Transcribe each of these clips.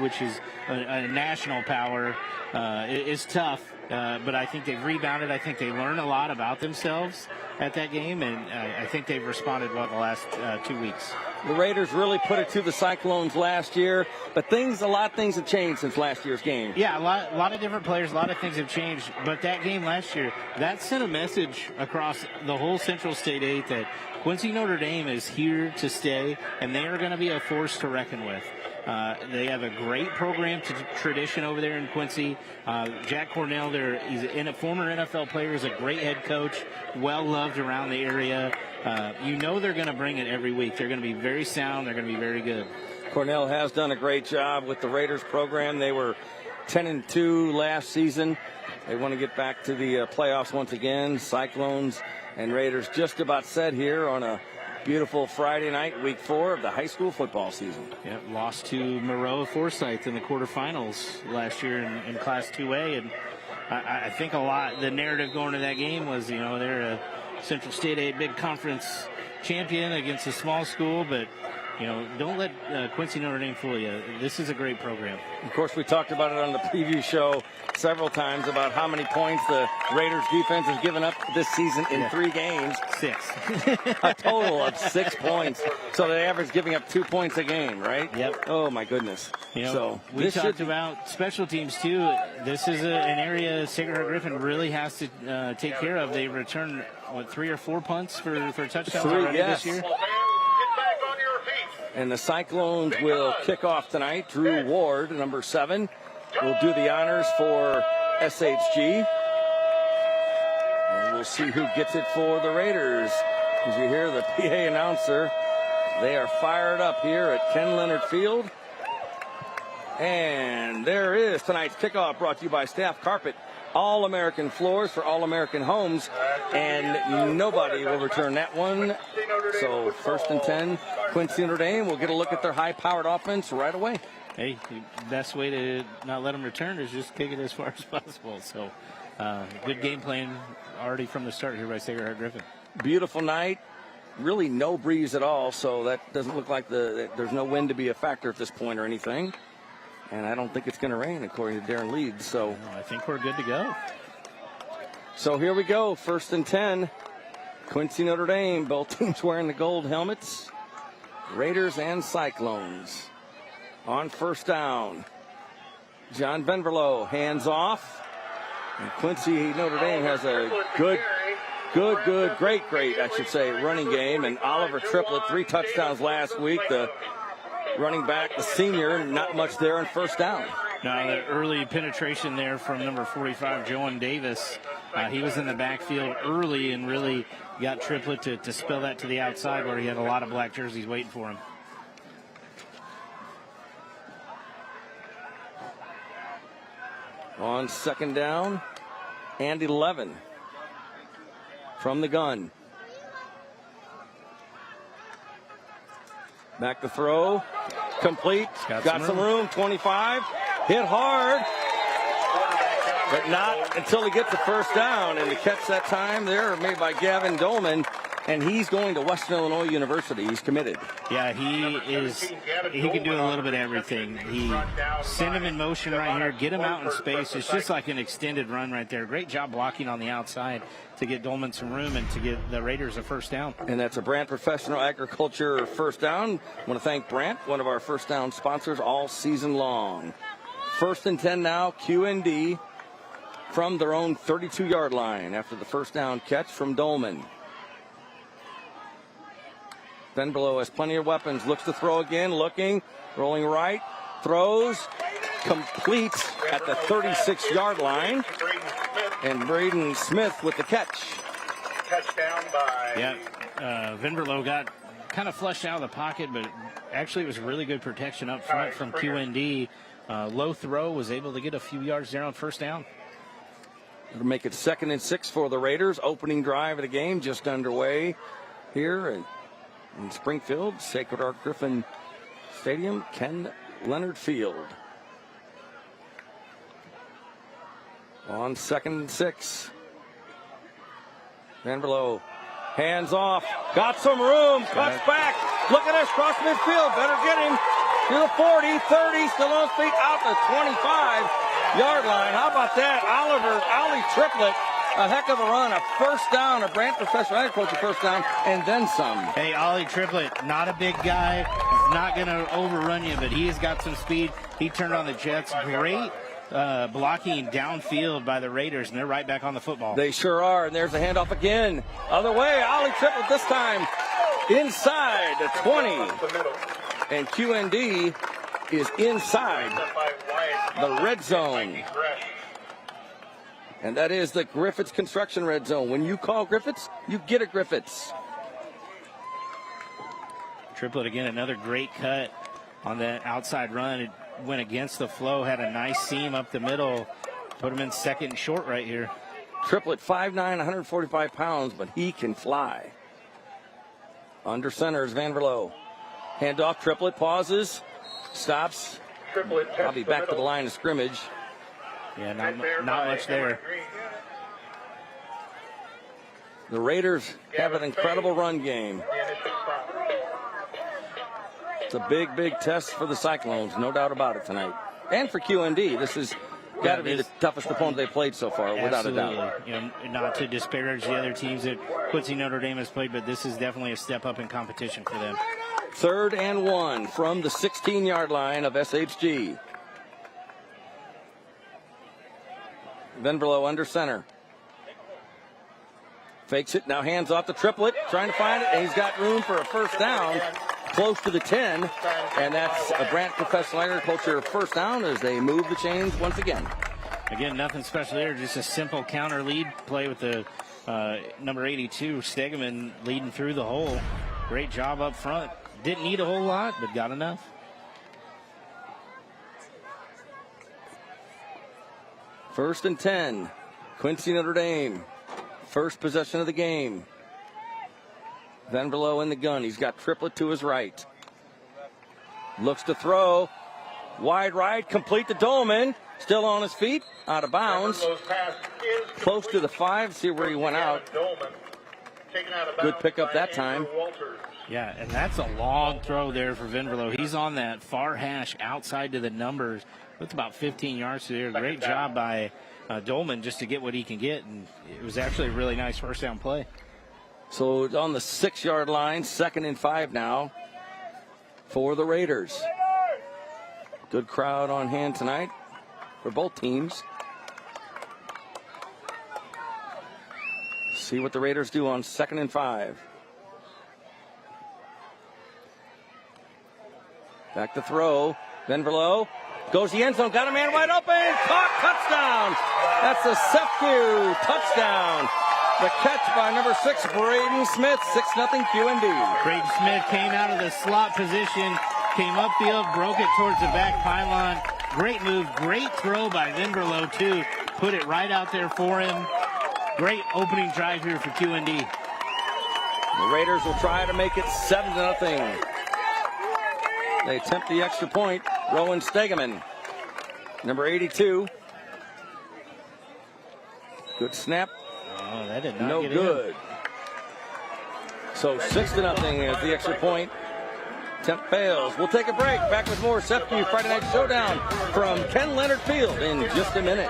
which is a national power, is tough. But I think they've rebounded. I think they learned a lot about themselves at that game, and I think they've responded well the last 2 weeks. The Raiders really put it to the Cyclones last year, but a lot of things have changed since last year's game. Yeah, a lot of different players, a lot of things have changed. But that game last year, that sent a message across the whole Central State 8 that Quincy Notre Dame is here to stay, and they are going to be a force to reckon with. They have a great program tradition over there in Quincy. Jack Cornell, he's a former NFL player, is a great head coach, well-loved around the area. They're going to bring it every week. They're going to be very sound. They're going to be very good. Cornell has done a great job with the Raiders program. They were 10-2 last season. They want to get back to the playoffs once again. Cyclones and Raiders just about set here on a beautiful Friday night, week 4 of the high school football season. Yeah, lost to Moreau Forsyth in the quarterfinals last year in Class 2A, and I think the narrative going to that game was, they're a Central State 8 big conference champion against a small school, but don't let Quincy Notre Dame fool you. This is a great program. Of course, we talked about it on the preview show several times about how many points the Raiders defense has given up this season in 3 games. 6. A total of 6 points. So the average giving up 2 points a game, right? Yep. Oh, my goodness. We talked about special teams, too. This is an area Sacred Heart Griffin really has to take care of. They returned, 3 or 4 punts for touchdowns already this year? And the Cyclones will kick off tonight. Drew Ward, number 7, will do the honors for SHG. And we'll see who gets it for the Raiders. As you hear the PA announcer, they are fired up here at Ken Leonard Field. And there is tonight's kickoff, brought to you by Staff Carpet. All-American floors for all-American homes, and nobody will return that one. So 1st and 10, Quincy Notre Dame will get a look at their high-powered offense right away. Hey, the best way to not let them return is just kick it as far as possible. So good game plan already from the start here by Sacred Heart Griffin. Beautiful night. Really no breeze at all, so that doesn't look like there's no wind to be a factor at this point or anything. And I don't think it's going to rain, according to Darren Leeds. So I think we're good to go. So here we go. 1st and 10. Quincy Notre Dame. Both teams wearing the gold helmets. Raiders and Cyclones. On 1st down. John Benverlow, hands off. And Quincy Notre Dame has a great, I should say, running game. And Oliver Triplett, 3 touchdowns last week. The running back, the senior, not much there on 1st down. Now, the early penetration there from number 45, Joan Davis. He was in the backfield early and really got Triplett to spill that to the outside where he had a lot of black jerseys waiting for him. On 2nd down and 11 from the gun. Back to throw. Complete. Got some room. 25. Hit hard. But not until he gets the 1st down. And the catch that time there made by Gavin Dolman. And he's going to Western Illinois University. He's committed. Yeah, he can do a little bit of everything. He send him in motion right here, get him out in space. It's just like an extended run right there. Great job blocking on the outside to get Dolman some room and to get the Raiders a 1st down. And that's a Brandt Professional Agriculture 1st down. I want to thank Brandt, one of our 1st down sponsors all season long. 1st and 10 now, QND from their own 32-yard line after the 1st down catch from Dolman. Benverlow has plenty of weapons. Looks to throw again. Looking. Rolling right. Throws. Complete at the 36-yard line. And Braden Smith with the catch. Touchdown by... Yeah. Benverlow got kind of flushed out of the pocket, but actually it was really good protection up front from QND. Low throw, was able to get a few yards there on 1st down. It'll make it 2nd and 6 for the Raiders. Opening drive of the game just underway here in Springfield, Sacred Heart Griffin Stadium, Ken Leonard Field. On 2nd and 6. Benverlow, hands off, got some room, cuts back. Look at this, cross midfield, better get him. to the 40, 30, still on his feet, out the 25-yard line. How about that? Ollie Triplett, a heck of a run, a first down, a Brant Professional Agriculture first down, and then some. Hey, Ollie Triplett, not a big guy. He's not going to overrun you, but he has got some speed. He turned on the Jets. Great blocking downfield by the Raiders, and they're right back on the football. They sure are, and there's a handoff again. Other way, Ollie Triplett this time inside the 20. And QND is inside the red zone. And that is the Griffiths Construction red zone. When you call Griffiths, you get a Griffiths. Triplett again, another great cut on that outside run. It went against the flow, had a nice seam up the middle. Put him in second and short right here. Triplett, 5'9", 145 pounds, but he can fly. Under center is Vanderlo. Handoff, Triplett pauses, stops. I'll be back to the line of scrimmage. Yeah, not much there. The Raiders have an incredible run game. It's a big, big test for the Cyclones, no doubt about it tonight. And for QND, this has got to be the toughest opponent they've played so far, without a doubt. You know, not to disparage the other teams that Quincy Notre Dame has played, but this is definitely a step up in competition for them. 3rd and 1 from the 16-yard line of SHG. Venverlo under center. Fakes it, now hands off to Triplett, trying to find it, and he's got room for a first down, close to the 10, and that's a Brant Professional Agriculture first down as they move the chains once again. Again, nothing special there, just a simple counter lead play with the number 82, Stegeman, leading through the hole. Great job up front. Didn't need a whole lot, but got enough. First and 10, Quincy Notre Dame. First possession of the game. Venverlo in the gun. He's got Triplett to his right. Looks to throw. Wide right, complete to Dolman. Still on his feet, out of bounds. Close to the 5. See where he went out. Good pickup that time. Yeah, and that's a long throw there for Venverlo. He's on that far hash outside to the numbers. With about 15 yards to there. Great job by Dolman just to get what he can get. And it was actually a really nice first down play. So it's on the 6-yard line, 2nd and 5 now for the Raiders. Good crowd on hand tonight for both teams. See what the Raiders do on 2nd and 5. Back to throw. Venverlo goes the end zone, got a man wide open, caught, touchdown. That's a Sepku touchdown. The catch by number 6, Braden Smith, 6-0 QND. Braden Smith came out of the slot position, came upfield, broke it towards the back pylon. Great move, great throw by Venverlo too. Put it right out there for him. Great opening drive here for QND. The Raiders will try to make it 7-0. They attempt the extra point. Rowan Stegeman, number 82. Good snap. Oh, that did not no get good. In. So 6-0 is the extra point. Attempt fails. We'll take a break. Back with more SEPCU Friday Night Showdown from Ken Leonard Field in just a minute.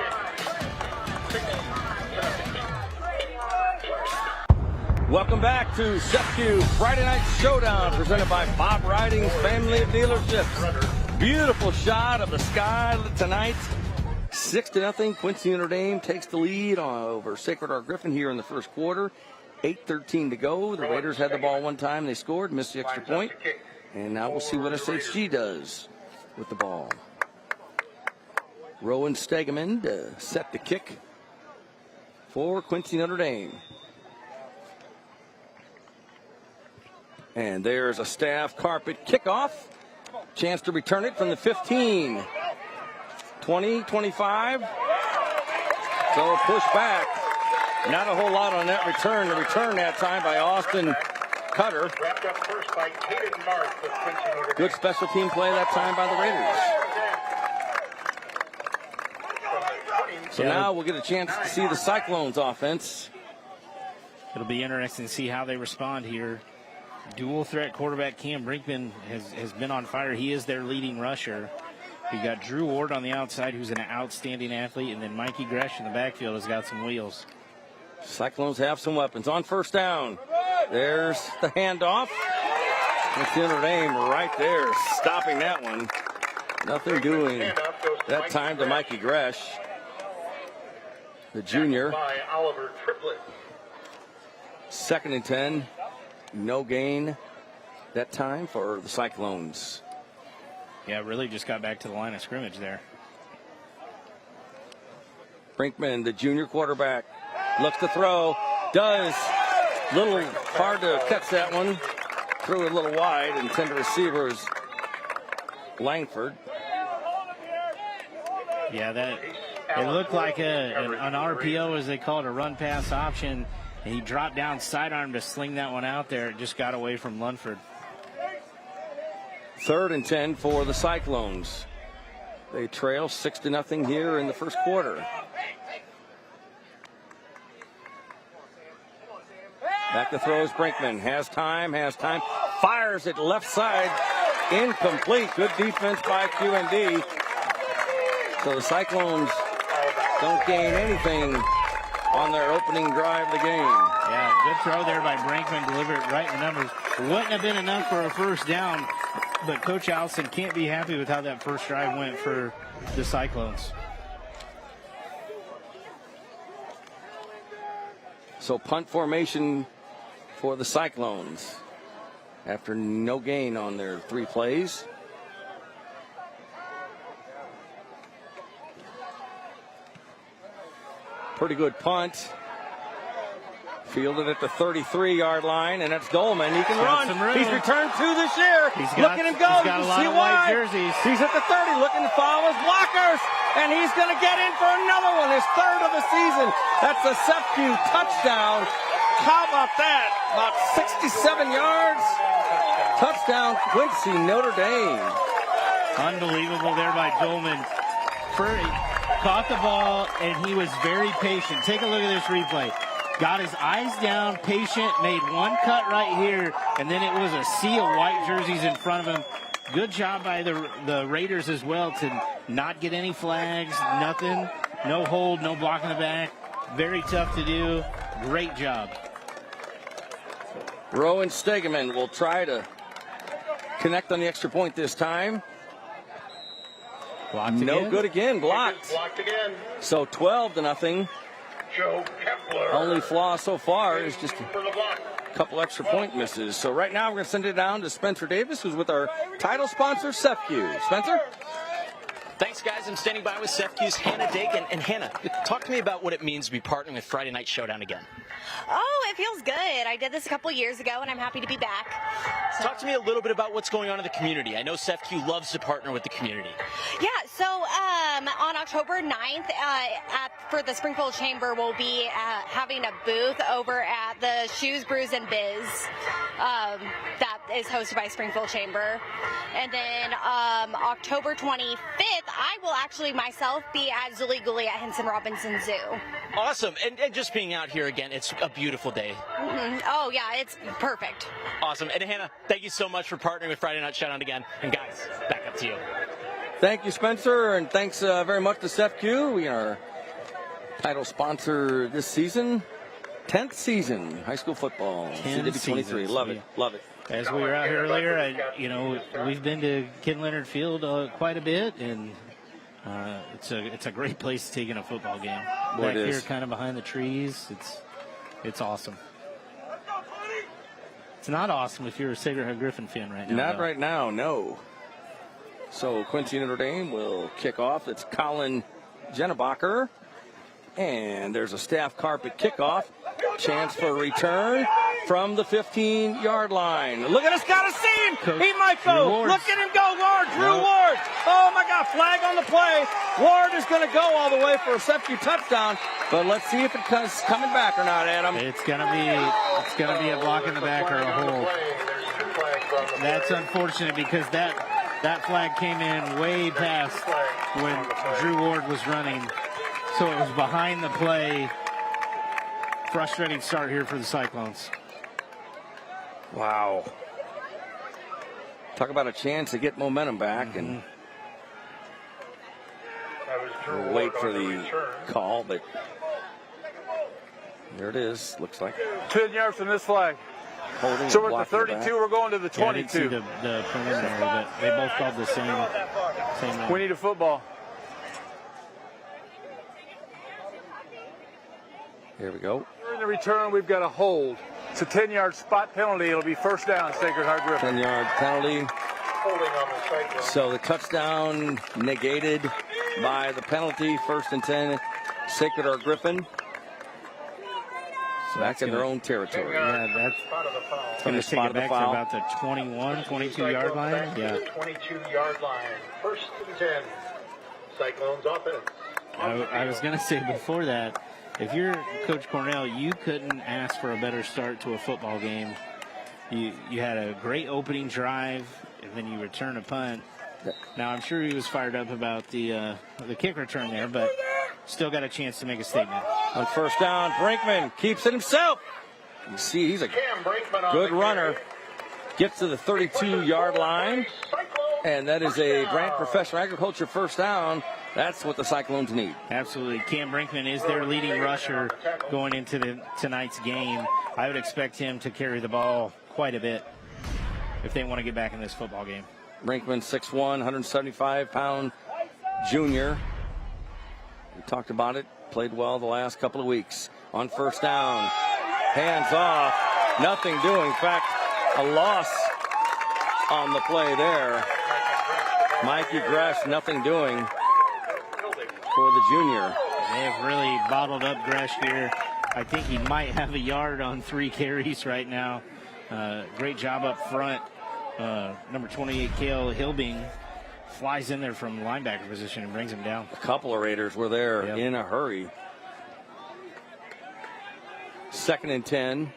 Welcome back to SEPCU Friday Night Showdown presented by Bob Riding's Family of Dealerships. Beautiful shot of the sky tonight. 6-0. Quincy Notre Dame takes the lead over Sacred Heart Griffin here in the first quarter. 8:13 to go. The Raiders had the ball one time. They scored, missed the extra point. And now we'll see what SHG does with the ball. Rowan Stegeman to set the kick for Quincy Notre Dame. And there's a staff carpet kickoff. Chance to return it from the 15. 20, 25. So push back. Not a whole lot on that return. The return that time by Austin Cutter. Good special team play that time by the Raiders. So now we'll get a chance to see the Cyclones offense. It'll be interesting to see how they respond here. Dual threat quarterback Cam Brinkman has been on fire. He is their leading rusher. You got Drew Ward on the outside, who's an outstanding athlete, and then Mikey Gresh in the backfield has got some wheels. Cyclones have some weapons. On first down, there's the handoff. It's Notre Dame right there, stopping that one. Nothing doing that time to Mikey Gresh, the junior. By Oliver Triplett. 2nd and 10. No gain that time for the Cyclones. Yeah, really just got back to the line of scrimmage there. Brinkman, the junior quarterback, looks to throw. Does. Little hard to catch that one. Threw it a little wide. Intended receiver is Langford. Yeah, it looked like an RPO, as they call it, a run-pass option. And he dropped down sidearm to sling that one out there. It just got away from Lunford. 3rd and 10 for the Cyclones. They trail 6-0 here in the first quarter. Back to throws Brinkman. Has time. Fires it left side. Incomplete. Good defense by QND. So the Cyclones don't gain anything on their opening drive of the game. Yeah, good throw there by Brinkman. Delivered it right in the numbers. Wouldn't have been enough for a first down, but Coach Allison can't be happy with how that first drive went for the Cyclones. So punt formation for the Cyclones after no gain on their 3 plays. Pretty good punt. Fielded at the 33-yard line, and that's Dolman. He can run. He's returned to this year. Look at him go. He's got a lot of white jerseys. He's at the 30, looking to follow his blockers, and he's going to get in for another one, his 3rd of the season. That's a Sepkew touchdown. How about that? About 67 yards. Touchdown, Quincy Notre Dame. Unbelievable there by Dolman. Caught the ball, and he was very patient. Take a look at this replay. Got his eyes down, patient, made one cut right here, and then it was a sea of white jerseys in front of him. Good job by the Raiders as well to not get any flags, nothing. No hold, no block in the back. Very tough to do. Great job. Rowan Stegeman will try to connect on the extra point this time. Blocked no again. Good again, blocked. Blocked again. So 12-0. Joe Kepler. Only flaw so far is just for the block. a couple extra point misses. So right now we're going to send it down to Spencer Davis, who's with our title sponsor, Sepkew. Spencer? Thanks, guys. I'm standing by with Sefkew's Hannah Dakin. And Hannah, talk to me about what it means to be partnering with Friday Night Showdown again. Oh, it feels good. I did this a couple years ago, and I'm happy to be back. Talk to me a little bit about what's going on in the community. I know Sefkew loves to partner with the community. Yeah, so on October 9th, for the Springfield Chamber, we'll be having a booth over at the Shoes, Brews, and Biz that is hosted by Springfield Chamber. And then October 25th, I will actually myself be at Zooly Gooly at Henson Robinson Zoo. Awesome. And just being out here again, it's a beautiful day. Mm-hmm. Oh, yeah, it's perfect. Awesome. And Hannah, thank you so much for partnering with Friday Night Showdown again. And guys, back up to you. Thank you, Spencer, and thanks very much to Sepkew. We are title sponsor this season. 10th season, high school football. 10 23. Love it. Love it. As we were out here earlier, we've been to Ken Leonard Field quite a bit, and it's a great place to take in a football game. Boy, Back here, kind of behind the trees, it's awesome. It's not awesome if you're a Sacred Heart Griffin fan right now. Not though. right now, no. So Quincy Notre Dame will kick off. It's Colin Jennebacher. And there's a staff carpet kickoff. Chance for a return from the 15-yard line. Look at this, got a seam. He might go. Look at him go, Ward. Drew Ward. Oh, my God, flag on the play. Ward is going to go all the way for a Sepkew touchdown. But let's see if it's coming back or not, Adam. It's gonna be a block in the back or a hold. That's unfortunate because that flag came in way past when Drew Ward was running. So it was behind the play. Frustrating start here for the Cyclones. Wow. Talk about a chance to get momentum back, and we'll wait for the call, but there it is. Looks like 10 yards from this flag. holding. So we're at the 32. We're going to the 22. I didn't see the preliminary, but they both called the same number. We need a football. Here we go. In the return, we've got a hold. It's a 10-yard spot penalty. It'll be first down, Sacred Heart Griffin. 10-yard penalty. Holding on the cyclone. So the touchdown negated by the penalty. 1st and 10, Sacred Heart Griffin. So back in their own territory. Yeah, that's Spot of the foul. going to take spot it of the back to foul. about the 21, 22-yard line. Back to Yeah. the 22-yard line. 1st and 10. Cyclones offense. I was going to say before that, if you're Coach Cornell, you couldn't ask for a better start to a football game. You had a great opening drive, and then you return a punt. Now, I'm sure he was fired up about the kick return there, but still got a chance to make a statement. On 1st down, Brinkman keeps it himself. You see, he's a Cam Brinkman on good the runner. carry. Gets to the 32-yard line, and that is a Grant Professional Agriculture 1st down. That's what the Cyclones need. Absolutely. Cam Brinkman is their leading rusher going into tonight's game. I would expect him to carry the ball quite a bit if they want to get back in this football game. Brinkman, 6'1", 175-pound junior. We talked about it. Played well the last couple of weeks. On 1st down, hands off, nothing doing. In fact, a loss on the play there. Mikey Gresh, nothing doing for the junior. They have really bottled up Gresh here. I think he might have a yard on 3 carries right now. Great job up front. Number 28, Cale Hilbing, flies in there from linebacker position and brings him down. A couple of Raiders were there in a hurry. 2nd and 10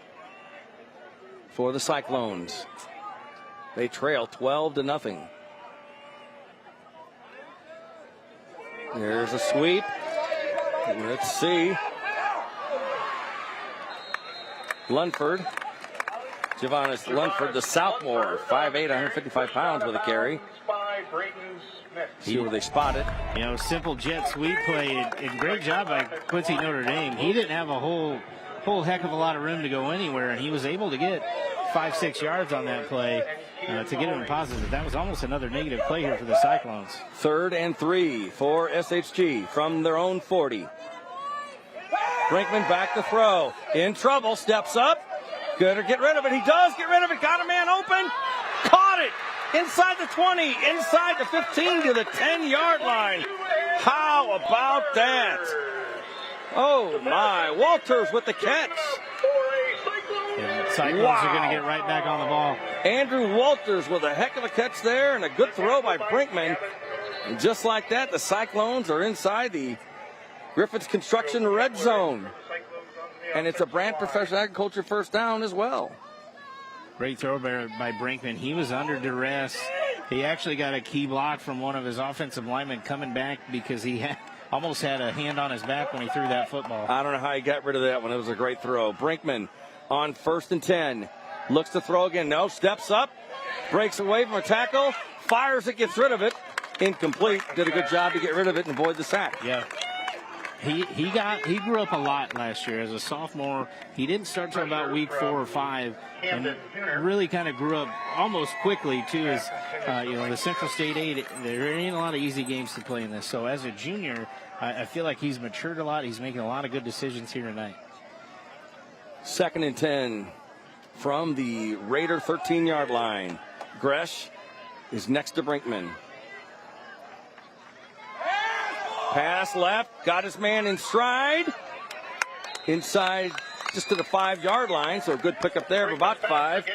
for the Cyclones. They trail 12-0. There's a sweep. Let's see. Lunford. Javonis Lunford, the sophomore, 5'8", 155 pounds with a carry. See where they spot it. You know, simple jet sweep play, and great job by Quincy Notre Dame. He didn't have a whole heck of a lot of room to go anywhere, and he was able to get 5-6 yards on that play to get him positive. That was almost another negative play here for the Cyclones. 3rd and 3 for SHG from their own 40. Brinkman back to throw. In trouble, steps up. Good to get rid of it. He does get rid of it. Got a man open. Caught it. Inside the 20. Inside the 15 to the 10-yard line. How about that? Oh, my. Walters with the catch. And the Cyclones are going to get right back on the ball. Andrew Walters with a heck of a catch there and a good throw by Brinkman. And just like that, the Cyclones are inside the Griffin's Construction red zone. And it's a Brant Professional Agriculture 1st down as well. Great throw by Brinkman. He was under duress. He actually got a key block from one of his offensive linemen coming back because he almost had a hand on his back when he threw that football. I don't know how he got rid of that one. It was a great throw. Brinkman on 1st and 10. Looks to throw again. No, steps up. Breaks away from a tackle. Fires it, gets rid of it. Incomplete. Did a good job to get rid of it and avoid the sack. Yeah. He grew up a lot last year as a sophomore. He didn't start till about week 4 or 5, and really kind of grew up almost quickly too. As the Central State 8, there ain't a lot of easy games to play in this. So as a junior, I feel like he's matured a lot. He's making a lot of good decisions here tonight. 2nd and 10 from the Raider 13-yard line. Gresh is next to Brinkman. Pass left, got his man in stride. Inside just to the 5-yard line, so a good pickup there of about 5.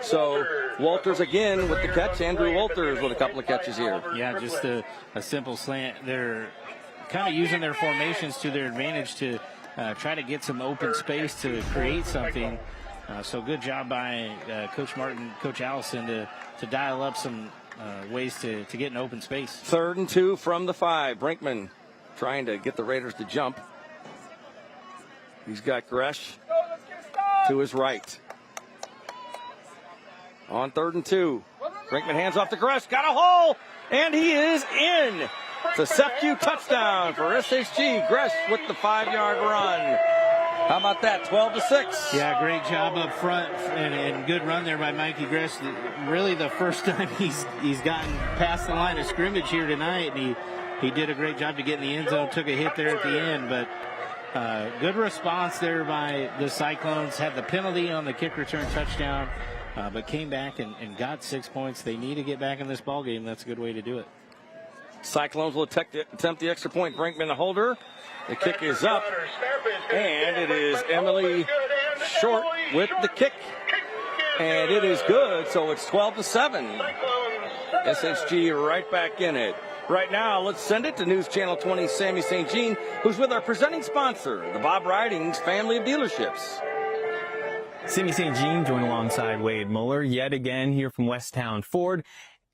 So Walters again with the catch. Andrew Walters with a couple of catches here. Yeah, just a simple slant. They're kind of using their formations to their advantage to try to get some open space to create something. So good job by Coach Martin, Coach Allison to dial up some ways to get an open space. 3rd and 2 from the 5. Brinkman trying to get the Raiders to jump. He's got Gresh to his right. On 3rd and 2. Brinkman hands off to Gresh. Got a hole. And he is in. It's a SEPQ touchdown for SHG. Gresh with the 5-yard run. How about that? 12-6. Yeah, great job up front and good run there by Mikey Gresh. Really the first time he's gotten past the line of scrimmage here tonight, and he did a great job to get in the end zone. Took a hit there at the end, but good response there by the Cyclones. Had the penalty on the kick return touchdown, but came back and got 6 points. They need to get back in this ball game. That's a good way to do it. Cyclones will attempt the extra point. Brinkman the holder. The kick is up, and it is Emily Short with the kick, and it is good. So it's 12-7. SHG right back in it. Right now, let's send it to News Channel 20, Sammy St. Jean, who's with our presenting sponsor, the Bob Ridings family of dealerships. Sammy St. Jean joined alongside Wade Muller yet again here from Westtown Ford,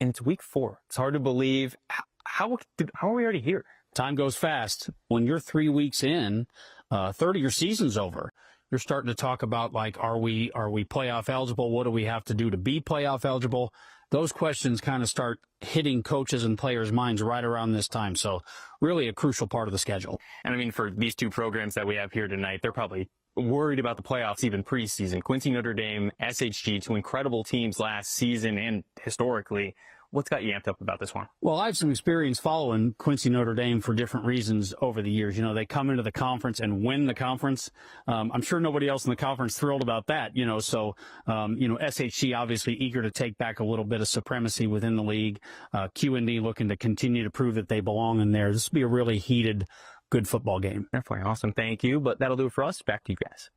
and it's week 4. It's hard to believe. How are we already here? Time goes fast. When you're 3 weeks in, third of your season's over. You're starting to talk about, like, are we playoff eligible? What do we have to do to be playoff eligible? Those questions kind of start hitting coaches and players' minds right around this time. So really a crucial part of the schedule. And I mean, for these two programs that we have here tonight, they're probably worried about the playoffs even preseason. Quincy Notre Dame, SHG, two incredible teams last season and historically. What's got you amped up about this one? Well, I have some experience following Quincy Notre Dame for different reasons over the years. You know, they come into the conference and win the conference. I'm sure nobody else in the conference thrilled about that, you know. So, SHG obviously eager to take back a little bit of supremacy within the league. QND looking to continue to prove that they belong in there. This will be a really heated, good football game. Definitely awesome. Thank you. But that'll do it for us. Back to you guys.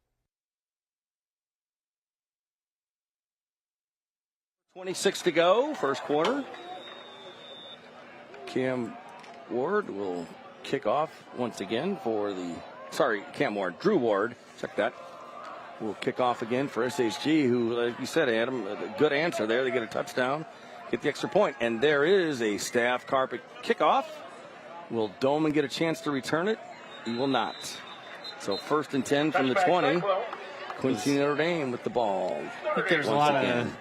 26 to go, first quarter. Cam Ward will kick off once again Drew Ward, check that. Will kick off again for SHG, who, like you said, Adam, a good answer there. They get a touchdown, get the extra point. And there is a staff carpet kickoff. Will Doman get a chance to return it? He will not. So 1st and 10 from the 20. Quincy Notre Dame with the ball. I think there's a lot of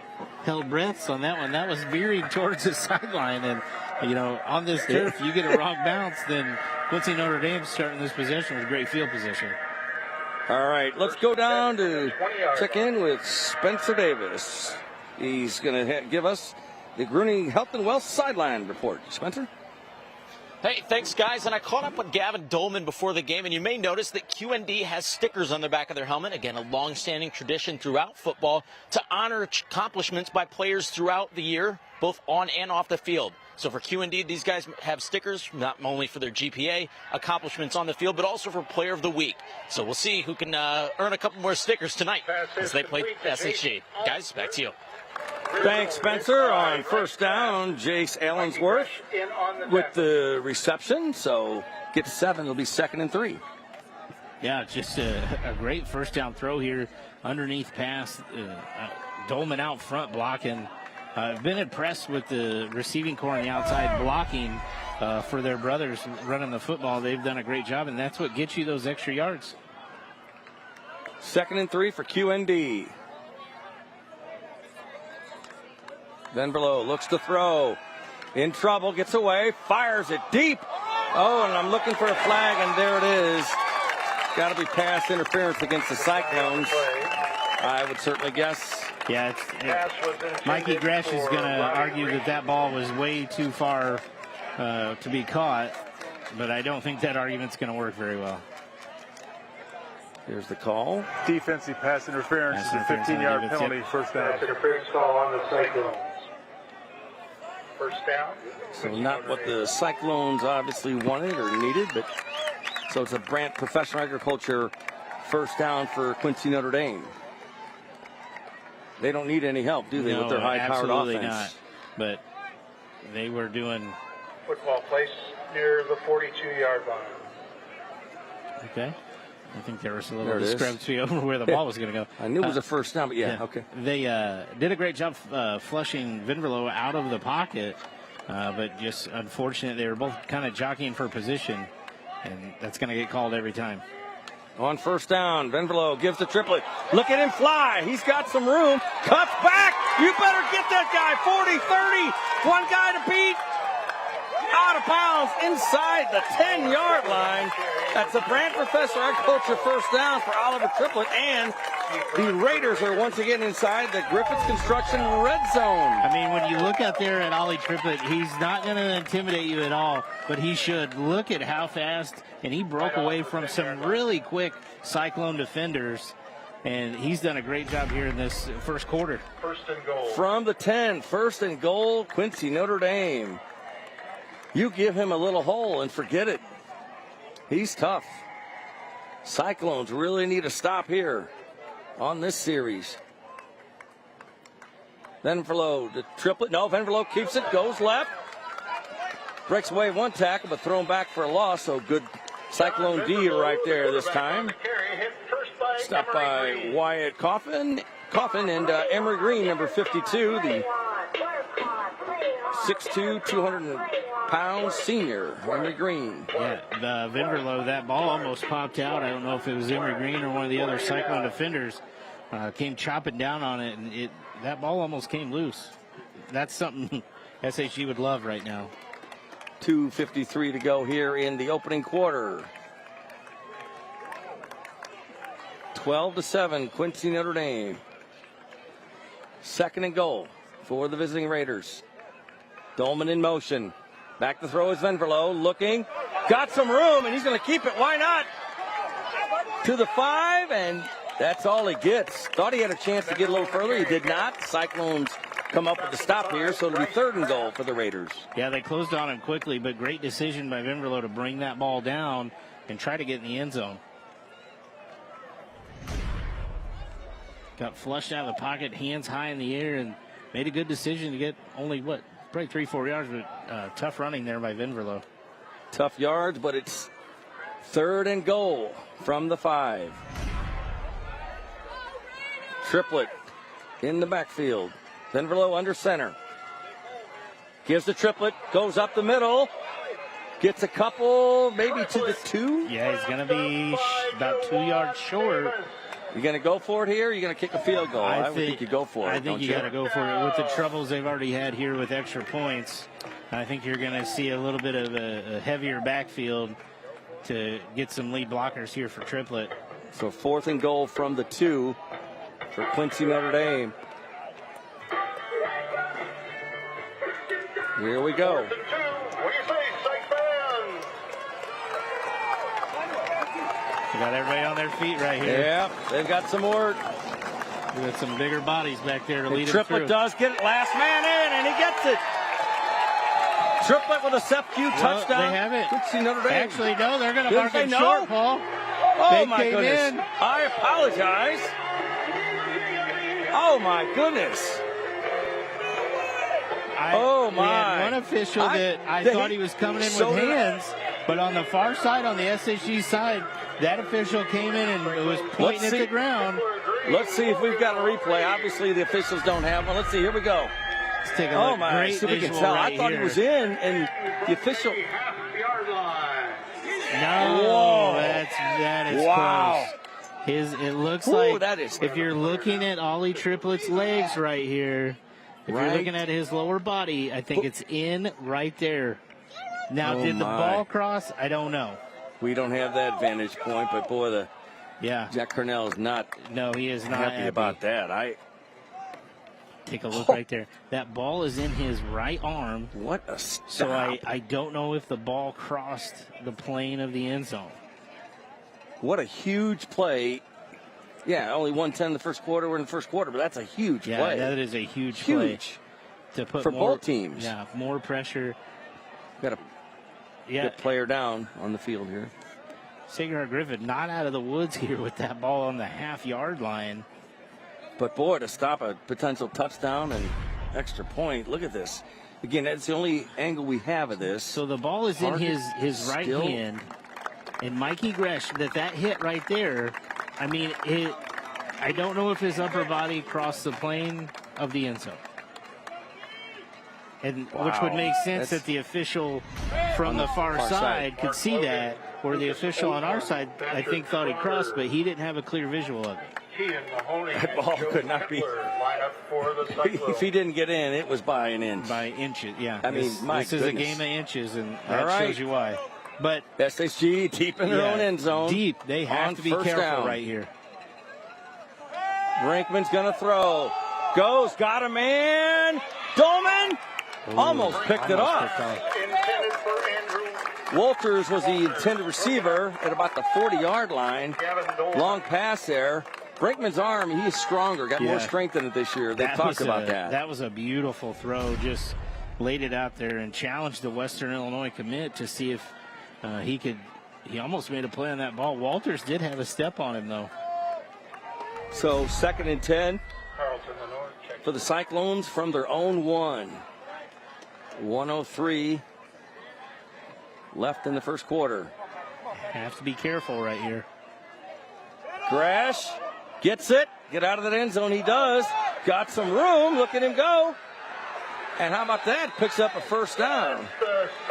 held breaths on that one. That was veering towards the sideline. And, you know, on this turf, you get a wrong bounce, then Quincy Notre Dame starting this possession with great field position. All right, let's go down to check in with Spencer Davis. He's going to give us the Gruning Health and Wealth sideline report. Spencer? Hey, thanks, guys. And I caught up with Gavin Dolman before the game, and you may notice that QND has stickers on the back of their helmet. Again, a long-standing tradition throughout football to honor accomplishments by players throughout the year, both on and off the field. So for QND, these guys have stickers, not only for their GPA accomplishments on the field, but also for Player of the Week. So we'll see who can earn a couple more stickers tonight as they play SHG. Guys, back to you. Thanks, Spencer. On first down, Jace Allensworth with the reception. So get to 7. It'll be 2nd and 3. Yeah, just a great first down throw here. Underneath pass. Dolman out front blocking. I've been impressed with the receiving core on the outside blocking for their brothers running the football. They've done a great job, and that's what gets you those extra yards. 2nd and 3 for QND. Venberlo looks to throw. In trouble, gets away, fires it deep. Oh, and I'm looking for a flag, and there it is. Got to be pass interference against the Cyclones, I would certainly guess. Yeah, Mikey Gresh is going to argue that ball was way too far to be caught, but I don't think that argument's going to work very well. Here's the call. Defensive pass interference is a 15-yard penalty, first down. Interference call on the Cyclones. First down. So not what the Cyclones obviously wanted or needed, but so it's a Brant Professional Agriculture first down for Quincy Notre Dame. They don't need any help, do they, with their high-powered offense? Absolutely not. But they were doing... Football placed near the 42-yard line. Okay. I think there was a little discrepancy over where the ball was going to go. I knew it was a first down, but yeah, okay. They did a great job flushing Venverlo out of the pocket, but just unfortunate. They were both kind of jockeying for position, and that's going to get called every time. On first down, Venverlo gives the triplet. Look at him fly. He's got some room. Cuts back. You better get that guy. 40, 30. One guy to beat. Out of bounds inside the 10-yard line. That's the brand professor agriculture first down for Oliver Triplett, and the Raiders are once again inside the Griffiths Construction red zone. I mean, when you look out there at Ollie Triplett, he's not going to intimidate you at all, but he should. Look at how fast, and he broke away from some really quick Cyclone defenders, and he's done a great job here in this first quarter. First and goal. From the 10, first and goal, Quincy Notre Dame. You give him a little hole and forget it. He's tough. Cyclones really need a stop here on this series. Venverlo, the Triplett. No, Venverlo keeps it, goes left. Breaks away one tackle, but thrown back for a loss. So good Cyclone D right there this time. Stopped by Wyatt Coffin and Emery Green, number 52, the 6'2", 200-pound senior, Emery Green. Yeah, the Venverlo, that ball almost popped out. I don't know if it was Emery Green or one of the other Cyclone defenders. Came chopping down on it, and that ball almost came loose. That's something SHG would love right now. 2:53 to go here in the opening quarter. 12-7, Quincy Notre Dame. Second and goal for the visiting Raiders. Dolman in motion. Back to throw is Venverlo, looking. Got some room, and he's going to keep it. Why not? To the 5, and that's all he gets. Thought he had a chance to get a little further. He did not. Cyclones come up with the stop here, so it'll be third and goal for the Raiders. Yeah, they closed on him quickly, but great decision by Venverlo to bring that ball down and try to get in the end zone. Got flushed out of the pocket, hands high in the air, and made a good decision to get only, probably 3-4 yards, but tough running there by Venverlo. Tough yards, but it's third and goal from the 5. Triplett in the backfield. Venverlo under center. Gives the Triplett, goes up the middle. Gets a couple, maybe to the 2. Yeah, he's going to be about 2 yards short. You going to go for it here? Or you going to kick a field goal? I would think you go for it. I think you got to go for it with the troubles they've already had here with extra points. I think you're going to see a little bit of a heavier backfield to get some lead blockers here for Triplett. So fourth and goal from the 2 for Quincy Notre Dame. Here we go. What do you say, Psych fans? We got everybody on their feet right here. Yeah, they've got some more. We got some bigger bodies back there to lead him through. Triplett does get it. Last man in, and he gets it. Triplett with a SEPQ touchdown. They have it. Quincy Notre Dame. Actually, no, they're going to mark it no? short, Paul. Oh, they my came goodness. in. I apologize. Oh, my goodness. Oh, my. We had one official that I thought he was coming in with hands, but on the far side, on the SHG side, that official came in and was pointing at the ground. Let's see if we've got a replay. Obviously, the officials don't have one. Let's see. Here we go. Let's take a look. Oh, my. Great See if we can visual tell. right I thought here. he was in, and the official. Half-yard line. No, Whoa. that is Wow. close. It looks Ooh, like that is- if you're looking at Ollie Triplett's legs right here, if Right. you're looking at his lower body, I think it's in right there. Now, Oh, did the my. ball cross? I don't know. We don't have that vantage point, but boy, Yeah. Jack Cornell is not No, he is not happy about that. Take a look right there. That ball is in his right arm. What a stop. So I don't know if the ball crossed the plane of the end zone. What a huge play. Yeah, only 110 in the first quarter. We're in the first quarter, but that's a huge Yeah, play. that is a huge play. Huge. To put For more, both teams. Yeah, more pressure. Got a good player down on the field here. Sacred Heart Griffin not out of the woods here with that ball on the half-yard line. But, boy, to stop a potential touchdown and extra point, look at this. Again, that's the only angle we have of this. So the ball is in his right still- hand. And Mikey Gresh, that hit right there, I mean, I don't know if his upper body crossed the plane of the end zone. And which would make sense that the official from the far side could see that, where the official on our side, I think, thought he crossed, but he didn't have a clear visual of it. That ball could not be. Line up for the Cyclones. If he didn't get in, it was by an inch. By inches, yeah. I mean, my this is a goodness. game of inches, and that All right. shows you why. But SHG deep in their own end zone. deep. They have on to be first careful down. right here. Brinkman's going to throw. Goes, got a man. Dolman almost picked it off. Intended for Andrew. Walters was the intended receiver at about the 40-yard line. Long pass there. Brinkman's arm, he's stronger, got more strength in it this year. They've talked about that. That was a beautiful throw. Just laid it out there and challenged the Western Illinois commit to see if he could. He almost made a play on that ball. Walters did have a step on him, though. So 2nd and 10 Carlton, the North, check. for the Cyclones from their own 1. 1:03 left in the first quarter. Have to be careful right here. Grash gets it. Get out of that end zone. He does. Got some room. Look at him go. And how about that? Picks up a first down.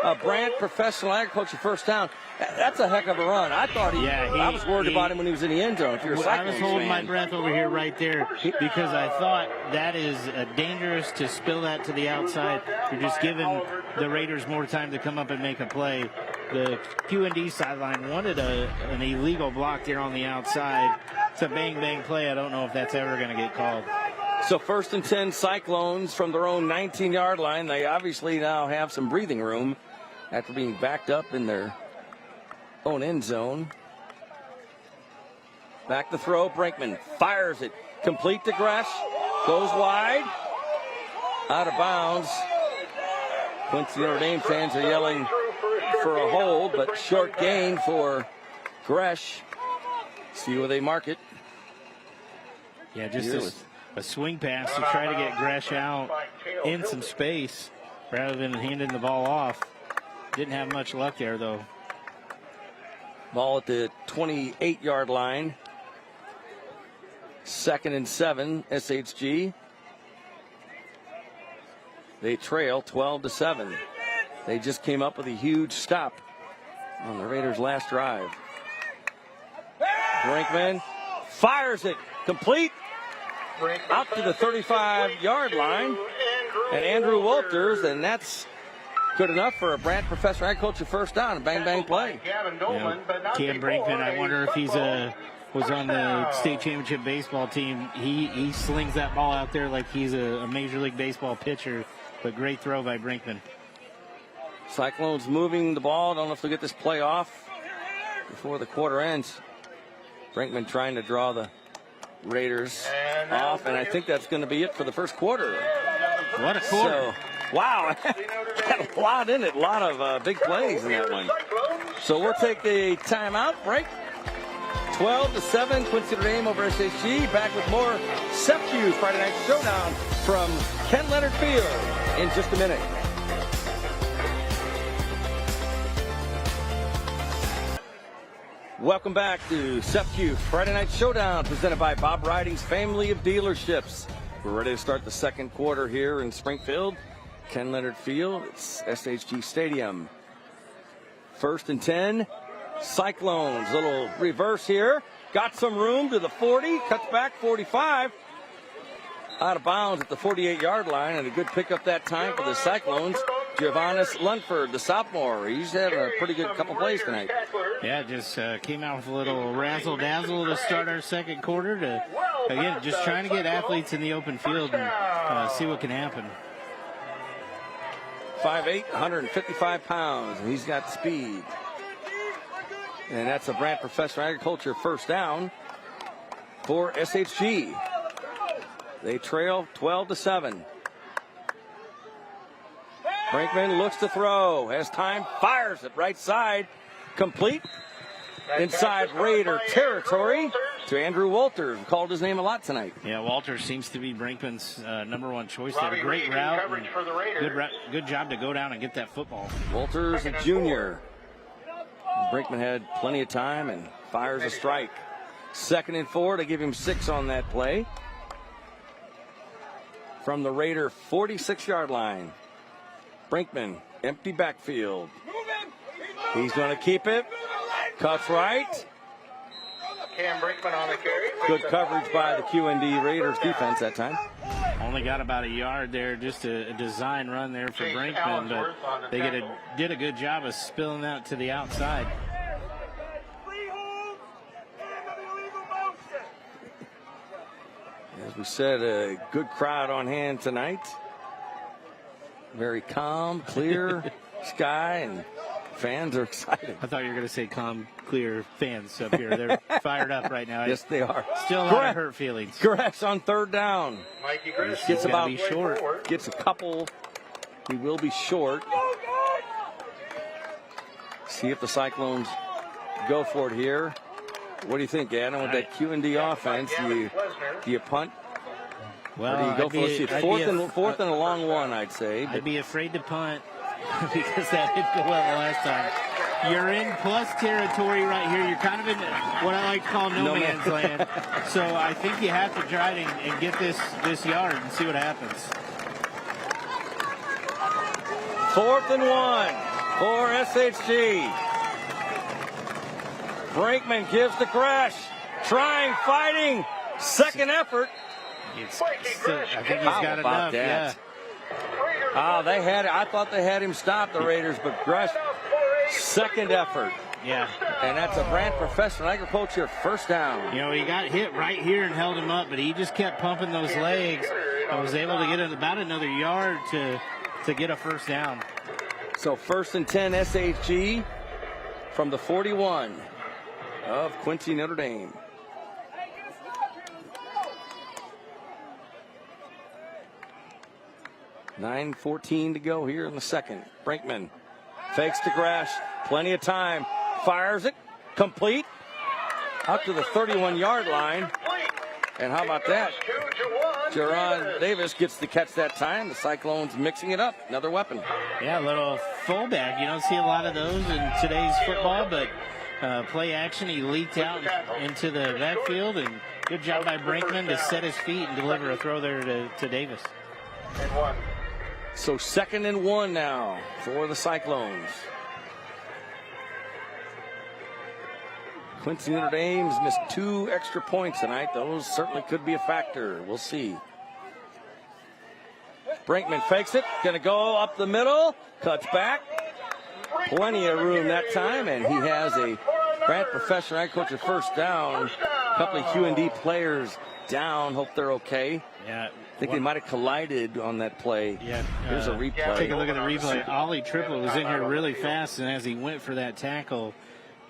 A Brant Professional Agriculture first down. That's a heck of a run. I thought I was worried about him when he was in the end zone. If you're a I was Cyclones holding my fan. breath over here right there because I thought that is dangerous to spill that to the outside. You're just giving the Raiders more time to come up and make a play. The QND sideline wanted an illegal block there on the outside. It's a bang-bang play. I don't know if that's ever going to get called. So 1st and 10 Cyclones from their own 19-yard line. They obviously now have some breathing room after being backed up in their own end zone. Back to throw. Brinkman fires it. Complete to Gresh. Goes wide. Out of bounds. Quincy Notre Dame fans are yelling for a hold, but short gain for Gresh. See where they mark it. Yeah, just a swing pass to try to get Gresh out in some space rather than handing the ball off. Didn't have much luck there, though. Ball at the 28-yard line. 2nd and 7, SHG. They trail 12-7. They just came up with a huge stop on the Raiders' last drive. Brinkman fires it. Complete. Out to the 35-yard line. And Andrew Walters, and that's good enough for a Brant Professor Agriculture first down. A bang-bang play. Cam Brinkman, I wonder if he's was on the state championship baseball team. He slings that ball out there like he's a Major League Baseball pitcher. But great throw by Brinkman. Cyclones moving the ball. Don't know if they'll get this play off before the quarter ends. Brinkman trying to draw the Raiders off, and I think that's going to be it for the first quarter. What a quarter. So, wow, had a lot in it. A lot of big plays in that one. So we'll take a timeout break. 12-7, Quincy Notre Dame over SHG. Back with more SEPQ Friday Night Showdown from Ken Leonard Field in just a minute. Welcome back to SEPQ Friday Night Showdown presented by Bob Riding's Family of Dealerships. We're ready to start the second quarter here in Springfield. Ken Leonard Field, it's SHG Stadium. 1st and 10, Cyclones. Little reverse here. Got some room to the 40, cuts back 45. Out of bounds at the 48-yard line, and a good pickup that time for the Cyclones. Giovannis Lunford, the sophomore. He's having a pretty good couple plays tonight. Yeah, just came out with a little razzle-dazzle to start our second quarter. Again, just trying to get athletes in the open field and see what can happen. 5'8", 155 pounds, and he's got speed. And that's a Brant Professional Agriculture first down for SHG. They trail 12-7. Brinkman looks to throw. Has time, fires it right side. Complete. Inside Raider territory to Andrew Walters. Called his name a lot tonight. Yeah, Walters seems to be Brinkman's number one choice there. Great route. Good job to go down and get that football. Walters, a junior. Brinkman had plenty of time and fires a strike. 2nd and 4 to give him 6 on that play. From the Raider 46-yard line. Brinkman, empty backfield. He's going to keep it. Cuts right. Cam Brinkman on the carry. Good coverage by the QND Raiders defense that time. Only got about a yard there, just a design run there for Brinkman, but they did a good job of spilling out to the outside. As we said, a good crowd on hand tonight. Very calm, clear sky, and fans are excited. I thought you were going to say calm, clear fans up here. They're fired up right now. Yes, they are. Still a lot of hurt feelings. Gresh on third down. Mikey Gresh Gets about be short. Gets a couple. He will be short. See if the Cyclones go for it here. What do you think, Adam, with that QND offense? Do you punt? Well, or do you go for fourth and a long one, I'd say. I'd be afraid to punt because that didn't go well last time. You're in plus territory right here. You're kind of in what I like to call no man's land. So I think you have to try and get this yard and see what happens. 4th and 1 for SHG. Brinkman gives to Gresh. Trying, fighting. Second effort. I think he's got enough. That? Yeah. I thought they had him stop, the Raiders, but Gresh, second effort. Yeah. And that's a Brant Professional Agriculture first down. You know, he got hit right here and held him up, but he just kept pumping those legs and was able to get about another yard to get a first down. So 1st and 10 SHG from the 41 of Quincy Notre Dame. $9:14 to go here in the second. Brinkman fakes to Gresh. Plenty of time. Fires it. Complete. Up to the 31-yard line. And how about that? Jerron Davis gets the catch that time. The Cyclones mixing it up. Another weapon. Yeah, a little fullback. You don't see a lot of those in today's football, but play action. He leaked out into the backfield, and good job by Brinkman to set his feet and deliver a throw there to Davis. So 2nd and 1 now for the Cyclones. Quincy Notre Dame's missed 2 extra points tonight. Those certainly could be a factor. We'll see. Brinkman fakes it. Going to go up the middle. Cuts back. Plenty of room that time. And he has a Brant Professional Agriculture first down. A couple of QND players down. Hope they're okay. Yeah. I think they might have collided on that play. Yeah. Here's a replay. Take a look at the replay. Ollie Triplett was in here really fast, and as he went for that tackle,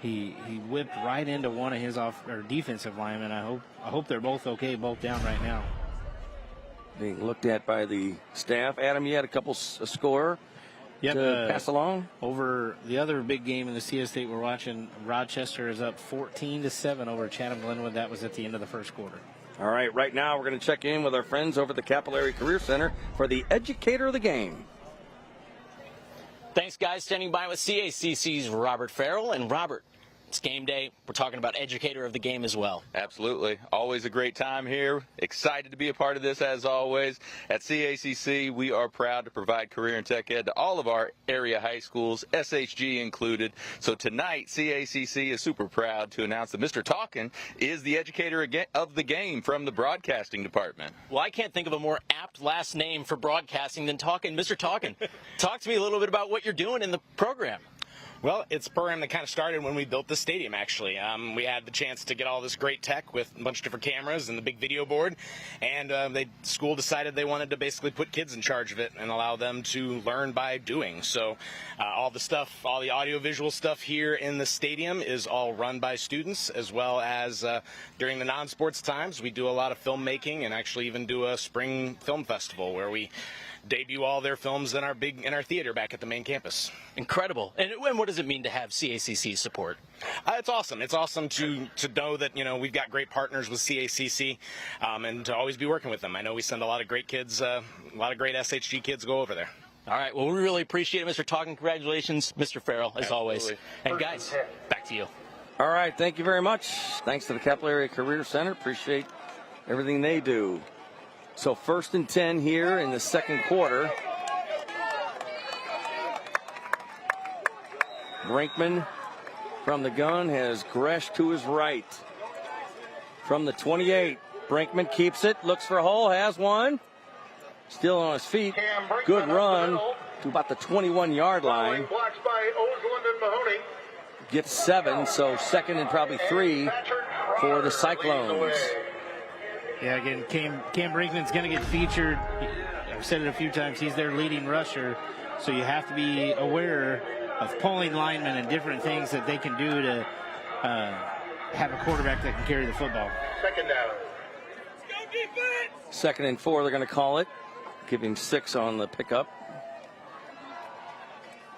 he whipped right into one of his defensive linemen. I hope they're both okay, both down right now. Being looked at by the staff. Adam, you had a score to pass along? Over the other big game in the CS State we're watching, Rochester is up 14-7 over Chatham-Glenwood. That was at the end of the first quarter. All right, right now we're going to check in with our friends over at the Capillary Career Center for the educator of the game. Thanks, guys. Standing by with CACC's Robert Farrell. And Robert, it's game day. We're talking about educator of the game as well. Absolutely. Always a great time here. Excited to be a part of this as always. At CACC, we are proud to provide career and tech ed to all of our area high schools, SHG included. So tonight, CACC is super proud to announce that Mr. Talkin is the educator of the game from the broadcasting department. Well, I can't think of a more apt last name for broadcasting than Talkin. Mr. Talkin, talk to me a little bit about what you're doing in the program. Well, it's a program that kind of started when we built the stadium, actually. We had the chance to get all this great tech with a bunch of different cameras and the big video board, and the school decided they wanted to basically put kids in charge of it and allow them to learn by doing. So all the audio-visual stuff here in the stadium is all run by students, as well as during the non-sports times, we do a lot of filmmaking and actually even do a spring film festival where we debut all their films in our theater back at the main campus. Incredible. And what does it mean to have CACC support? It's awesome. It's awesome to know that we've got great partners with CACC, and to always be working with them. I know we send a lot of great kids, a lot of great SHG kids go over there. All right. Well, we really appreciate it, Mr. Talkin. Congratulations, Mr. Farrell, as Absolutely. Always. And guys, back to you. All right. Thank you very much. Thanks to the Capillary Career Center. Appreciate everything they do. So 1st and 10 here in the second quarter. Brinkman from the gun has Gresh to his right. from the 28. Brinkman keeps it, looks for a hole, has one. Still on his feet. Good run to about the 21-yard line. Blocks by Osland and Mahoney. Gets 7, so second and probably 3 for the Cyclones. Yeah, again, Cam Brinkman's going to get featured. I've said it a few times. He's their leading rusher, so you have to be aware of pulling linemen and different things that they can do to have a quarterback that can carry the football. Second down. Second and 4, they're going to call it. Give him 6 on the pickup.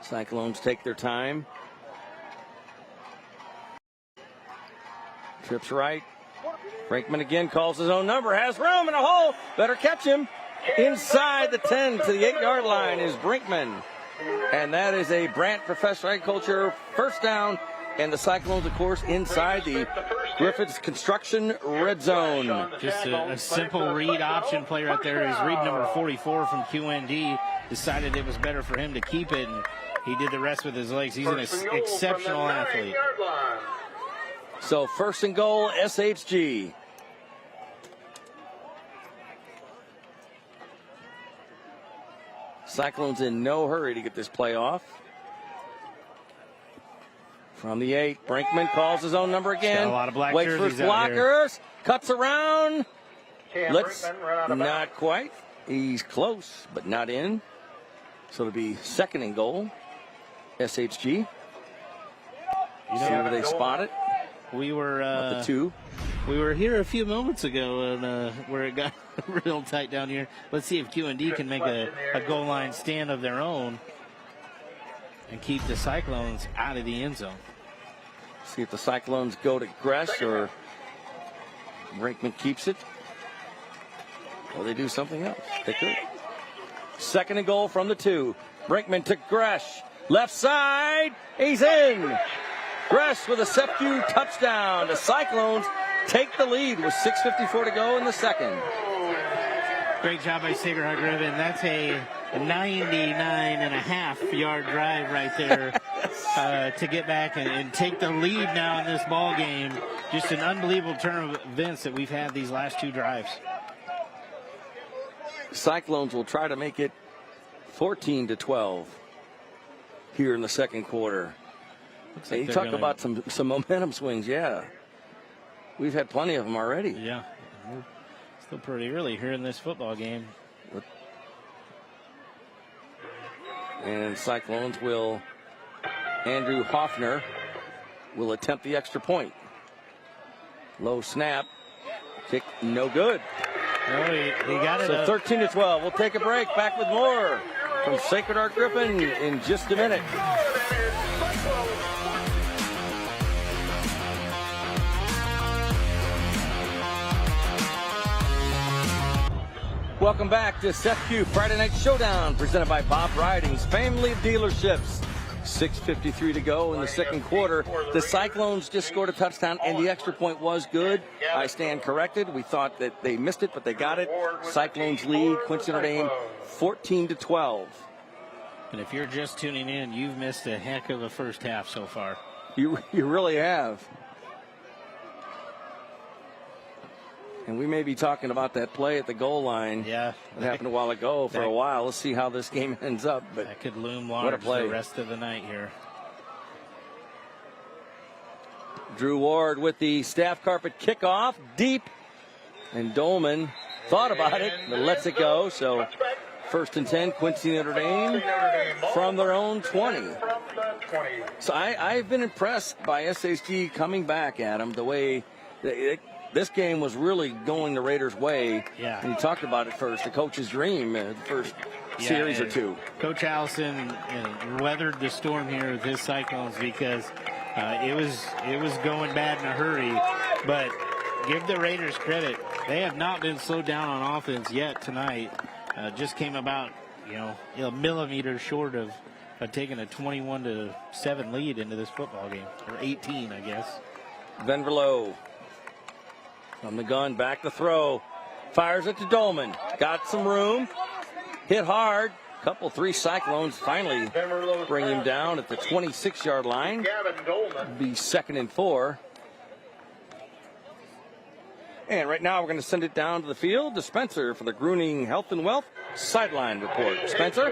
Cyclones take their time. Trips right. Brinkman again calls his own number. Has room in a hole. Better catch him. Inside the 10 to the 8-yard line is Brinkman. And that is a Brant Professional Agriculture first down. And the Cyclones, of course, inside the Griffith's Construction red zone. Just a simple read option play right there. His read number 44 from QND decided it was better for him to keep it, and he did the rest with his legs. He's an exceptional athlete. So first and goal, SHG. Cyclones in no hurry to get this play off. From the 8, Brinkman calls his own number again. A lot of black waits for his blockers. Cuts around. Not quite. He's close, but not in. So it'll be second and goal. SHG. See where they spot it. We were the 2. We were here a few moments ago, and where it got real tight down here. Let's see if QND can make a goal line stand of their own and keep the Cyclones out of the end zone. See if the Cyclones go to Gresh or Brinkman keeps it. Or they do something else. They could. Second and goal from the 2. Brinkman to Gresh. Left side. He's in. Gresh with a SEPQ touchdown. The Cyclones take the lead with 6:54 to go in the second. Great job by Sacred Heart Griffin. That's a 99.5-yard drive right there to get back and take the lead now in this ball game. Just an unbelievable turn of events that we've had these last 2 drives. Cyclones will try to make it 14-12 here in the second quarter. Like you talk about some momentum swings, yeah. We've had plenty of them already. Yeah. Still pretty early here in this football game. And Cyclones will, Andrew Hoffner will attempt the extra point. Low snap. Kick no good. No, he got it. So 13-12. We'll take a break. Back with more from Sacred Heart Griffin in just a minute. Welcome back to SEPQ Friday Night Showdown, presented by Bob Riding's family of dealerships. 6:53 to go in the second quarter. The Cyclones just scored a touchdown, and the extra point was good. I stand corrected. We thought that they missed it, but they got it. Cyclones lead Quincy Notre Dame 14-12. And if you're just tuning in, you've missed a heck of a first half so far. You really have. And we may be talking about that play at the goal line. Yeah. That happened a while ago for a while. Let's see how this game ends up. But that could loom large for the rest of the night here. Drew Ward with the staff carpet kickoff deep. And Dolman thought about it, but lets it go. So first and 10, Quincy Notre Dame from their own 20. So I've been impressed by SHG coming back, Adam, the way this game was really going the Raiders' way. Yeah. And you talked about it first, the coach's dream, the first series or 2. Coach Allison weathered the storm here with his Cyclones because it was going bad in a hurry. But give the Raiders credit. They have not been slowed down on offense yet tonight. Just came about, a millimeter short of taking a 21-7 lead into this football game. Or 18, I guess. Venverlo. From the gun, back to throw. Fires it to Dolman. Got some room. Hit hard. 3 Cyclones finally bring him down at the 26-yard line. Be second and 4. And right now we're going to send it down to the field to Spencer for the Gruning Health and Wealth Sideline Report. Spencer?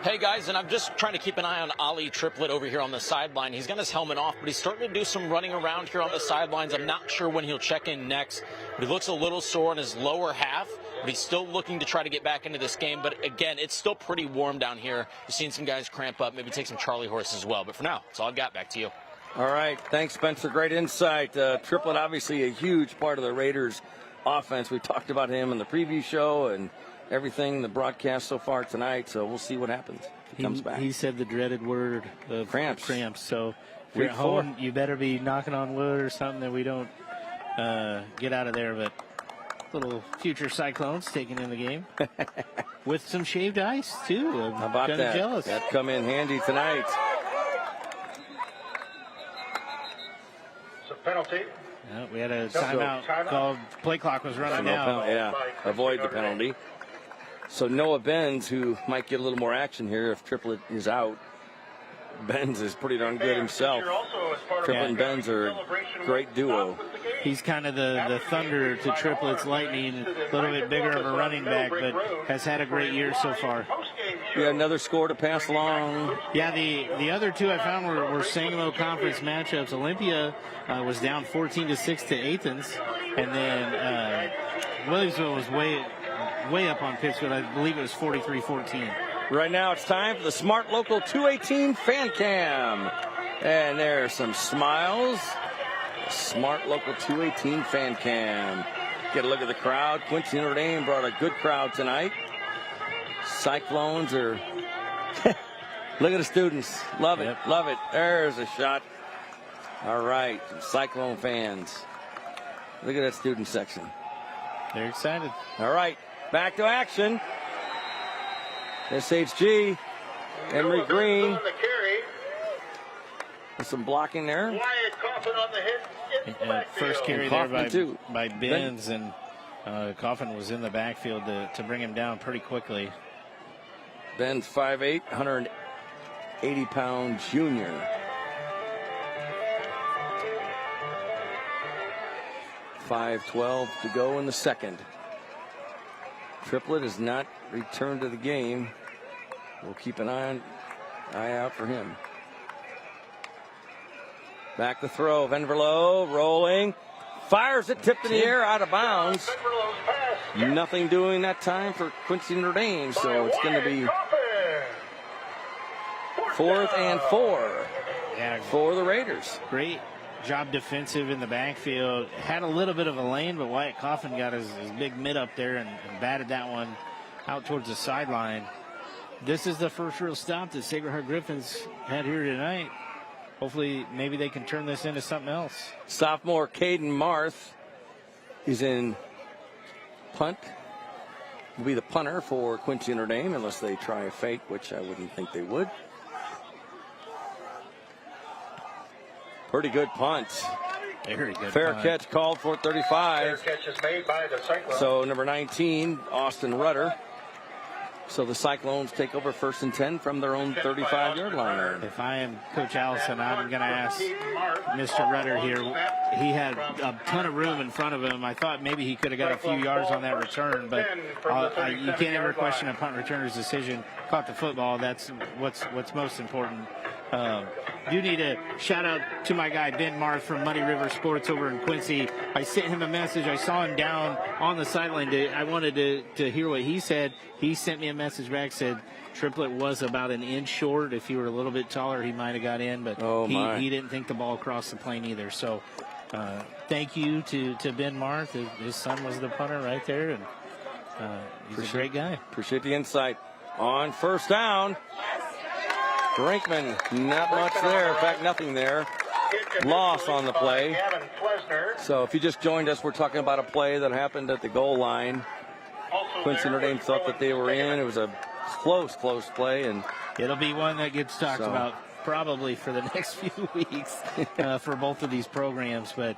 Hey guys, and I'm just trying to keep an eye on Ollie Triplett over here on the sideline. He's got his helmet off, but he's starting to do some running around here on the sidelines. I'm not sure when he'll check in next, but he looks a little sore in his lower half, but he's still looking to try to get back into this game. But again, it's still pretty warm down here. You've seen some guys cramp up, maybe take some Charlie horse as well. But for now, that's all I've got. Back to you. All right. Thanks, Spencer. Great insight. Triplett, obviously a huge part of the Raiders offense. We talked about him in the preview show and everything, the broadcast so far tonight. So we'll see what happens. He comes back. He said the dreaded word of cramps. So if you're at home, you better be knocking on wood or something that we don't get out of there. But little future Cyclones taking in the game with some shaved ice, too. How about that? Jealous. That come in handy tonight. Penalty. We had a timeout called. Play clock was running down. Avoid the penalty. So Noah Benz, who might get a little more action here if Triplett is out. Benz is pretty darn good himself. Triplett and Benz are a great duo. He's kind of the thunder to Triplett's lightning, a little bit bigger of a running back, but has had a great year so far. Yeah, another score to pass along. Yeah, the other two I found were Sangamo Conference matchups. Olympia was down 14-6 to Athens, and then Williamsville was way up on Pittsfield. I believe it was 43-14. Right now it's time for the Smart Local 218 Fan Cam. And there are some smiles. Smart Local 218 Fan Cam. Get a look at the crowd. Quincy Notre Dame brought a good crowd tonight. Cyclones are... Look at the students. Love it. Yep. Love it. There's a shot. All right. Cyclone fans. Look at that student section. They're excited. All right. Back to action. SHG. Emery Green. There's some blocking there. First carry there by Benz, and Coffin was in the backfield to bring him down pretty quickly. Benz 5'8", 180-pound junior. .512 to go in the second. Triplett has not returned to the game. We'll keep an eye out for him. Back the throw. Venverlo rolling. Fires it, tipped in the air, out of bounds. Nothing doing that time for Quincy Notre Dame, so it's going to be 4th and 4 for the Raiders. Great job defensive in the backfield. Had a little bit of a lane, but Wyatt Coffin got his big mid up there and batted that one out towards the sideline. This is the first real stop that Sacred Heart Griffins had here tonight. Hopefully, maybe they can turn this into something else. Sophomore Caden Marth is in punt. Will be the punter for Quincy Notre Dame, unless they try a fake, which I wouldn't think they would. Pretty good punt. Very good. Fair catch called for 35. Fair catch is made by the Cyclones. So number 19, Austin Rudder. So the Cyclones take over 1st and 10 from their own 35-yard line. If I am Coach Allison, I'm going to ask Mr. Rudder here. He had a ton of room in front of him. I thought maybe he could have got a few yards on that return, but you can't ever question a punt returner's decision. Caught the football. That's what's most important. Do need a shout out to my guy Ben Marth from Muddy River Sports over in Quincy. I sent him a message. I saw him down on the sideline. I wanted to hear what he said. He sent me a message back, said Triplett was about an inch short. If he were a little bit taller, he might have got in, but he didn't think the ball crossed the plane either. So thank you to Ben Marth. His son was the punter right there, and he's a great guy. Appreciate the insight. On 1st down, Brinkman, not much there. In fact, nothing there. Loss on the play. So if you just joined us, we're talking about a play that happened at the goal line. Quincy Notre Dame thought that they were in. It was a close play, and it'll be one that gets talked about probably for the next few weeks for both of these programs. But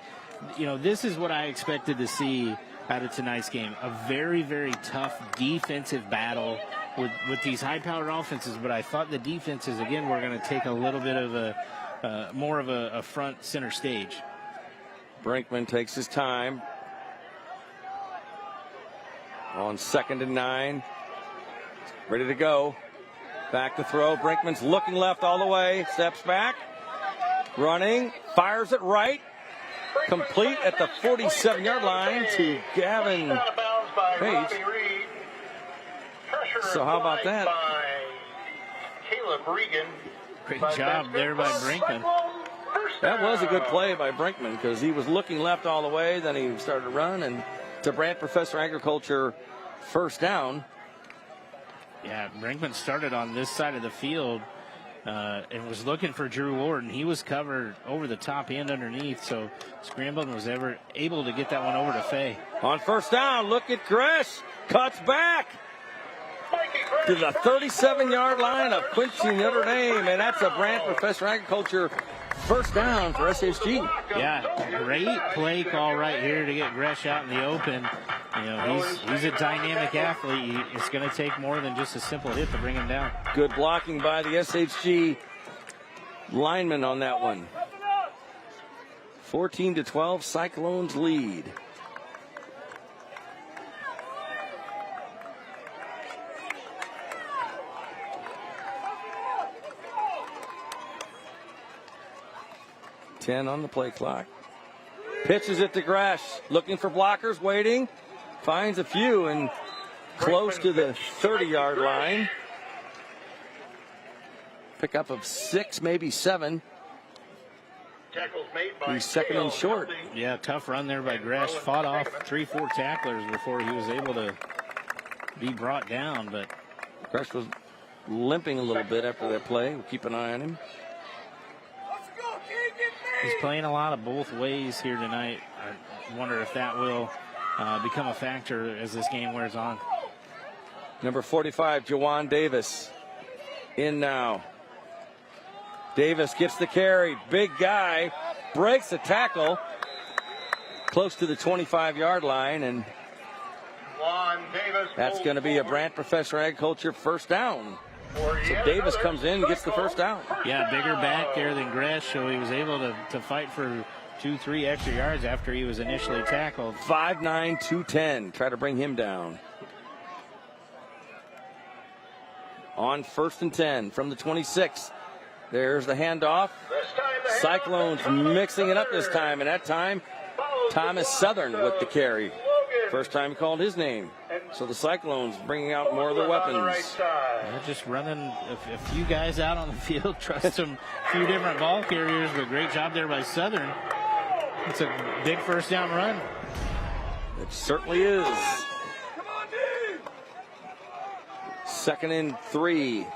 this is what I expected to see out of tonight's game. A very, very tough defensive battle with these high-powered offenses, but I thought the defenses, again, were going to take a little bit of more of a front center stage. Brinkman takes his time. On 2nd and 9. Ready to go. Back to throw. Brinkman's looking left all the way. Steps back. Running. Fires it right. Complete at the 47-yard line to Gavin Page. So how about that? Great job there by Brinkman. That was a good play by Brinkman because he was looking left all the way. Then he started to run, and to Brant Professor Agriculture, first down. Yeah, Brinkman started on this side of the field and was looking for Drew Ward, and he was covered over the top and underneath, so scrambled and was ever able to get that one over to Fay. On first down, look at Gresh. Cuts back to the 37-yard line of Quincy Notre Dame, and that's a Brant Professor Agriculture first down for SHG. Yeah, great play call right here to get Gresh out in the open. You know, he's a dynamic athlete. It's going to take more than just a simple hit to bring him down. Good blocking by the SHG lineman on that one. 14-12, Cyclones lead. On the play clock. Pitches it to Gresh. Looking for blockers, waiting. Finds a few and close to the 30-yard line. Pickup of 6, maybe 7. He's second and short. Yeah, tough run there by Gresh. Fought off 3-4 tacklers before he was able to be brought down. But Gresh was limping a little bit after that play. We'll keep an eye on him. He's playing a lot of both ways here tonight. I wonder if that will become a factor as this game wears on. Number 45, Jawan Davis, in now. Davis gets the carry. Big guy. Breaks the tackle. Close to the 25-yard line. And that's going to be a Brant Professor Agriculture first down. So Davis comes in and gets the first down. Yeah, bigger back there than Gresh, so he was able to fight for 2-3 extra yards after he was initially tackled. 5'9", 210. Try to bring him down. On 1st and 10 from the 26. There's the handoff. Cyclones mixing it up this time, and that time Thomas Southern with the carry. First time he called his name. So the Cyclones bringing out more of their weapons. They're just running a few guys out on the field. Trust them a few different ball carriers, but great job there by Southern. It's a big first down run. It certainly is. 2nd and 3.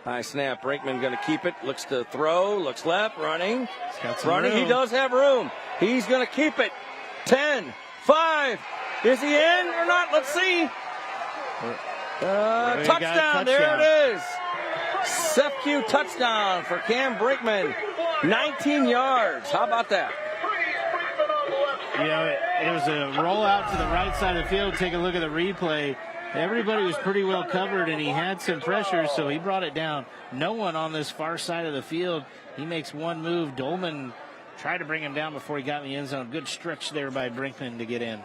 High snap. Brinkman going to keep it. Looks to throw. Looks left. Running. Running. Room. He does have room. He's going to keep it. 10, 5. Is he in or not? Let's see. Touchdown. There it is. SEFQ touchdown for Cam Brinkman. 19 yards. How about that? You know, it was a rollout to the right side of the field. Take a look at the replay. Everybody was pretty well covered, and he had some pressure, so he brought it down. No one on this far side of the field. He makes one move. Dolman tried to bring him down before he got in the end zone. Good stretch there by Brinkman to get in.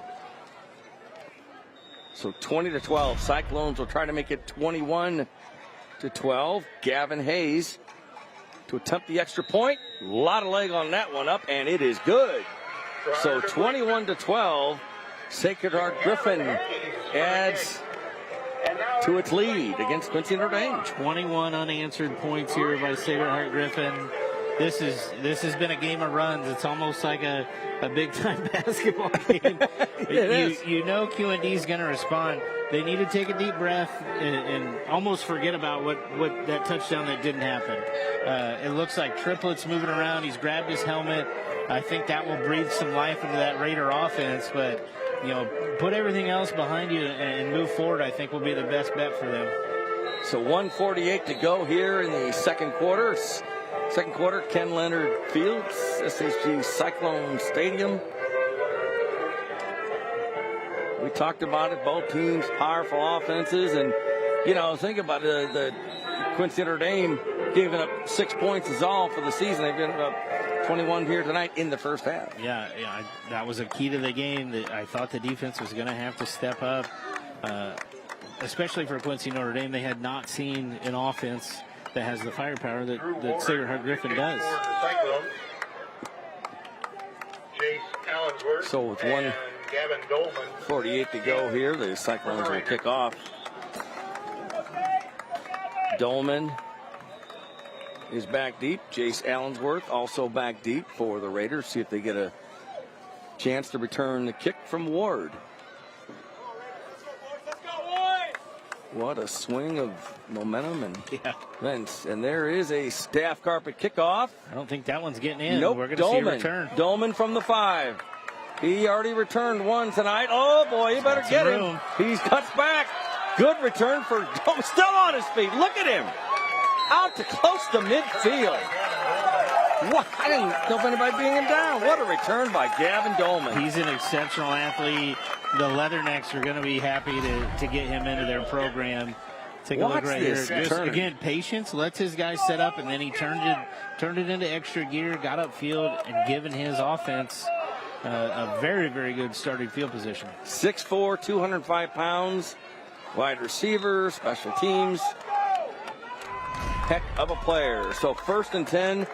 So 20-12. Cyclones will try to make it 21-12. Gavin Hayes to attempt the extra point. A lot of leg on that one up, and it is good. So 21-12. Sacred Heart Griffin adds to its lead against Quincy Notre Dame. 21 unanswered points here by Sacred Heart Griffin. This has been a game of runs. It's almost like a big time basketball game. You know QND is going to respond. They need to take a deep breath and almost forget about what that touchdown that didn't happen. It looks like triplets moving around. He's grabbed his helmet. I think that will breathe some life into that Raider offense, but you know, put everything else behind you and move forward, I think will be the best bet for them. So 1:48 to go here in the second quarter. Second quarter, Ken Leonard Fields, SHG Cyclone Stadium. We talked about it, both teams, powerful offenses, and, you know, think about the Quincy Notre Dame giving up 6 points is all for the season. They've given up 21 here tonight in the first half. Yeah, that was a key to the game that I thought the defense was going to have to step up, especially for Quincy Notre Dame. They had not seen an offense that has the firepower that Sacred Heart Griffin does. So with 1:48 to go here, the Cyclones will kick off. Dolman is back deep. Jace Allensworth also back deep for the Raiders. See if they get a chance to return the kick from Ward. What a swing of momentum and events. And there is a staff carpet kickoff. I don't think that one's getting in. Nope. We're going to see a return. Dolman from the 5. He already returned one tonight. Oh, boy, you better get him. He cuts back. Good return for Dolman. Still on his feet. Look at him. Out to close to midfield. What? I didn't know if anybody being him down. What a return by Gavin Dolman. He's an exceptional athlete. The Leathernecks are going to be happy to get him into their program. Take a look right here. Just, again, patience. Lets his guys set up, and then he turned it into extra gear, got upfield, and given his offense a very, very good starting field position. 6'4", 205 pounds, wide receiver, special teams. Heck of a player. So 1st and 10,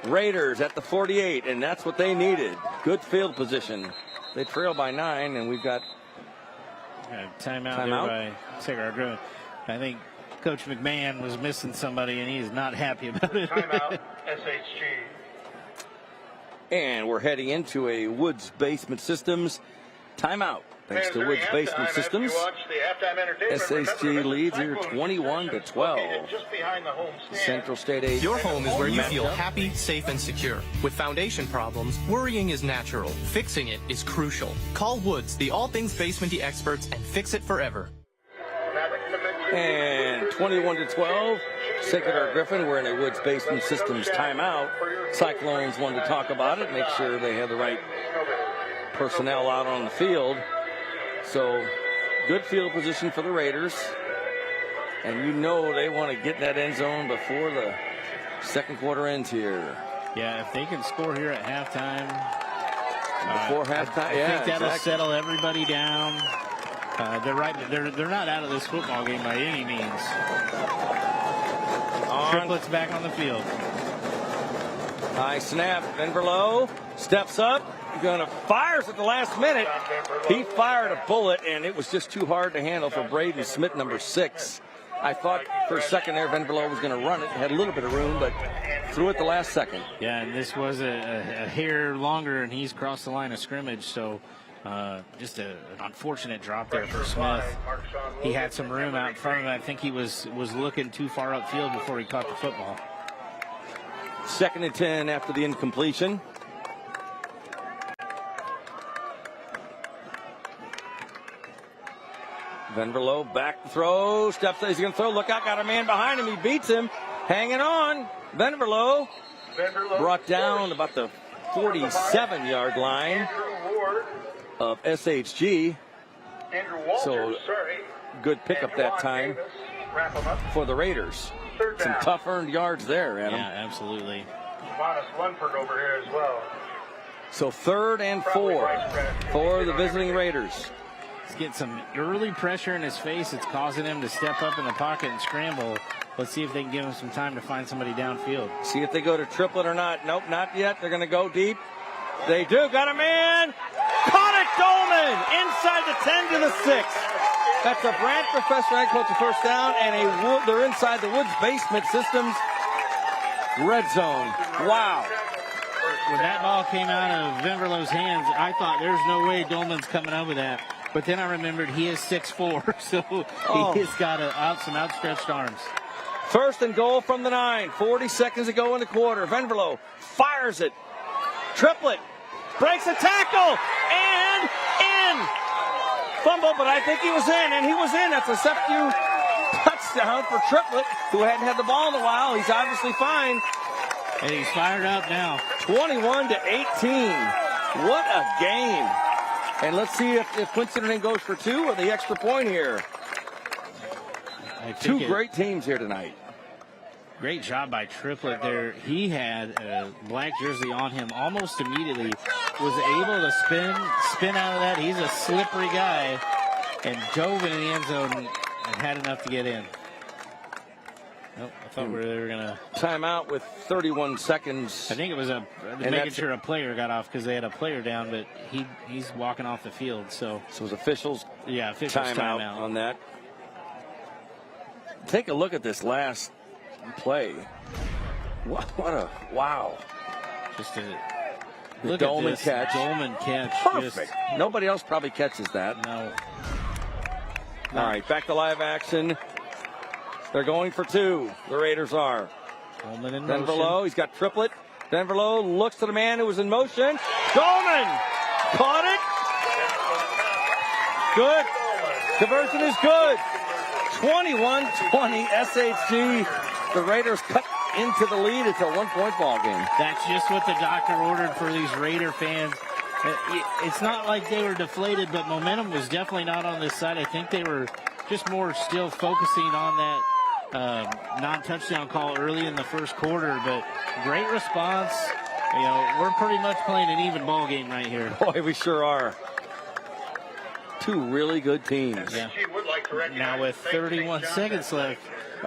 Raiders at the 48, and that's what they needed. Good field position. They trail by 9, and we've got timeout there by Sacred Heart Griffin. I think Coach McMahon was missing somebody, and he is not happy about it. Timeout, SHG. And we're heading into a Woods Basement Systems timeout. Thanks to Woods Basement Systems. SHG leads here 21-12. Central State 8. Your home is where you feel happy, safe, and secure. With foundation problems, worrying is natural. Fixing it is crucial. Call Woods, the all things basement-y experts, and fix it forever. And 21-12. Sacred Heart Griffin, we're in a Woods Basement Systems timeout. Cyclones wanted to talk about it, make sure they have the right personnel out on the field. So, good field position for the Raiders. And you know they want to get in that end zone before the second quarter ends here. Yeah, if they can score here at halftime. Before halftime, I think that'll settle everybody down. They're not out of this football game by any means. Triplets back on the field. High snap. Venverlo steps up. Gonna fires at the last minute. He fired a bullet, and it was just too hard to handle for Braden Smith, number 6. I thought for a second there Venverlo was going to run it. Had a little bit of room, but threw it the last second. Yeah, and this was a hair longer, and he's crossed the line of scrimmage. So just an unfortunate drop there for Smith. He had some room out in front of him. I think he was looking too far upfield before he caught the football. 2nd and 10 after the incompletion. Venverlo back to throw. Steps. He's going to throw. Look out. Got a man behind him. He beats him. Hanging on. Venverlo brought down about the 47-yard line of SHG. So good pickup that time for the Raiders. Some tough earned yards there, Adam. Yeah, absolutely. Lunford over here as well. So 3rd and 4 for the visiting Raiders. He's getting some early pressure in his face. It's causing him to step up in the pocket and scramble. Let's see if they can give him some time to find somebody downfield. See if they go to triplet or not. Nope, not yet. They're going to go deep. They do. Got a man. Caught it, Dolman. Inside the 10 to the 6. That's a Branch Professor head coach, a first down, and they're inside the Woods Basement Systems red zone. Wow. When that ball came out of Venverlo's hands, I thought there's no way Dolman's coming up with that. But then I remembered he is 6'4", so he's got some outstretched arms. 1st and goal from the 9. 40 seconds to go in the quarter. Venverlo fires it. Triplet breaks a tackle and in. Fumble, but I think he was in, and he was in. That's a SFU touchdown for Triplet, who hadn't had the ball in a while. He's obviously fine. And he's fired up now. 21-18. What a game. And let's see if Quincy Notre Dame goes for 2 or the extra point here. Two great teams here tonight. Great job by Triplett there. He had a black jersey on him almost immediately. Was able to spin out of that. He's a slippery guy. And dove in the end zone and had enough to get in. Nope, I thought they were going to. Timeout with 31 seconds. I think it was making sure a player got off because they had a player down, but he's walking off the field. So it was officials. Yeah, officials timeout on that. Take a look at this last play. What a wow! Just the Dolman catch. Dolman catch. Perfect. Nobody else probably catches that. No. All right, back to live action. They're going for two. The Raiders are. Dolman in Denver motion. Lowe. He's got Triplett. Denver Lowe looks to the man who was in motion. Dolman caught it. Good. Conversion is good. 21-20 SHG. The Raiders cut into the lead. It's a 1-point ball game. That's just what the doctor ordered for these Raider fans. It's not like they were deflated, but momentum was definitely not on this side. I think they were just more still focusing on that non-touchdown call early in the first quarter. But great response. You know, we're pretty much playing an even ball game right here. Boy, we sure are. Two really good teams. Yeah. Now with 31 seconds left,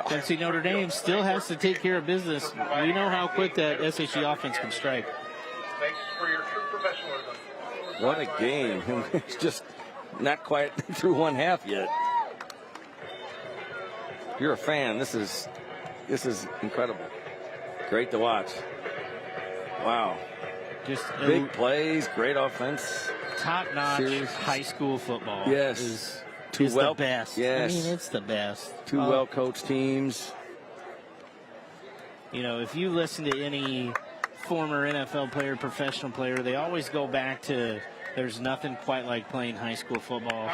Quincy Notre Dame still has to take care of business. We know how quick that SHG offense can strike. Thanks for your true professionalism. What a game. It's just not quite through one half yet. If you're a fan, this is incredible. Great to watch. Wow. Just big plays, great offense. Top-notch high school football. Yes. Is the best. Yes. I mean, it's the best. Two well-coached teams. You know, if you listen to any former NFL player, professional player, they always go back to there's nothing quite like playing high school football.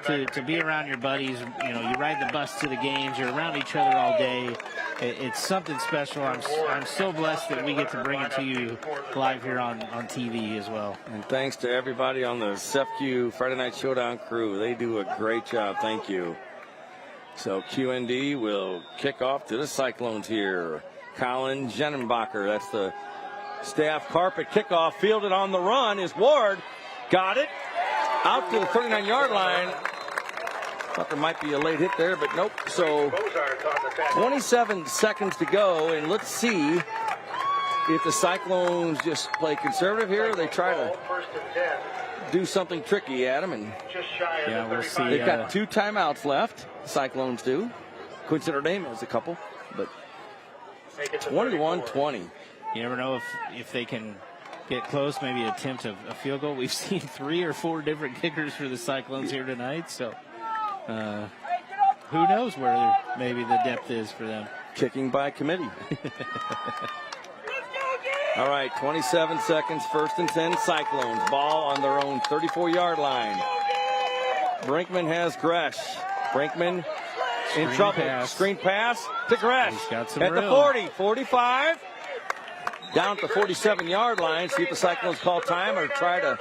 To be around your buddies, you know, you ride the bus to the games, you're around each other all day. It's something special. I'm so blessed that we get to bring it to you live here on TV as well. And thanks to everybody on the SEFQ Friday Night Showdown crew. They do a great job. Thank you. So QND will kick off to the Cyclones here. Colin Jenenbacher, that's the staff carpet kickoff. Fielded on the run is Ward. Got it. Out to the 39-yard line. Thought there might be a late hit there, but nope. So 27 seconds to go, and let's see if the Cyclones just play conservative here, or they try to do something tricky, Adam. And yeah, we'll see. They've got 2 timeouts left. The Cyclones do. Quincy Notre Dame has a couple, but 21-20. You never know if they can get close, maybe attempt a field goal. We've seen 3 or 4 different kickers for the Cyclones here tonight, so who knows where maybe the depth is for them. Kicking by committee. All right, 27 seconds, 1st and 10, Cyclones. Ball on their own 34-yard line. Brinkman has Gresh. Brinkman in trouble. Screen pass to Gresh. He's got some at room. The 40, 45. Down at the 47-yard line. See if the Cyclones call time or try to.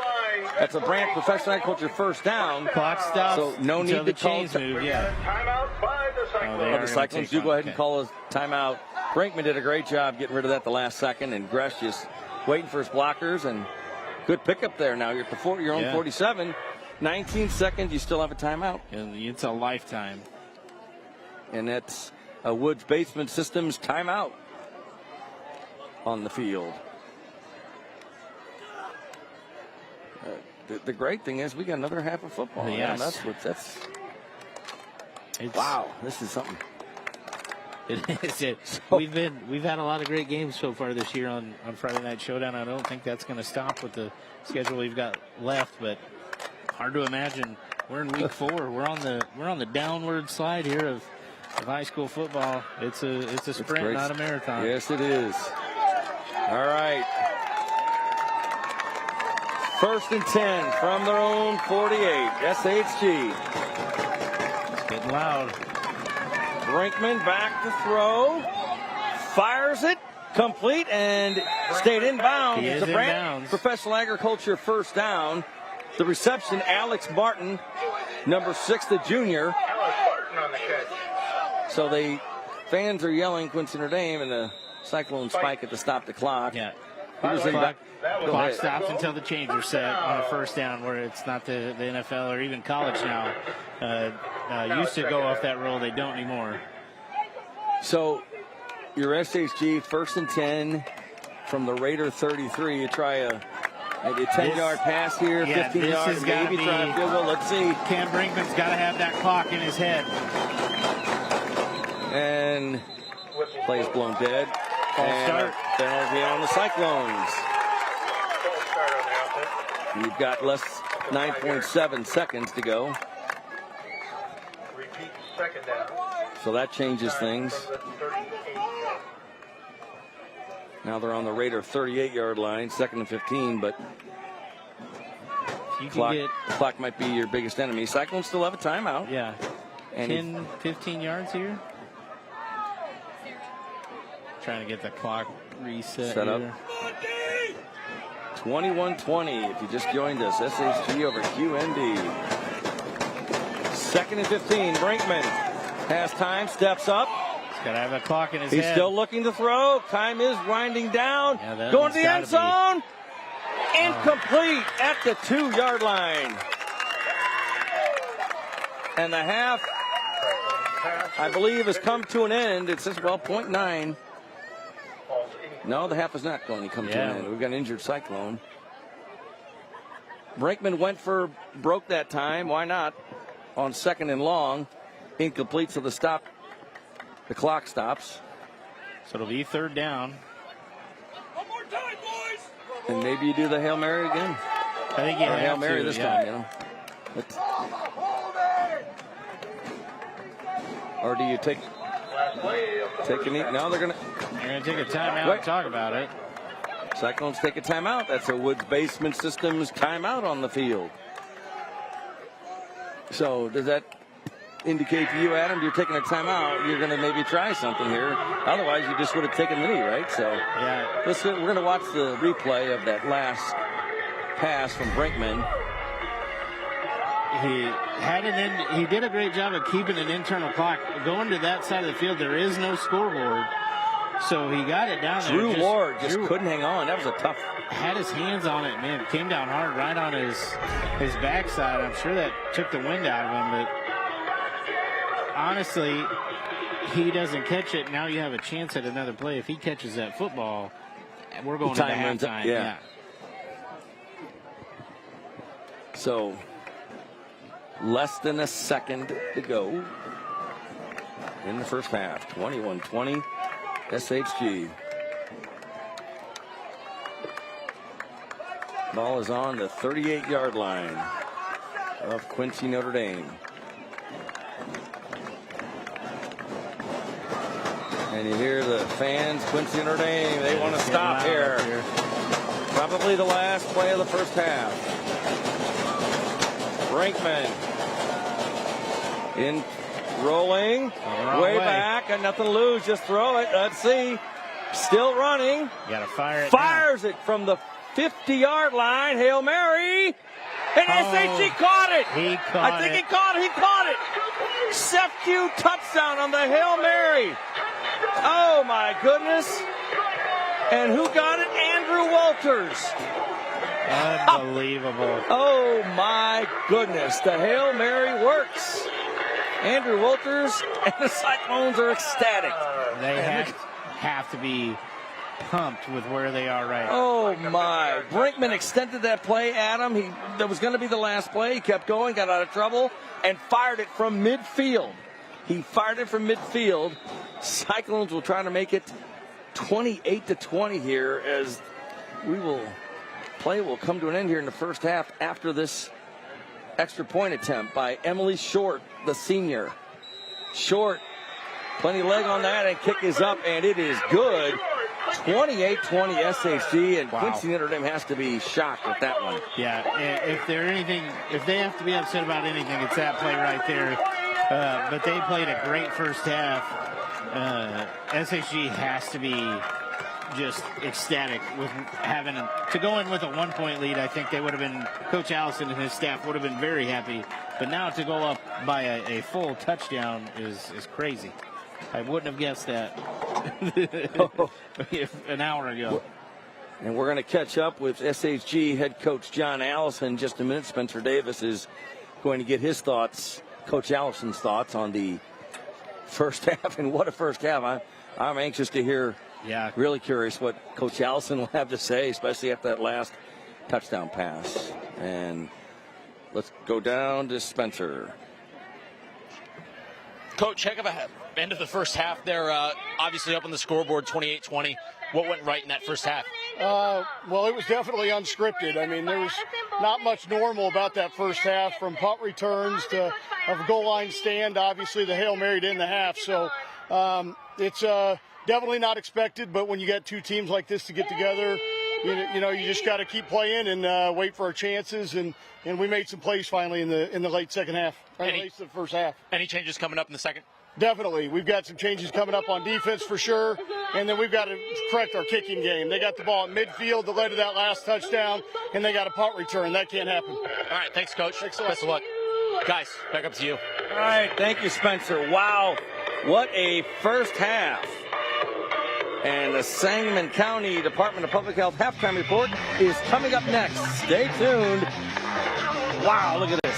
That's a Brant professional agriculture first down. Clock stops. So no need to call move. Yeah. Timeout by the Cyclones. The Cyclones do go ahead and call a timeout. Brinkman did a great job getting rid of that the last second, and Gresh just waiting for his blockers, and good pickup there. Now you're at your own 47. 19 seconds, you still have a timeout. And it's a lifetime. And that's a Woods Basement Systems timeout on the field. The great thing is we got another half of football. Yes. Wow, this is something. It is. We've had a lot of great games so far this year on Friday Night Showdown. I don't think that's going to stop with the schedule we've got left, but hard to imagine. We're in week 4. We're on the downward slide here of high school football. It's a sprint, not a marathon. Yes, it is. All right. 1st and 10 from their own 48. SHG. It's getting loud. Brinkman back to throw. Fires it. Complete and stayed in bounds. He is in bounds. Professional Agriculture first down. The reception, Alex Barton, number 6, the junior. Alex Barton on the catch. So they fans are yelling Quincy Notre Dame, and the Cyclones spike at the stop the clock. Yeah. Clock stops until the change are set on a first down, where it's not the NFL or even college now. Used to go off that rule. They don't anymore. So your SHG 1st and 10 from the Raider 33. You try maybe a 10-yard pass here, 15 yards, maybe try a field goal. Let's see. Cam Brinkman's got to have that clock in his head. And play's blown dead. False start. Penalty on the Cyclones. You've got 9.7 seconds to go. Repeat second down. So that changes things. Now they're on the Raider 38-yard line, 2nd and 15, but clock might be your biggest enemy. Cyclones still have a timeout. Yeah. And 10, 15 yards here. Trying to get the clock reset set up. here. 21-20 if you just joined us. SHG over QND. 2nd and 15. Brinkman has time, steps up. He's got to have a clock in his He's head. still looking to throw. Time is winding down. Going to the end zone. Incomplete at the 2-yard line. And the half, I believe, has come to an end. It says, 0.9. No, the half is not going to come to an end. We've got an injured Cyclone. Brinkman broke that time. Why not? On 2nd and long. Incomplete, so the clock stops. So it'll be 3rd down. One more time, boys. And maybe you do the Hail Mary again. I think you have Hail Mary to, this time, you know. Or do you take a knee? No, they're going to take a timeout and talk about it. Cyclones take a timeout. That's a Woods Basement Systems timeout on the field. So does that indicate to you, Adam, you're taking a timeout, you're going to maybe try something here? Otherwise, you just would have taken the knee, right? So yeah, we're going to watch the replay of that last pass from Brinkman. He did a great job of keeping an internal clock. Going to that side of the field, there is no scoreboard. So he got it down there. Drew Ward just couldn't hang on. That was a tough. Had his hands on it, man. Came down hard right on his backside. I'm sure that took the wind out of him. But honestly, he doesn't catch it. Now you have a chance at another play. If he catches that football, we're going to halftime. Yeah. So less than a second to go in the first half. 21-20 SHG. Ball is on the 38-yard line of Quincy Notre Dame. And you hear the fans, Quincy Notre Dame, they want to stop here. Probably the last play of the first half. Brinkman in rolling, way back, and nothing to lose, just throw it. Let's see. Still running. Got to fire it. Fires it from the 50-yard line. Hail Mary. And SHG caught it. He caught it. He caught it. SFQ touchdown on the Hail Mary. Oh, my goodness. And who got it? Andrew Walters. Unbelievable. Oh, my goodness. The Hail Mary works. Andrew Walters and the Cyclones are ecstatic. They have to be pumped with where they are right now. Oh, my. Brinkman extended that play, Adam. That was going to be the last play. He kept going, got out of trouble, and fired it from midfield. Cyclones will try to make it 28-20 here as play will come to an end here in the first half after this extra point attempt by Emily Short, the senior. Short, plenty of leg on that, and kick is up, and it is good. 28-20 SHG, and Quincy Notre Dame has to be shocked with that one. Yeah, if they have to be upset about anything, it's that play right there. But they played a great first half. SHG has to be just ecstatic with having to go in with a 1-point lead. I think they would have been, Coach Allison and his staff would have been very happy. But now to go up by a full touchdown is crazy. I wouldn't have guessed that an hour ago. And we're going to catch up with SHG head coach John Allison in just a minute. Spencer Davis is going to get his thoughts, Coach Allison's thoughts on the first half. And what a first half. I'm anxious to hear. Yeah. Really curious what Coach Allison will have to say, especially after that last touchdown pass. And let's go down to Spencer. Coach, heck of a end of the first half there. Obviously up on the scoreboard, 28-20. What went right in that first half? Well, it was definitely unscripted. I mean, there was not much normal about that first half, from punt returns to a goal line stand, obviously the Hail Mary to end the half. So it's definitely not expected, but when you get two teams like this to get together, you just got to keep playing and wait for our chances. And we made some plays finally in the late second half, late the first half. Any changes coming up in the second? Definitely. We've got some changes coming up on defense for sure, and then we've got to correct our kicking game. They got the ball at midfield that led to that last touchdown, and they got a punt return. That can't happen. All right, thanks, Coach. Thanks a lot. Best of luck. Guys, back up to you. All right, thank you, Spencer. Wow, what a first half. And the Sangamon County Department of Public Health halftime report is coming up next. Stay tuned. Wow, look at this.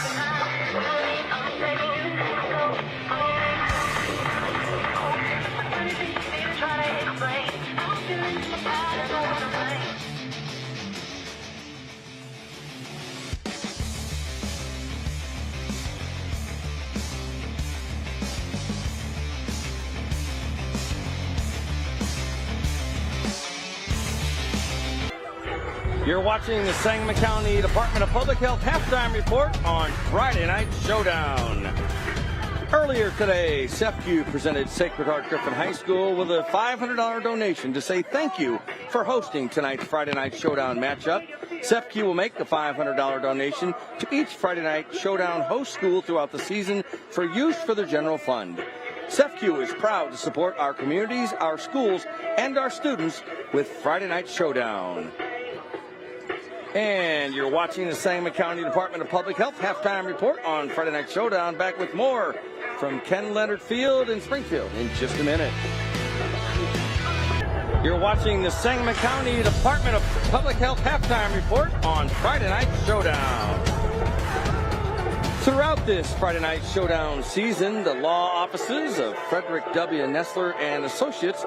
You're watching the Sangamon County Department of Public Health halftime report on Friday Night Showdown. Earlier today, SEFCU presented Sacred Heart Griffin High School with a $500 donation to say thank you for hosting tonight's Friday Night Showdown matchup. SEFCU will make the $500 donation to each Friday Night Showdown host school throughout the season for use for the general fund. SEFCU is proud to support our communities, our schools, and our students with Friday Night Showdown. And you're watching the Sangamon County Department of Public Health halftime report on Friday Night Showdown. Back with more from Ken Leonard Field in Springfield in just a minute. You're watching the Sangamon County Department of Public Health halftime report on Friday Night Showdown. Throughout this Friday Night Showdown season, the law offices of Frederick W. Nessler and Associates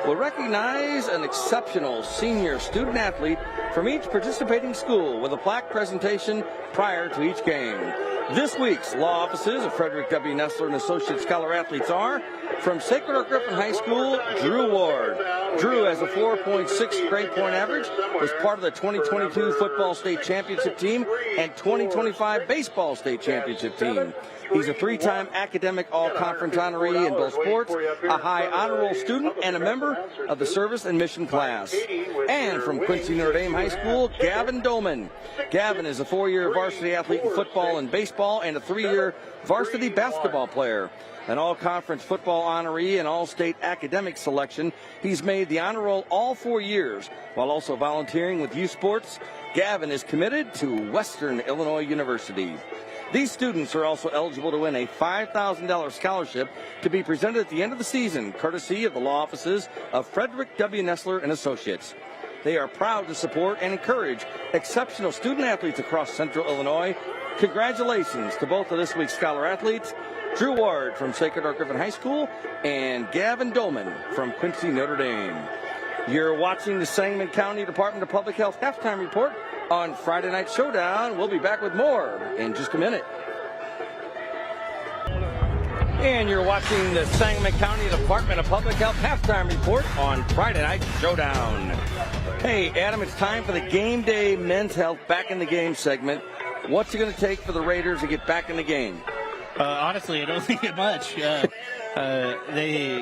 will recognize an exceptional senior student athlete from each participating school with a plaque presentation prior to each game. This week's law offices of Frederick W. Nessler and Associates Scholar athletes are from Sacred Heart Griffin High School, Drew Ward. Drew has a 4.6 grade point average, was part of the 2022 football state championship team and 2025 baseball state championship team. He's a three-time academic all-conference honoree in both sports, a high honor roll student, and a member of the service and mission class. And from Quincy Notre Dame High School, Gavin Dolman. Gavin is a 4-year varsity athlete in football and baseball and a 3-year varsity basketball player. An all-conference football honoree and all-state academic selection, he's made the honor roll all 4 years while also volunteering with youth sports. Gavin is committed to Western Illinois University. These students are also eligible to win a $5,000 scholarship to be presented at the end of the season, courtesy of the law offices of Frederick W. Nessler and Associates. They are proud to support and encourage exceptional student athletes across Central Illinois. Congratulations to both of this week's scholar athletes, Drew Ward from Sacred Heart Griffin High School and Gavin Dolman from Quincy Notre Dame. You're watching the Sangamon County Department of Public Health halftime report on Friday Night Showdown. We'll be back with more in just a minute. And you're watching the Sangamon County Department of Public Health halftime report on Friday Night Showdown. Hey, Adam, it's time for the Game Day Men's Health Back in the Game segment. What's it going to take for the Raiders to get back in the game? Honestly, I don't think it much.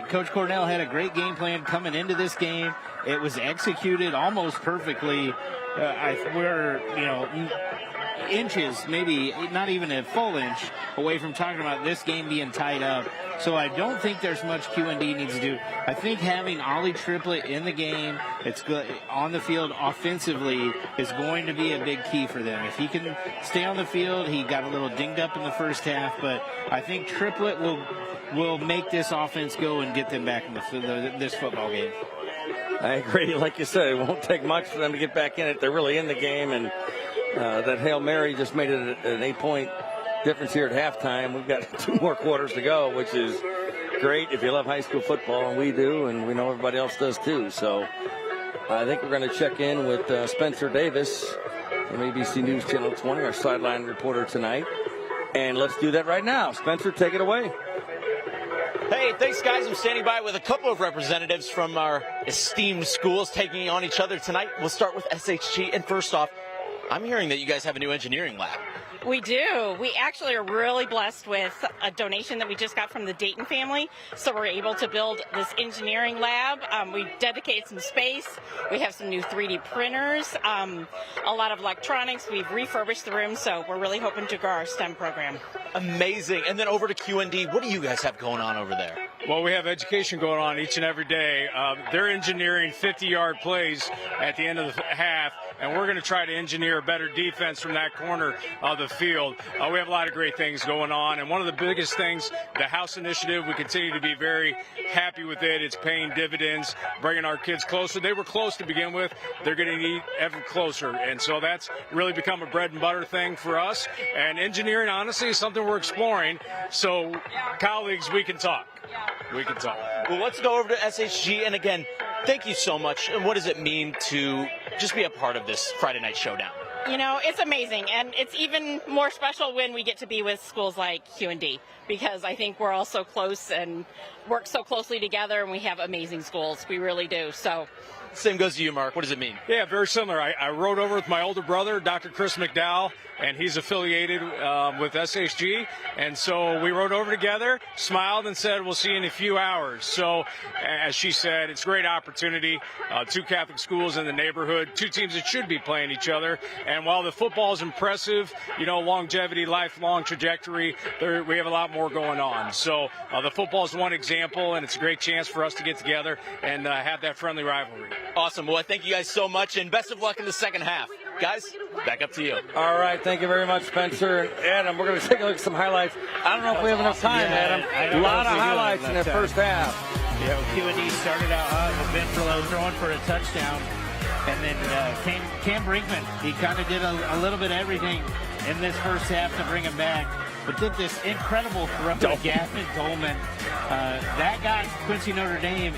Coach Cornell had a great game plan coming into this game. It was executed almost perfectly. We're, inches, maybe not even a full inch away from talking about this game being tied up. So I don't think there's much QND needs to do. I think having Ollie Triplett in the game, it's good on the field offensively, is going to be a big key for them. If he can stay on the field, he got a little dinged up in the first half, but I think Triplett will will make this offense go and get them back in this football game. I agree. Like you said, it won't take much for them to get back in it. They're really in the game, and that Hail Mary just made it an 8-point difference here at halftime. We've got 2 more quarters to go, which is great if you love high school football, and we do, and we know everybody else does too. So I think we're going to check in with Spencer Davis from ABC News Channel 20, our sideline reporter tonight. And let's do that right now. Spencer, take it away. Hey, thanks, guys. I'm standing by with a couple of representatives from our esteemed schools taking on each other tonight. We'll start with SHG. And first off, I'm hearing that you guys have a new engineering lab. We do. We actually are really blessed with a donation that we just got from the Dayton family. So we're able to build this engineering lab. We dedicated some space. We have some new 3D printers, a lot of electronics. We've refurbished the room, so we're really hoping to grow our STEM program. Amazing. And then over to QND, what do you guys have going on over there? Well, we have education going on each and every day. They're engineering 50-yard plays at the end of the half, and we're going to try to engineer a better defense from that corner of the field. We have a lot of great things going on, and one of the biggest things, the House Initiative, we continue to be very happy with it. It's paying dividends, bringing our kids closer. They were close to begin with. They're getting ever closer, and so that's really become a bread and butter thing for us. And engineering, honestly, is something we're exploring. So, colleagues, we can talk. We can talk. Well, let's go over to SHG. And again, thank you so much. And what does it mean to just be a part of this Friday Night Showdown? You know, it's amazing, and it's even more special when we get to be with schools like QND, because I think we're all so close and work so closely together, and we have amazing schools. We really do. So. Same goes to you, Mark. What does it mean? Yeah, very similar. I rode over with my older brother, Dr. Chris McDowell, and he's affiliated with SHG. And so we rode over together, smiled, and said, we'll see you in a few hours. So, as she said, it's a great opportunity. 2 Catholic schools in the neighborhood, 2 teams that should be playing each other. And while the football is impressive, you know, longevity, lifelong trajectory, we have a lot more going on. So the football is one example, and it's a great chance for us to get together and have that friendly rivalry. Awesome. Well, thank you guys so much, and best of luck in the second half. Guys, back up to you. All right. Thank you very much, Spencer. And Adam, we're going to take a look at some highlights. I don't know if we have enough time, Adam. A lot of highlights in the first half. Yeah, QND started out hot with Ben Furlow throwing for a touchdown. And then Cam Brinkman, he kind of did a little bit of everything in this first half to bring him back. But did this incredible throw to Gavin Dolman. That got Quincy Notre Dame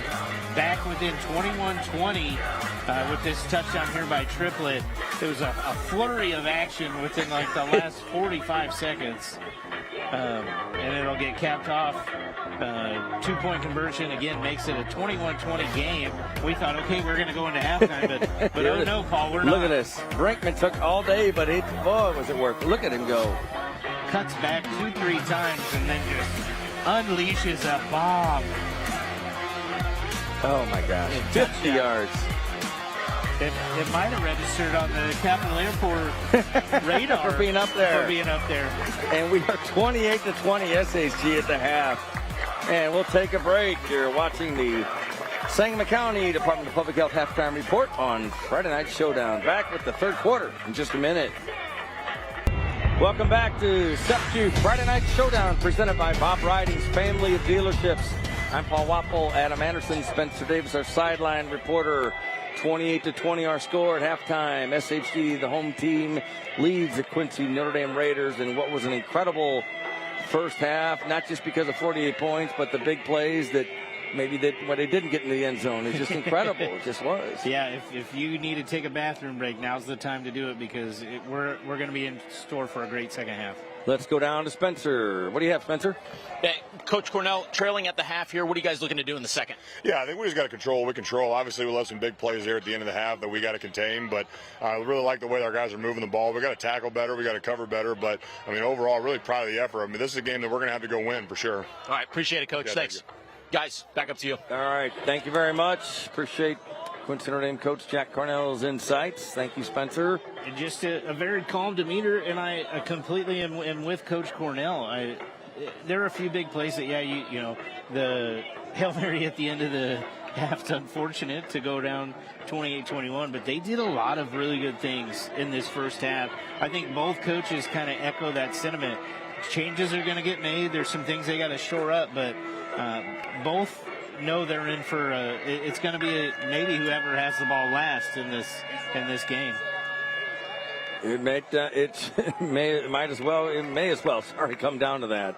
back within 21-20 with this touchdown here by Triplett. It was a flurry of action within like the last 45 seconds. And it'll get capped off. 2-point conversion, again, makes it a 21-20 game. We thought, okay, we're going to go into halftime, but oh no, Paul, we're not. Look at this. Brinkman took all day, but boy, was it worth it. Look at him go. Cuts back 2-3 times and then just unleashes a bomb. Oh my gosh. 50 yards. It might have registered on the Capitol Airport radar for being up there. And we are 28-20 SHG at the half. And we'll take a break. You're watching the Sangamon County Department of Public Health halftime report on Friday Night Showdown. Back with the third quarter in just a minute. Welcome back to Step 2 Friday Night Showdown, presented by Bob Riding's Family of Dealerships. I'm Paul Wappel, Adam Anderson, Spencer Davis, our sideline reporter. 28-20 our score at halftime. SHG, the home team, leads the Quincy Notre Dame Raiders in what was an incredible first half, not just because of 48 points, but the big plays that maybe when they didn't get in the end zone. It's just incredible. It just was. Yeah, if you need to take a bathroom break, now's the time to do it, because we're going to be in store for a great second half. Let's go down to Spencer. What do you have, Spencer? Coach Cornell, trailing at the half here. What are you guys looking to do in the second? Yeah, I think we just got to control. We control. Obviously, we left some big plays there at the end of the half that we got to contain. But I really like the way our guys are moving the ball. We got to tackle better. We got to cover better. But I mean, overall, really proud of the effort. I mean, this is a game that we're going to have to go win for sure. All right, appreciate it, Coach. Yeah, Thanks, guys. Back up to you. All right, thank you very much. Appreciate Quincy Notre Dame coach Jack Cornell's insights. Thank you, Spencer. And just a very calm demeanor, and I completely am with Coach Cornell. There are a few big plays that, you know, the Hail Mary at the end of the half's unfortunate to go down 28-21, but they did a lot of really good things in this first half. I think both coaches kind of echo that sentiment. changes are going to get made. There's some things they got to shore up, but both know they're in for it's going to be maybe whoever has the ball last in this game. It may as well come down to that.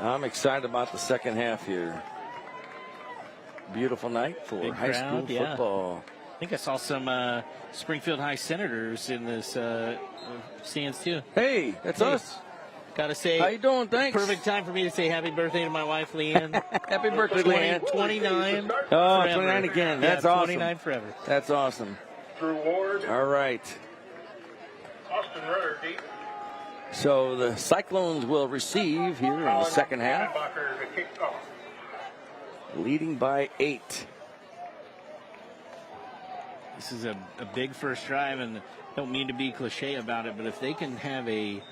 I'm excited about the second half here. Beautiful night for Big high crowd, school football. I think I saw some Springfield High Senators in this stands too. Hey, that's us. Gotta say, how you doing? Thanks. Perfect time for me to say happy birthday to my wife, Leanne. Happy birthday, Leanne. 29. Oh, forever. 29 again. That's awesome. 29 forever. That's awesome. Drew Ward. All right. Austin Rudder deep. So the Cyclones will receive here in the second half, To kick off. leading by 8. This is a big first drive, and don't mean to be cliche about it, but if they can have a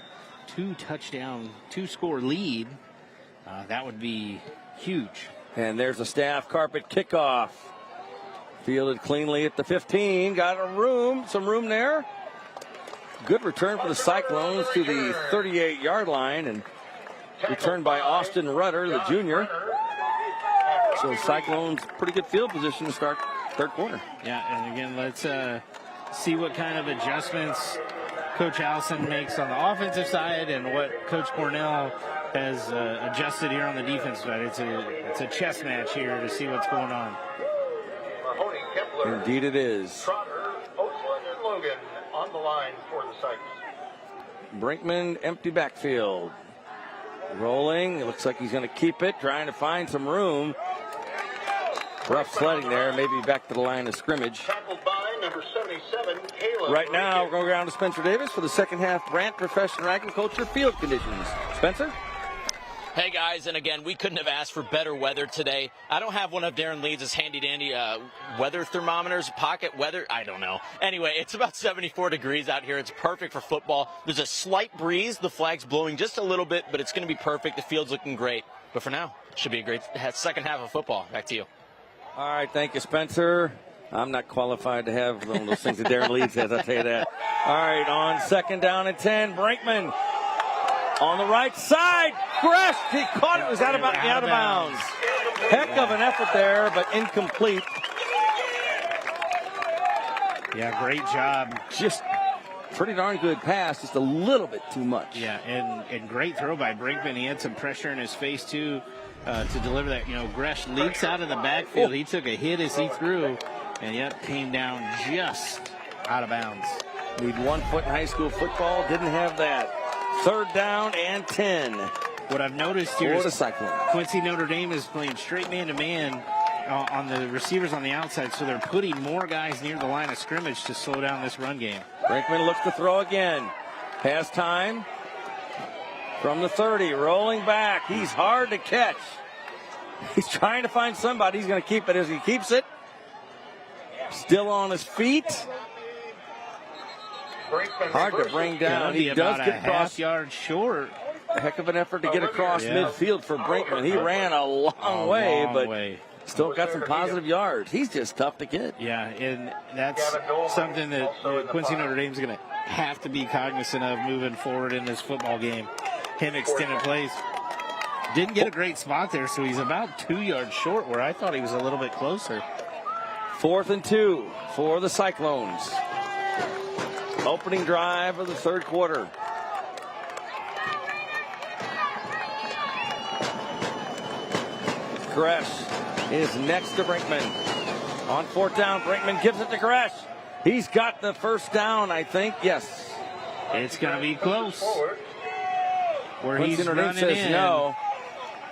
2-score lead, that would be huge. And there's a staff carpet kickoff. Fielded cleanly at the 15. Got some room there. Good return for the Cyclones to the 38-yard line, and returned by Austin Rudder, the junior. So Cyclones pretty good field position to start third quarter. Yeah, and again, let's see what kind of adjustments Coach Allison makes on the offensive side and what Coach Cornell has adjusted here on the defense side. It's a chess match here to see what's going on. Mahoney, Kepler, Indeed it is. Trotter, Oakland, and Logan on the line for the Cyclones. Brinkman, empty backfield. Rolling. It looks like he's going to keep it, trying to find some room. Rough sledding there, maybe back to the line of scrimmage. Tackled by number 77, Caleb. Right now, we're going around to Spencer Davis for the second half Brant Professional Agriculture field conditions. Spencer? Hey guys, and again, we couldn't have asked for better weather today. I don't have one of Darren Leeds' handy-dandy weather thermometers, pocket weather, I don't know. Anyway, it's about 74 degrees out here. It's perfect for football. There's a slight breeze. The flag's blowing just a little bit, but it's going to be perfect. The field's looking great. But for now, it should be a great second half of football. Back to you. All right, thank you, Spencer. I'm not qualified to have one of those things that Darren Leeds has, I'll tell you that. All right, on second down and 10, Brinkman on the right side. Gresh, he caught it, was out of bounds. Heck of an effort there, but incomplete. Yeah, great job. Just pretty darn good pass, just a little bit too much. Yeah, and great throw by Brinkman. He had some pressure in his face, too, to deliver that. You know, Gresh leaks out of the backfield. He took a hit as he threw, and yet came down just out of bounds. Need 1 foot in high school football, didn't have that. Third down and 10. What I've noticed here is Cyclone. Quincy Notre Dame is playing straight man-to-man on the receivers on the outside, so they're putting more guys near the line of scrimmage to slow down this run game. Brinkman looks to throw again. Has time from the 30, rolling back. He's hard to catch. He's trying to find somebody. He's going to keep it as he keeps it. Still on his feet. Hard to bring down. He does get across. Half-yard short. A heck of an effort to get across midfield for Brinkman. He ran a long way, but still got some positive yards. He's just tough to get. Yeah, and that's something that Quincy Notre Dame's going to have to be cognizant of moving forward in this football game. Him extended plays. Didn't get a great spot there, so he's about 2 yards short where I thought he was a little bit closer. 4th and 2 for the Cyclones. Opening drive of the third quarter. Gresh is next to Brinkman. On 4th down, Brinkman gives it to Gresh. He's got the first down, I think. Yes. It's going to be close. Where Quincy he's Notre Dame running says in. no.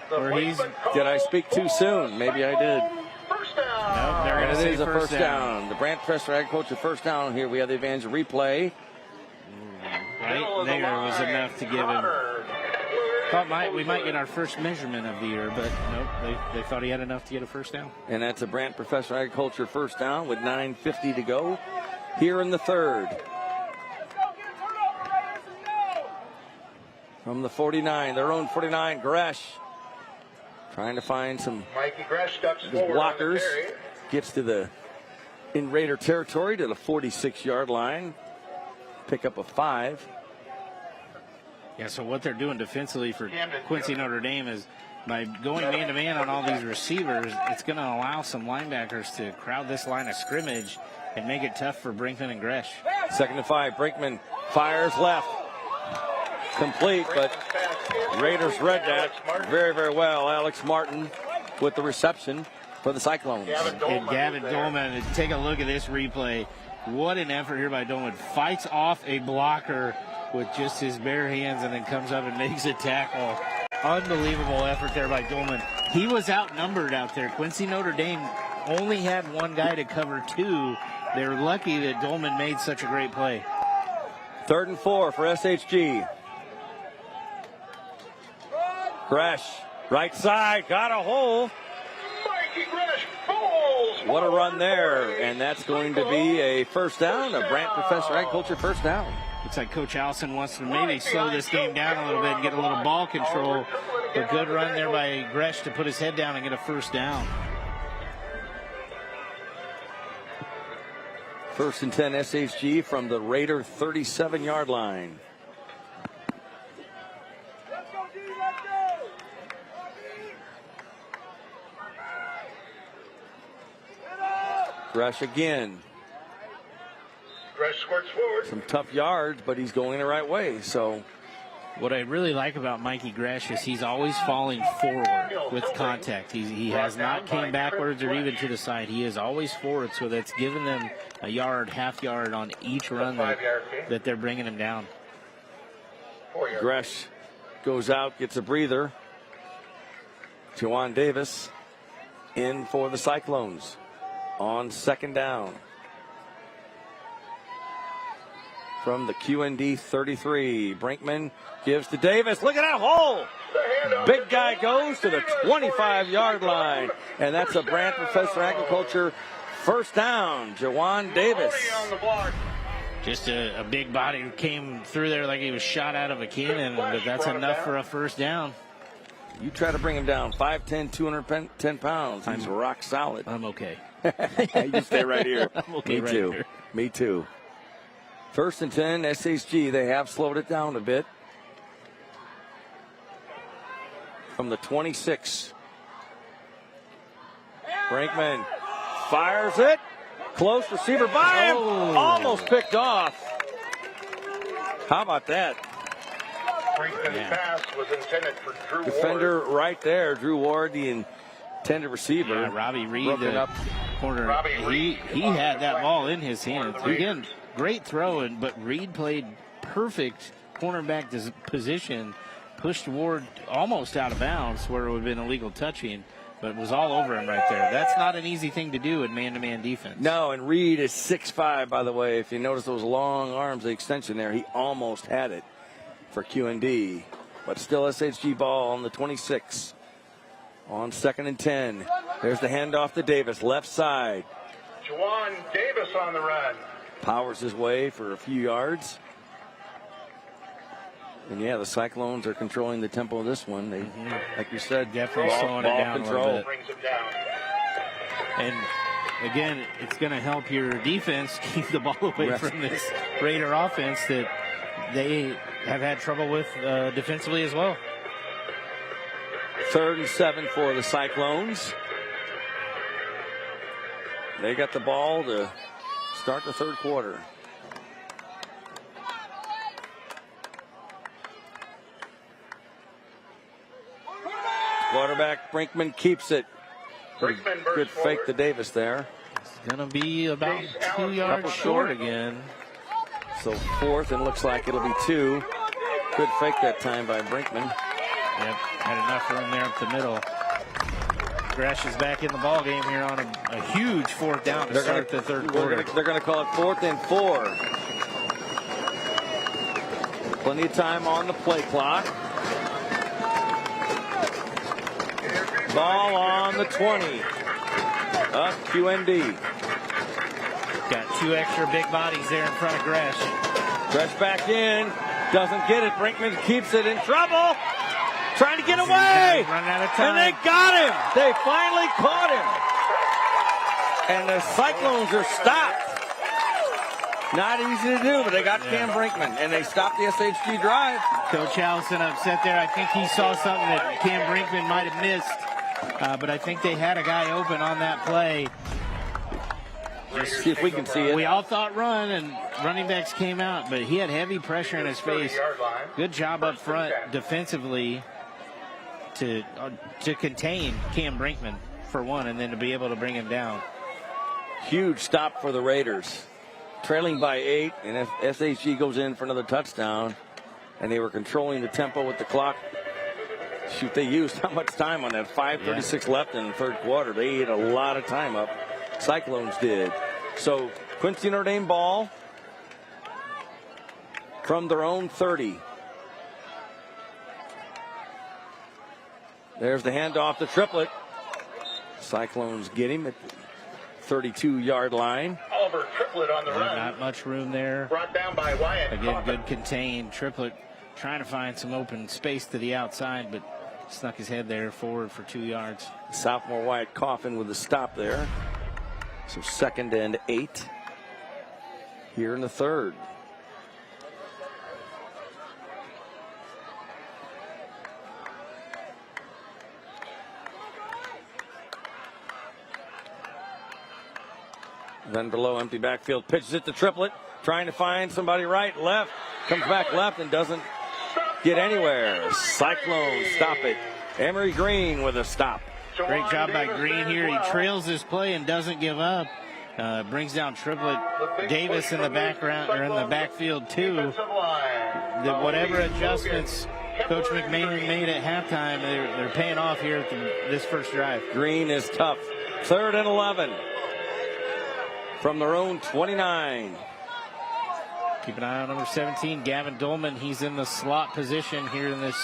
Where he's... Did I speak too soon? Maybe I did. Nope, they're going to say a first down. The Brant Professional Agriculture first down here. We have the advantage of replay. Right there was enough to give him. Thought we might get our first measurement of the year, but nope, they thought he had enough to get a first down. And that's a Brant Professional Agriculture first down with 9:50 to go here in the third. From the 49, their own 49, Gresh trying to find some blockers. Gets to the in Raider territory to the 46-yard line. Pick up a 5. Yeah, so what they're doing defensively for Quincy Notre Dame is by going man-to-man on all these receivers, it's going to allow some linebackers to crowd this line of scrimmage and make it tough for Brinkman and Gresh. 2nd and 5. Brinkman fires left. Complete, but Raiders read that very, very well. Alex Martin with the reception for the Cyclones. And Gavin Dolman, take a look at this replay. What an effort here by Dolman. Fights off a blocker with just his bare hands and then comes up and makes a tackle. Unbelievable effort there by Dolman. He was outnumbered out there. Quincy Notre Dame only had one guy to cover 2. They're lucky that Dolman made such a great play. 3rd and 4 for SHG. Gresh, right side, got a hole. What a run there, and that's going to be a first down, a Brant Professor Agriculture first down. Looks like Coach Allison wants to maybe slow this game down a little bit and get a little ball control. A good run there by Gresh to put his head down and get a first down. 1st and 10 SHG from the Raider 37-yard line. Gresh again. Gresh squirts forward. Some tough yards, but he's going the right way. So, what I really like about Mikey Gresh is he's always falling forward with contact. He has not came backwards or even to the side. He is always forward, so that's given them a yard, half yard on each run that they're bringing him down. Gresh goes out, gets a breather. Juwan Davis in for the Cyclones on 2nd down. From the QND 33, Brinkman gives to Davis. Look at that hole! Big guy goes to the 25-yard line, and that's a Brant Professor Agriculture first down. Juwan Davis. Just a big body who came through there like he was shot out of a cannon, but that's enough for a first down. You try to bring him down, 5'10", 210 pounds. He's rock solid. I'm okay. You stay right here. I'm okay. Me too. Here. Me too. 1st and 10, SHG. They have slowed it down a bit. From the 26. Brinkman fires it. Close receiver by him. Almost picked off. How about that? Brinkman's pass was intended for Drew Defender Ward. right there. Drew Ward, the intended receiver. Yeah, Robbie Reed, broken up corner. He had that ball in his hands. Again, great throw, but Reed played perfect cornerback position, pushed Ward almost out of bounds where it would have been illegal touching, but was all over him right there. That's not an easy thing to do in man-to-man defense. No, and Reed is 6'5", by the way. If you notice those long arms, the extension there, he almost had it for QND. But still SHG ball on the 26. On 2nd and 10. There's the handoff to Davis, left side. Juwan Davis on the run. Powers his way for a few yards. And yeah, the Cyclones are controlling the tempo of this one. They, like you said, definitely slowing it down control. a little bit. And again, it's going to help your defense keep the ball away from this Raider offense that they have had trouble with defensively as well. 3rd and 7 for the Cyclones. They got the ball to start the 3rd quarter. Quarterback Brinkman keeps it. Good fake to Davis there. It's going to be about 2 yards short again. So 4th, and looks like it'll be 2. Good fake that time by Brinkman. Yep, had enough room there up the middle. Gresh is back in the ball game here on a huge 4th down to start the 3rd quarter. They're going to call it 4th and 4. Plenty of time on the play clock. Ball on the 20 of QND. Got 2 extra big bodies there in front of Gresh. Gresh back in. Doesn't get it. Brinkman keeps it in trouble. Trying to get away. Running out of time. And they got him. They finally caught him. And the Cyclones are stopped. Not easy to do, but they got Cam Brinkman. And they stopped the SHG drive. Coach Allison upset there. I think he saw something that Cam Brinkman might have missed, but I think they had a guy open on that play. Let's see if we can see it. We all thought run, and running backs came out, but he had heavy pressure in his face. Good job up front defensively to contain Cam Brinkman for one, and then to be able to bring him down. Huge stop for the Raiders. Trailing by 8, and if SHG goes in for another touchdown, and they were controlling the tempo with the clock. Shoot, they used how much time on that? 5:36 left in the third quarter. They ate a lot of time up. Cyclones did. So Quincy Notre Dame ball from their own 30. There's the handoff to Triplett. Cyclones get him at the 32-yard line. Oliver Triplett on the run. Not much room there. Brought down by Wyatt. Again, good contained. Triplett trying to find some open space to the outside, but snuck his head there forward for 2 yards. Sophomore Wyatt Coffin with a stop there. So 2nd and 8 here in the third. Then below, empty backfield, pitches it to Triplett, trying to find somebody right, left, comes back left and doesn't get anywhere. Cyclones stop it. Emery Green with a stop. Great job by Green here. He trails this play and doesn't give up. Brings down Triplett. Davis in the background or in the backfield too. Whatever adjustments Coach McMahon made at halftime, they're paying off here at this first drive. Green is tough. 3rd and 11 from their own 29. Keep an eye on number 17, Gavin Dolman. He's in the slot position here in this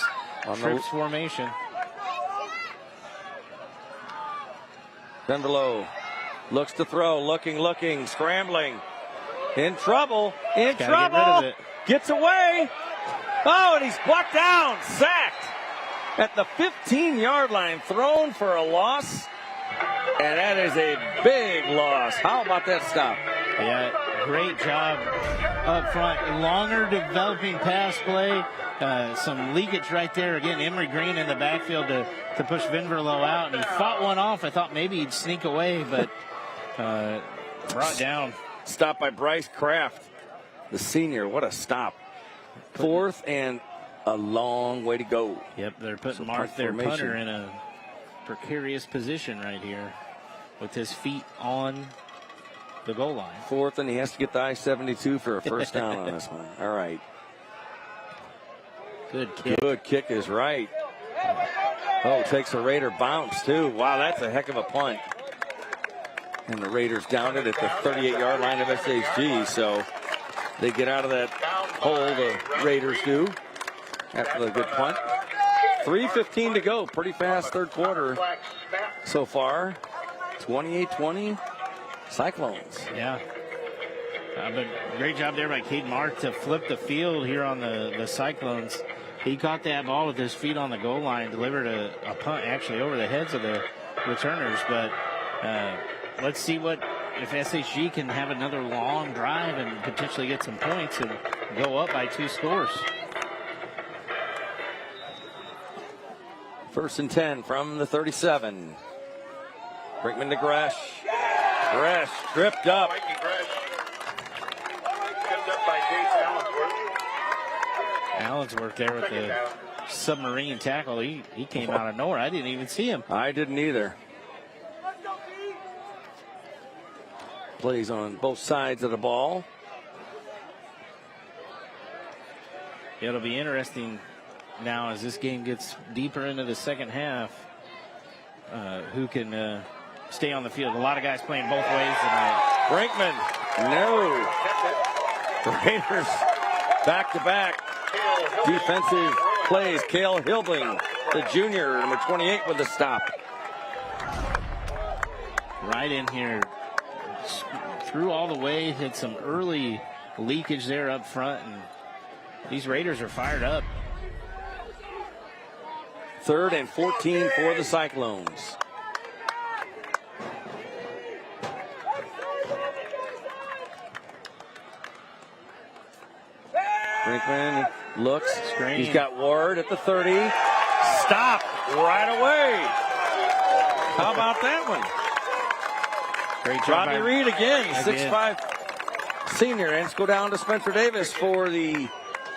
trips formation. Denverlow looks to throw, looking, scrambling. In trouble, Get rid of it. Gets away. Oh, and he's blocked down, sacked at the 15-yard line, thrown for a loss. And that is a big loss. How about that stop? Yeah, great job up front. Longer developing pass play. Some leakage right there. Again, Emery Green in the backfield to push Vinverlow out. And he fought one off. I thought maybe he'd sneak away, but brought down. Stop by Bryce Kraft, the senior. What a stop. 4th and a long way to go. Yep, they're putting Mark, their punter, in a precarious position right here with his feet on the goal line. 4th, and he has to get the I-72 for a first down on this one. All right. Good kick. Good kick is right. Oh, takes a Raider bounce, too. Wow, that's a heck of a punt. And the Raiders down it at the 38-yard line of SHG, so they get out of that hole, the Raiders do, after the good punt. 3:15 to go. Pretty fast third quarter so far. 28-20, Cyclones. Yeah. But great job there by Caden Mark to flip the field here on the Cyclones. He caught that ball with his feet on the goal line, delivered a punt actually over the heads of the returners. But let's see if SHG can have another long drive and potentially get some points and go up by 2 scores. 1st and 10 from the 37. Brinkman to Gresh. Gresh tripped up. Allensworth there with the submarine tackle. He came out of nowhere. I didn't even see him. I didn't either. Plays on both sides of the ball. It'll be interesting now as this game gets deeper into the second half. Who can stay on the field? A lot of guys playing both ways tonight. Brinkman, no. Raiders back-to-back defensive plays. Cale Hilbling, the junior, number 28 with the stop. Right in here. Threw all the way, had some early leakage there up front, and these Raiders are fired up. 3rd and 14 for the Cyclones. Brinkman Looks. Screen. He's got Ward at the 30. Stop right away. How about that one? Great job. Rodney Reed again, 6'5" senior. And let's go down to Spencer Davis for the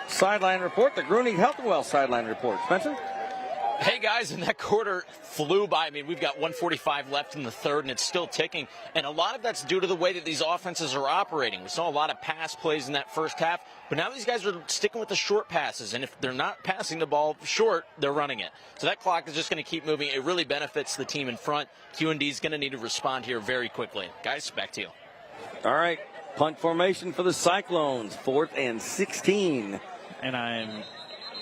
sideline report, the Gruning Health and Well sideline report. Spencer? Hey guys, and that quarter flew by. I mean, we've got 1:45 left in the third, and it's still ticking. And a lot of that's due to the way that these offenses are operating. We saw a lot of pass plays in that first half, but now these guys are sticking with the short passes. And if they're not passing the ball short, they're running it. So that clock is just going to keep moving. It really benefits the team in front. QND is going to need to respond here very quickly. Guys, back to you. All right, punt formation for the Cyclones, 4th and 16. And I'm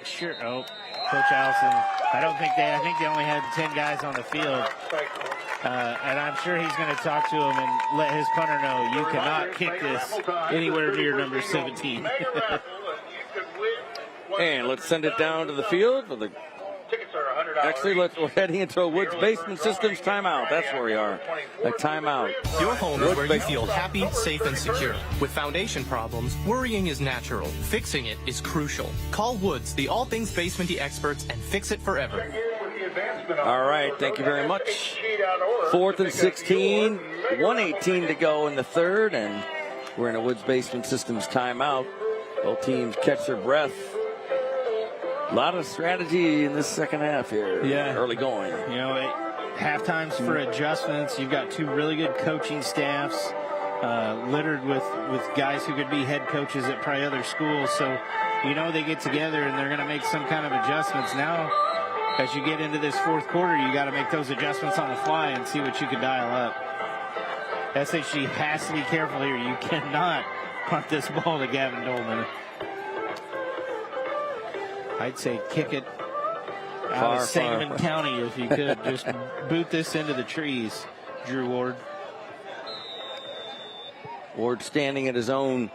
sure, Coach Allison, I think they only had 10 guys on the field. And I'm sure he's going to talk to him and let his punter know you cannot kick this anywhere near number 17. And let's send it down to the field for the. Actually, we're heading into a Woods Basement Systems timeout. That's where we are. A timeout. Your home is where you feel happy, safe, and secure. With foundation problems, worrying is natural. Fixing it is crucial. Call Woods, the all things basementy experts, and fix it forever. All right, thank you very much. 4th and 16, 1:18 to go in the third, and we're in a Woods Basement Systems timeout. Both teams catch their breath. A lot of strategy in this second half here. Yeah. Early going. You know, half times for adjustments. You've got two really good coaching staffs littered with guys who could be head coaches at probably other schools. So, you know, they get together and they're going to make some kind of adjustments. Now, as you get into this fourth quarter, you got to make those adjustments on the fly and see what you can dial up. SHG has to be careful here. You cannot punt this ball to Gavin Dolman. I'd say kick it out of Sangamon County if you could. Just boot this into the trees, Drew Ward. Ward standing at his own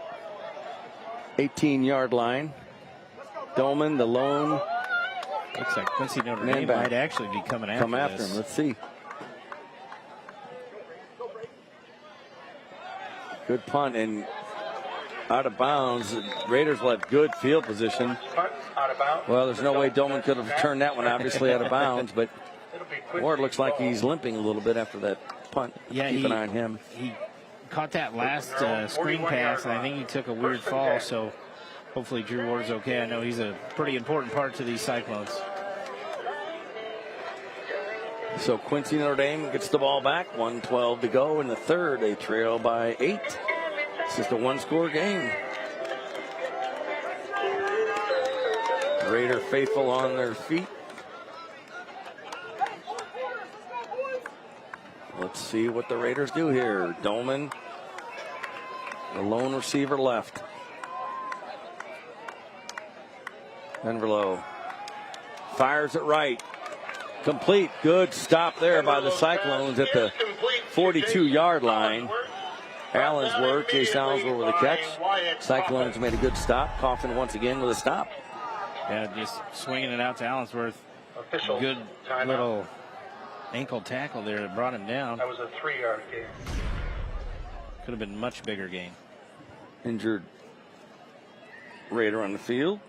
18-yard line. Dolman, the lone. Looks like Quincy Notre Dame might actually be coming after him. Let's see. Good punt and out of bounds. The Raiders will have good field position. Well, there's no way Dolman could have turned that one obviously out of bounds, but Ward looks like he's limping a little bit after that punt. Yeah, keep an eye on him. He caught that last screen pass, and I think he took a weird fall, so hopefully Drew Ward's okay. I know he's a pretty important part to these Cyclones. So Quincy Notre Dame gets the ball back. 1:12 to go in the third. They trail by 8. It's just a one-score game. Raider faithful on their feet. Let's see what the Raiders do here. Dolman, the lone receiver left. Enverlo fires it right. Complete. Good stop there by the Cyclones at the 42-yard line. Allensworth, Chase Allensworth with a catch. Cyclones made a good stop. Coffin once again with a stop. Yeah, just swinging it out to Allensworth. Good little ankle tackle there that brought him down. That was a 3-yard gain. Could have been a much bigger gain. Injured Raider on the field.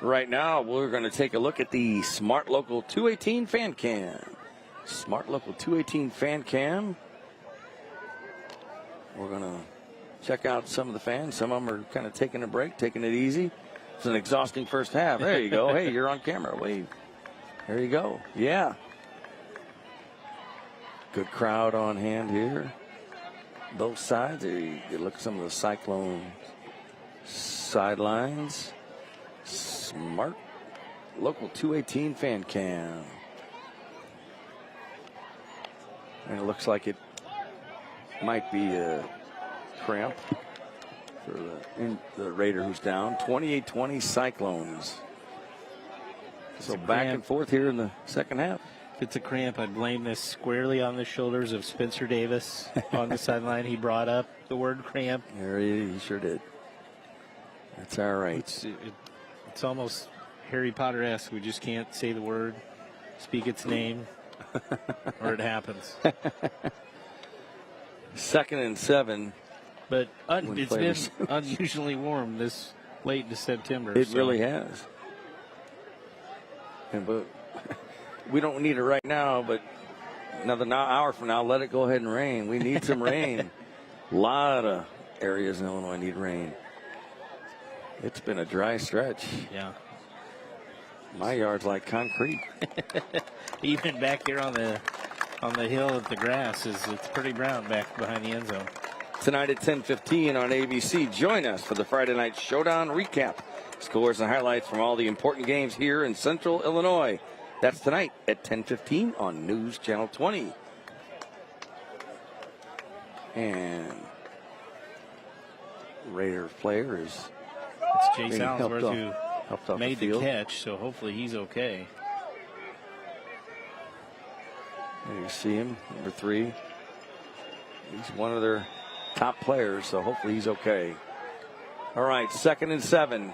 Right now, we're going to take a look at the Smart Local 218 fan cam. Smart Local 218 fan cam. We're going to check out some of the fans. Some of them are kind of taking a break, taking it easy. It's an exhausting first half. There you go. Hey, you're on camera. Wave. There you go. Yeah. Good crowd on hand here. Both sides. There you look at some of the Cyclone sidelines. Smart Local 218 fan cam. And it looks like it might be a cramp for the Raider who's down. 28-20 Cyclones. So back and forth here in the second half. If it's a cramp, I'd blame this squarely on the shoulders of Spencer Davis on the sideline. He brought up the word cramp. There he sure did. That's all right. It's almost Harry Potter-esque. We just can't say the word, speak its name, or it happens. 2nd and 7. But it's been unusually warm this late into September. It really has. But we don't need it right now, but another hour from now, let it go ahead and rain. We need some rain. A lot of areas in Illinois need rain. It's been a dry stretch. Yeah. My yard's like concrete. Even back here on the hill at the grass it's pretty brown back behind the end zone. Tonight at 10:15 on ABC. Join us for the Friday Night Showdown recap. Scores and highlights from all the important games here in Central Illinois. That's tonight at 10:15 on News Channel 20. And Raiders player is it's Chase Allensworth who made the catch, so hopefully he's okay. There you see him, number 3. He's one of their top players, so hopefully he's okay. All right, 2nd and 7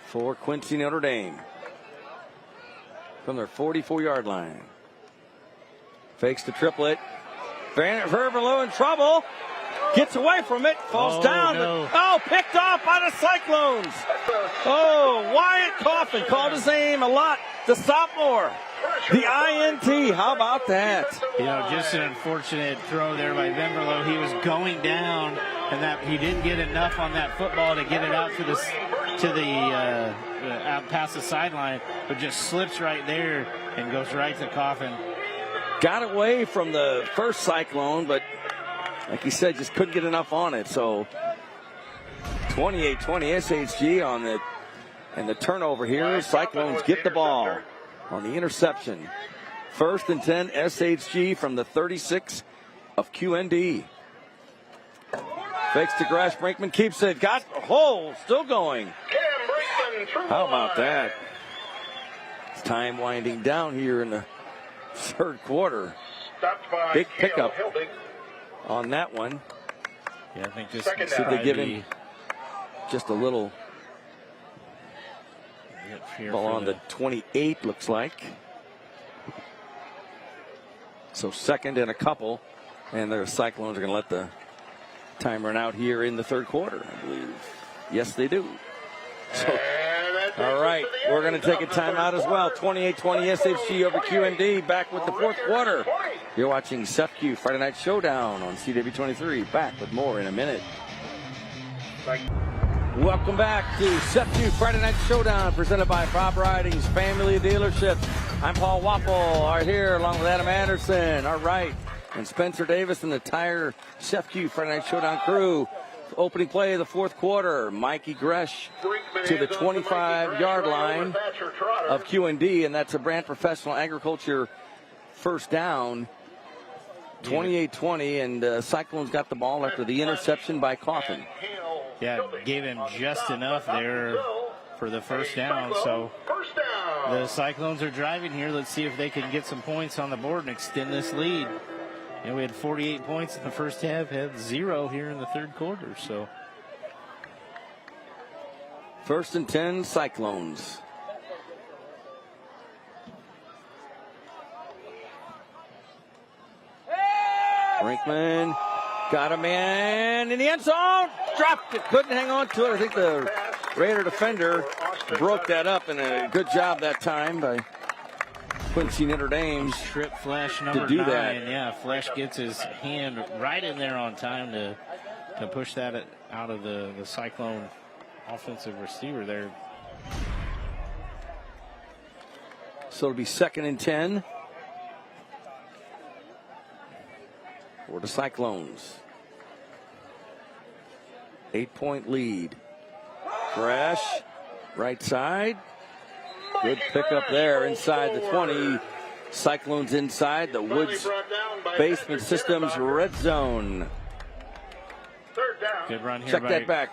for Quincy Notre Dame from their 44-yard line. Fakes the triplet. Verbalou in trouble. Gets away from it. Falls down. No. Picked off by the Cyclones. Wyatt Coffin called his name a lot. The sophomore. The INT. How about that? Just an unfortunate throw there by Verbalou. He was going down, and that he didn't get enough on that football to get it out out past the sideline, but just slips right there and goes right to Coffin. Got away from the first Cyclone, but like you said, just couldn't get enough on it. So 28-20 SHG on the turnover here. Cyclones get the ball on the interception. 1st and 10 SHG from the 36 of QND. Fakes to Gresh. Brinkman keeps it. Got a hole. Still going. How about that? It's time winding down here in the 3rd quarter. Big pickup on that one. Yeah, I think this see if they give him just a little ball on the 28, looks like. So 2nd and a couple, and the Cyclones are going to let the time run out here in the 3rd quarter, I believe. Yes, they do. So, all right, we're going to take a timeout as well. 28-20 SHG over QND. Back with the 4th quarter. You're watching SEFQ Friday Night Showdown on CW23. Back with more in a minute. Welcome back to SEFQ Friday Night Showdown, presented by Bob Riding's Family Dealerships. I'm Paul Waffle, right here along with Adam Anderson. All right, and Spencer Davis and the entire SEFQ Friday Night Showdown crew. Opening play of the 4th quarter, Mikey Gresh to the 25-yard line of QND, and that's a Brand Professional Agriculture first down. 28-20, and Cyclones got the ball after the interception by Coffin. Yeah, gave him just enough there for the first down. So the Cyclones are driving here. Let's see if they can get some points on the board and extend this lead. We had 48 points in the first half, had 0 here in the 3rd quarter. So 1st and 10 Cyclones. Brinkman got a man in the end zone. Dropped it. Couldn't hang on to it. I think the Raider defender broke that up, and a good job that time by Quincy Notre Dame. Trip Flash number 9. Yeah, Flash gets his hand right in there on time to push that out of the Cyclone offensive receiver there. So it'll be 2nd and 10 for the Cyclones. 8-point lead. Crash, right side. Good pickup there inside the 20. Cyclones inside the Woods Basement Systems red zone. Good run here. Check that back.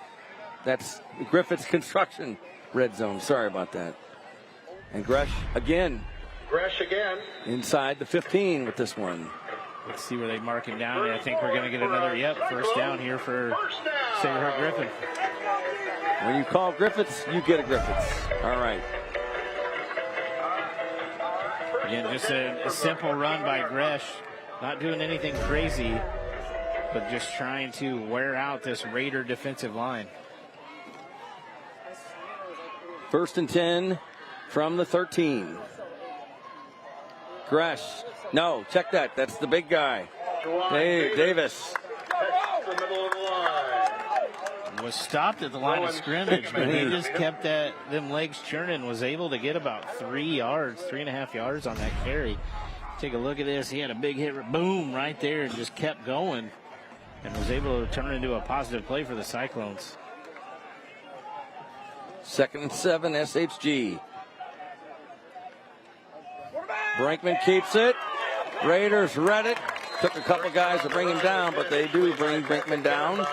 That's Griffith's Construction red zone. Sorry about that. And Gresh again. Inside the 15 with this one. Let's see where they mark him down. I think we're going to get another, first down here for Sacred Heart Griffin. When you call Griffiths, you get a Griffiths. All right. Again, just a simple run by Gresh. Not doing anything crazy, but just trying to wear out this Raider defensive line. First and 10 from the 13. Gresh. No, check that. That's the big guy. Davis. The middle of the line. Was stopped at the line of scrimmage, but he just kept them legs churning, was able to get about 3.5 yards on that carry. Take a look at this. He had a big hit, boom, right there, and just kept going and was able to turn it into a positive play for the Cyclones. 2nd and 7, SHG. Brinkman keeps it. Raiders read it. Took a couple guys to bring him down, but they do bring Brinkman down.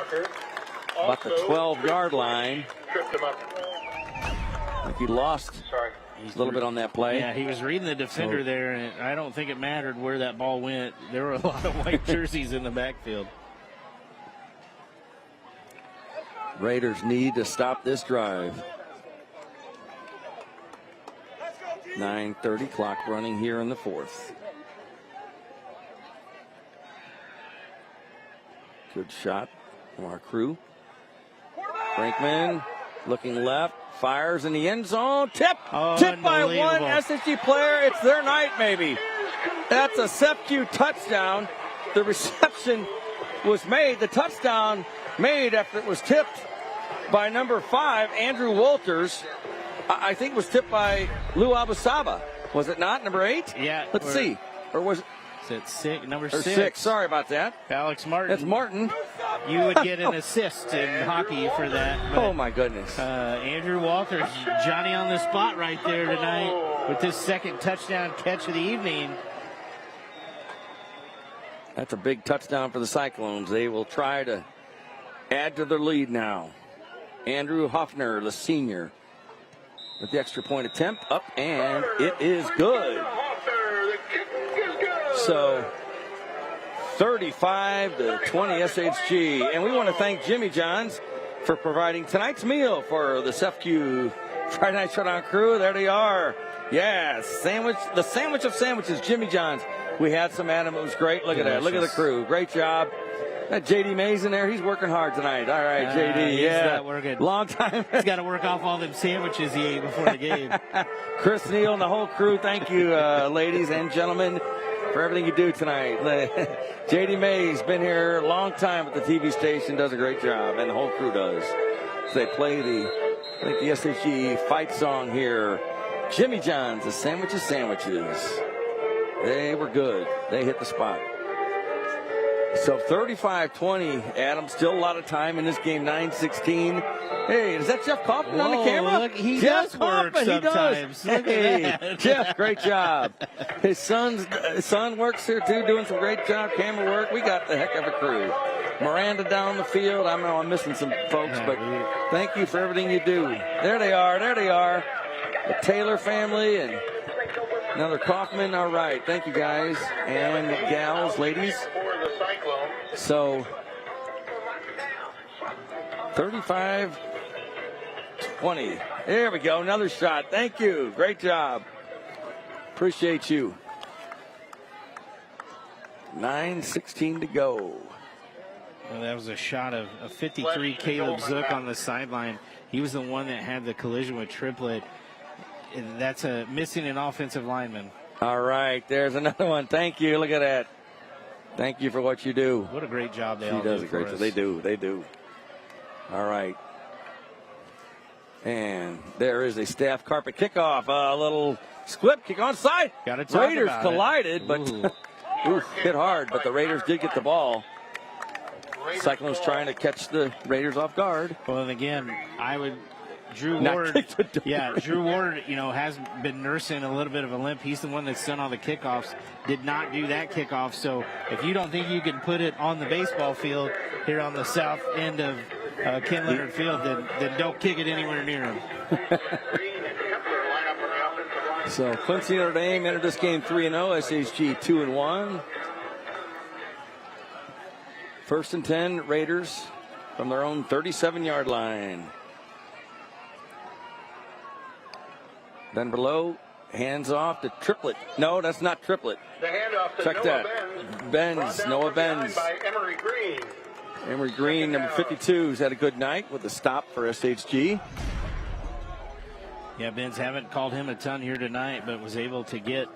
About the 12-yard line. I think he lost a little bit on that play. Yeah, he was reading the defender there, and I don't think it mattered where that ball went. There were a lot of white jerseys in the backfield. Raiders need to stop this drive. 9:30 clock running here in the 4th. Good shot from our crew. Brinkman looking left, fires in the end zone. Tip by one SSG player. It's their night, maybe. That's a SEPQ touchdown. The reception was made. The touchdown made after it was tipped by number 5, Andrew Walters. I think it was tipped by Lou Abasaba. Was it not? Number 8? Yeah. Let's see. Or was it? Number 6. 6. Sorry about that. Alex Martin. That's Martin. You would get an assist in hockey for that. Oh, my goodness. Andrew Walters, Johnny on the spot right there tonight with his 2nd touchdown catch of the evening. That's a big touchdown for the Cyclones. They will try to add to their lead now. Andrew Hoffner, the senior, with the extra point attempt up, and it is good. So 35-20 SHG. And we want to thank Jimmy John's for providing tonight's meal for the SEPQ Friday Night Showdown crew. There they are. Yeah, the sandwich of sandwiches, Jimmy John's. We had some, Adam. It was great. Look at that. Look at the crew. Great job. That JD Mays in there. He's working hard tonight. All right, JD. He's not working. Long time. He's got to work off all them sandwiches he ate before the game. Chris Neal and the whole crew, thank you, ladies and gentlemen, for everything you do tonight. JD Mays been here a long time at the TV station, does a great job, and the whole crew does. So they play the SHG fight song here. Jimmy John's, the sandwiches. They were good. They hit the spot. So 35-20, Adam. Still a lot of time in this game, 9:16. Hey, is that Jeff Kaufman on the camera? Look, he does work sometimes. He does. Hey, Jeff, great job. His son works here too, doing some great job, camera work. We got the heck of a crew. Miranda down the field. I know I'm missing some folks, but thank you for everything you do. There they are. The Taylor family and another Kaufman. All right. Thank you, guys and gals, ladies. So 35-20. There we go. Another shot. Thank you. Great job. Appreciate you. 9:16 to go. Well, that was a shot of 53, Caleb Zook on the sideline. He was the one that had the collision with Triplett. That's missing an offensive lineman. All right, there's another one. Thank you. Look at that. Thank you for what you do. What a great job they all do. He does do a great for job. us. They do. All right. And there is a staff carpet kickoff. A little squib kick on side. Raiders collided, but hit hard. But the Raiders did get the ball. Cyclones trying to catch the Raiders off guard. Well, and again, Drew Ward, has been nursing a little bit of a limp. He's the one that's done all the kickoffs. Did not do that kickoff. So if you don't think you can put it on the baseball field here on the south end of Ken Leonard Field, then don't kick it anywhere near him. So Quincy Notre Dame entered this game 3-0. SHG 2-1. 1st and 10, Raiders from their own 37-yard line. Then below, hands off to Triplett. No, that's not Triplett. The handoff to Check that. Noah Benz. By Emery Green. Emery Green, number 52, has had a good night with a stop for SHG. Yeah, Benz haven't called him a ton here tonight, but was able to get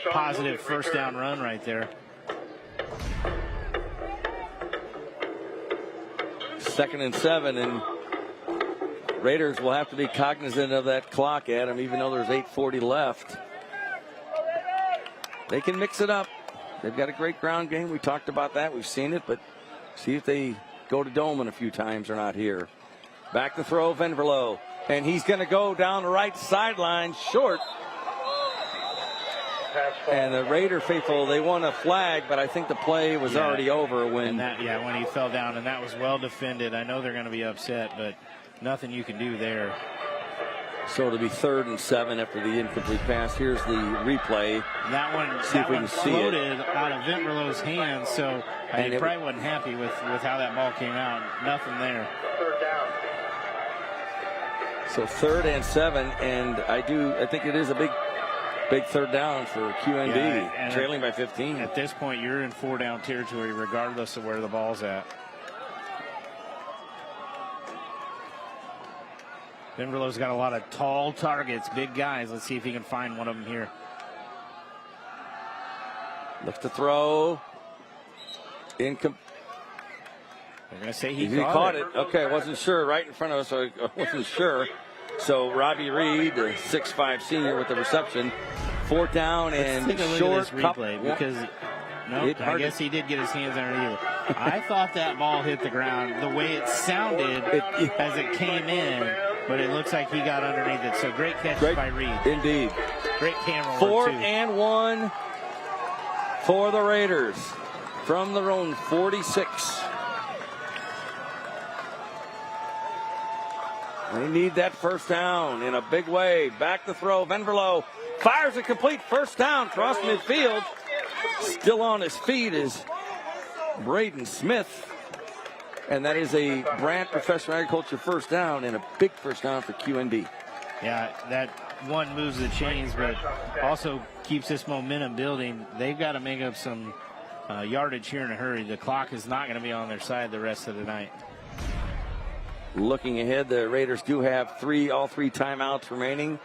positive first down run right there. 2nd and 7, and Raiders will have to be cognizant of that clock, Adam, even though there's 8:40 left. They can mix it up. They've got a great ground game. We talked about that. We've seen it, but see if they go to Dolman a few times or not here. Back to throw, Venverlo. And he's going to go down the right sideline short. And the Raider faithful, they want a flag, but I think the play was already over when when he fell down, and that was well defended. I know they're going to be upset, but nothing you can do there. So it'll be 3rd and 7 after the incomplete pass. Here's the replay. That one, see if we can see it. Floated out of Venverlo's hands, so he probably wasn't happy with how that ball came out. Nothing there. 3rd down. So 3rd and 7, and I think it is a big 3rd down for QND, trailing by 15. At this point, you're in 4-down territory regardless of where the ball's at. Venverlo's got a lot of tall targets, big guys. Let's see if he can find one of them here. Looks to throw. They're going to say he caught it. Okay, wasn't sure. Right in front of us, so I wasn't sure. So Robbie Reed, the 6'5" senior with the reception. 4th down and short replay because I guess he did get his hands underneath it. I thought that ball hit the ground the way it sounded as it came in, but it looks like he got underneath it. So great catch by Reed. Indeed. Great camera work, 4th and 1 for the Raiders from their own 46. They need that first down in a big way. Back to throw. Venverlo fires a complete first down across midfield. Still on his feet is Braden Smith. And that is a Brant Professional Agriculture first down and a big first down for QND. Yeah, that one moves the chains, but also keeps this momentum building. They've got to make up some yardage here in a hurry. The clock is not going to be on their side the rest of the night. Looking ahead, the Raiders do have all three timeouts remaining.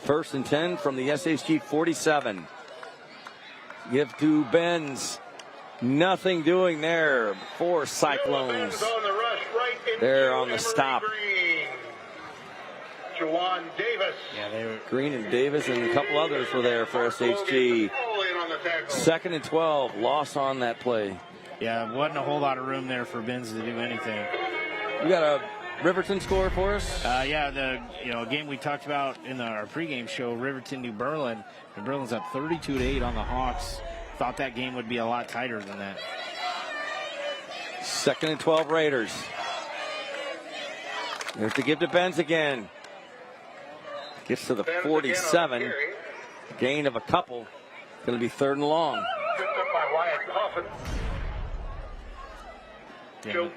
1st and 10 from the SHG 47. Give to Benz. Nothing doing there for Cyclones. They're on the stop. Juwan Davis. Yeah, Green and Davis and a couple others were there for SHG. 2nd and 12. Loss on that play. Yeah, wasn't a whole lot of room there for Benz to do anything. You got a Riverton score for us? Yeah, the game we talked about in our pregame show, Riverton, New Berlin. And Berlin's up 32-8 on the Hawks. Thought that game would be a lot tighter than that. 2nd and 12 Raiders. There's to give to Benz again. Gets to the 47. Gain of a couple. Going to be 3rd and long. Yeah,